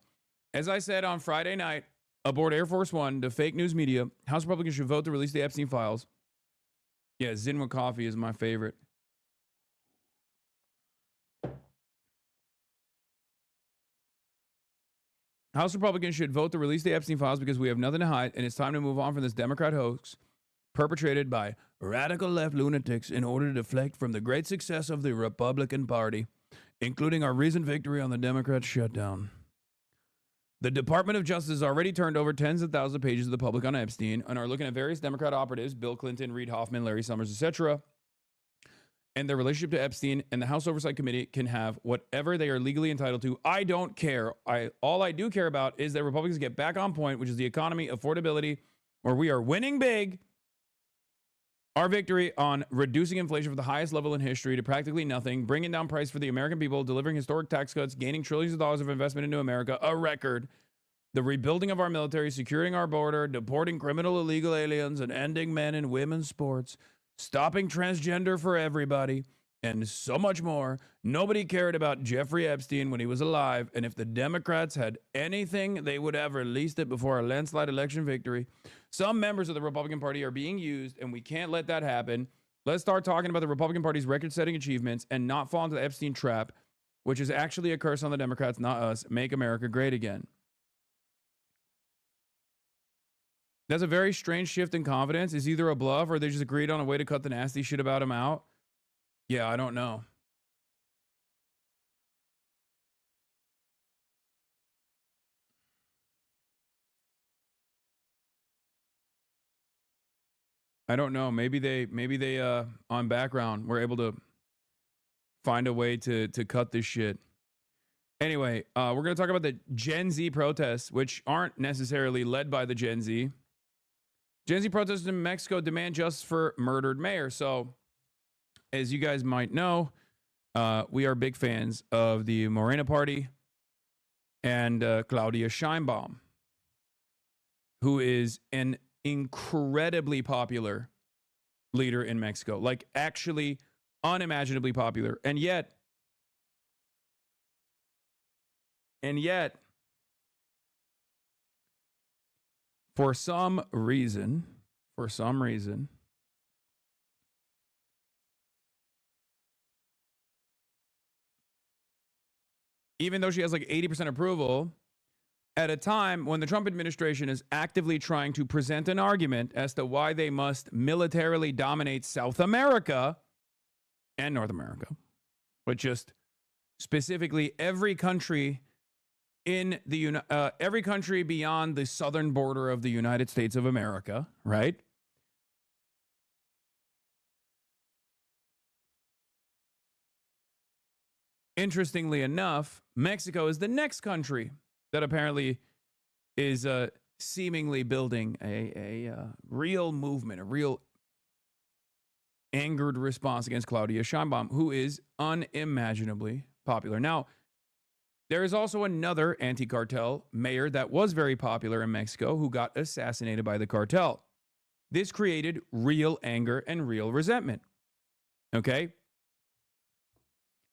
As I said on Friday night, aboard Air Force One, the fake news media, House Republicans should vote to release the Epstein files. Yeah, Zinwa coffee is my favorite. House Republicans should vote to release the Epstein files because we have nothing to hide, and it's time to move on from this Democrat hoax perpetrated by radical left lunatics in order to deflect from the great success of the Republican Party, including our recent victory on the Democrat shutdown. The Department of Justice has already turned over tens of thousands of pages to the public on Epstein and are looking at various Democrat operatives, Bill Clinton, Reid Hoffman, Larry Summers, etc., and their relationship to Epstein, and the House Oversight Committee can have whatever they are legally entitled to. I don't care. All I do care about is that Republicans get back on point, which is the economy, affordability, where we are winning big. Our victory on reducing inflation from the highest level in history to practically nothing, bringing down price for the American people, delivering historic tax cuts, gaining trillions of dollars of investment into America, a record, the rebuilding of our military, securing our border, deporting criminal illegal aliens, and ending men and women's sports, stopping transgender for everybody, and so much more. Nobody cared about Jeffrey Epstein when he was alive, and if the Democrats had anything, they would have released it before our landslide election victory. Some members of the Republican Party are being used, and we can't let that happen. Let's start talking about the Republican Party's record-setting achievements and not fall into the Epstein trap, which is actually a curse on the Democrats, not us. Make America great again. That's a very strange shift in confidence. Is either a bluff or they just agreed on a way to cut the nasty shit about him out. Yeah, I don't know. I don't know. Maybe they on background were able to find a way to cut this shit. Anyway, we're going to talk about the Gen Z protests, which aren't necessarily led by the Gen Z. Gen Z protests in Mexico demand justice for murdered mayor. So, as you guys might know, we are big fans of the Morena Party and Claudia Sheinbaum, who is an incredibly popular leader in Mexico, like actually unimaginably popular. And yet, for some reason, even though she has like 80% approval, at a time when the Trump administration is actively trying to present an argument as to why they must militarily dominate South America and North America, but just specifically every country in the every country beyond the southern border of the United States of America, right? Interestingly enough, Mexico is the next country that apparently is seemingly building a real movement, a real angered response against Claudia Sheinbaum, who is unimaginably popular. Now, there is also another anti-cartel mayor that was very popular in Mexico who got assassinated by the cartel. This created real anger and real resentment. Okay?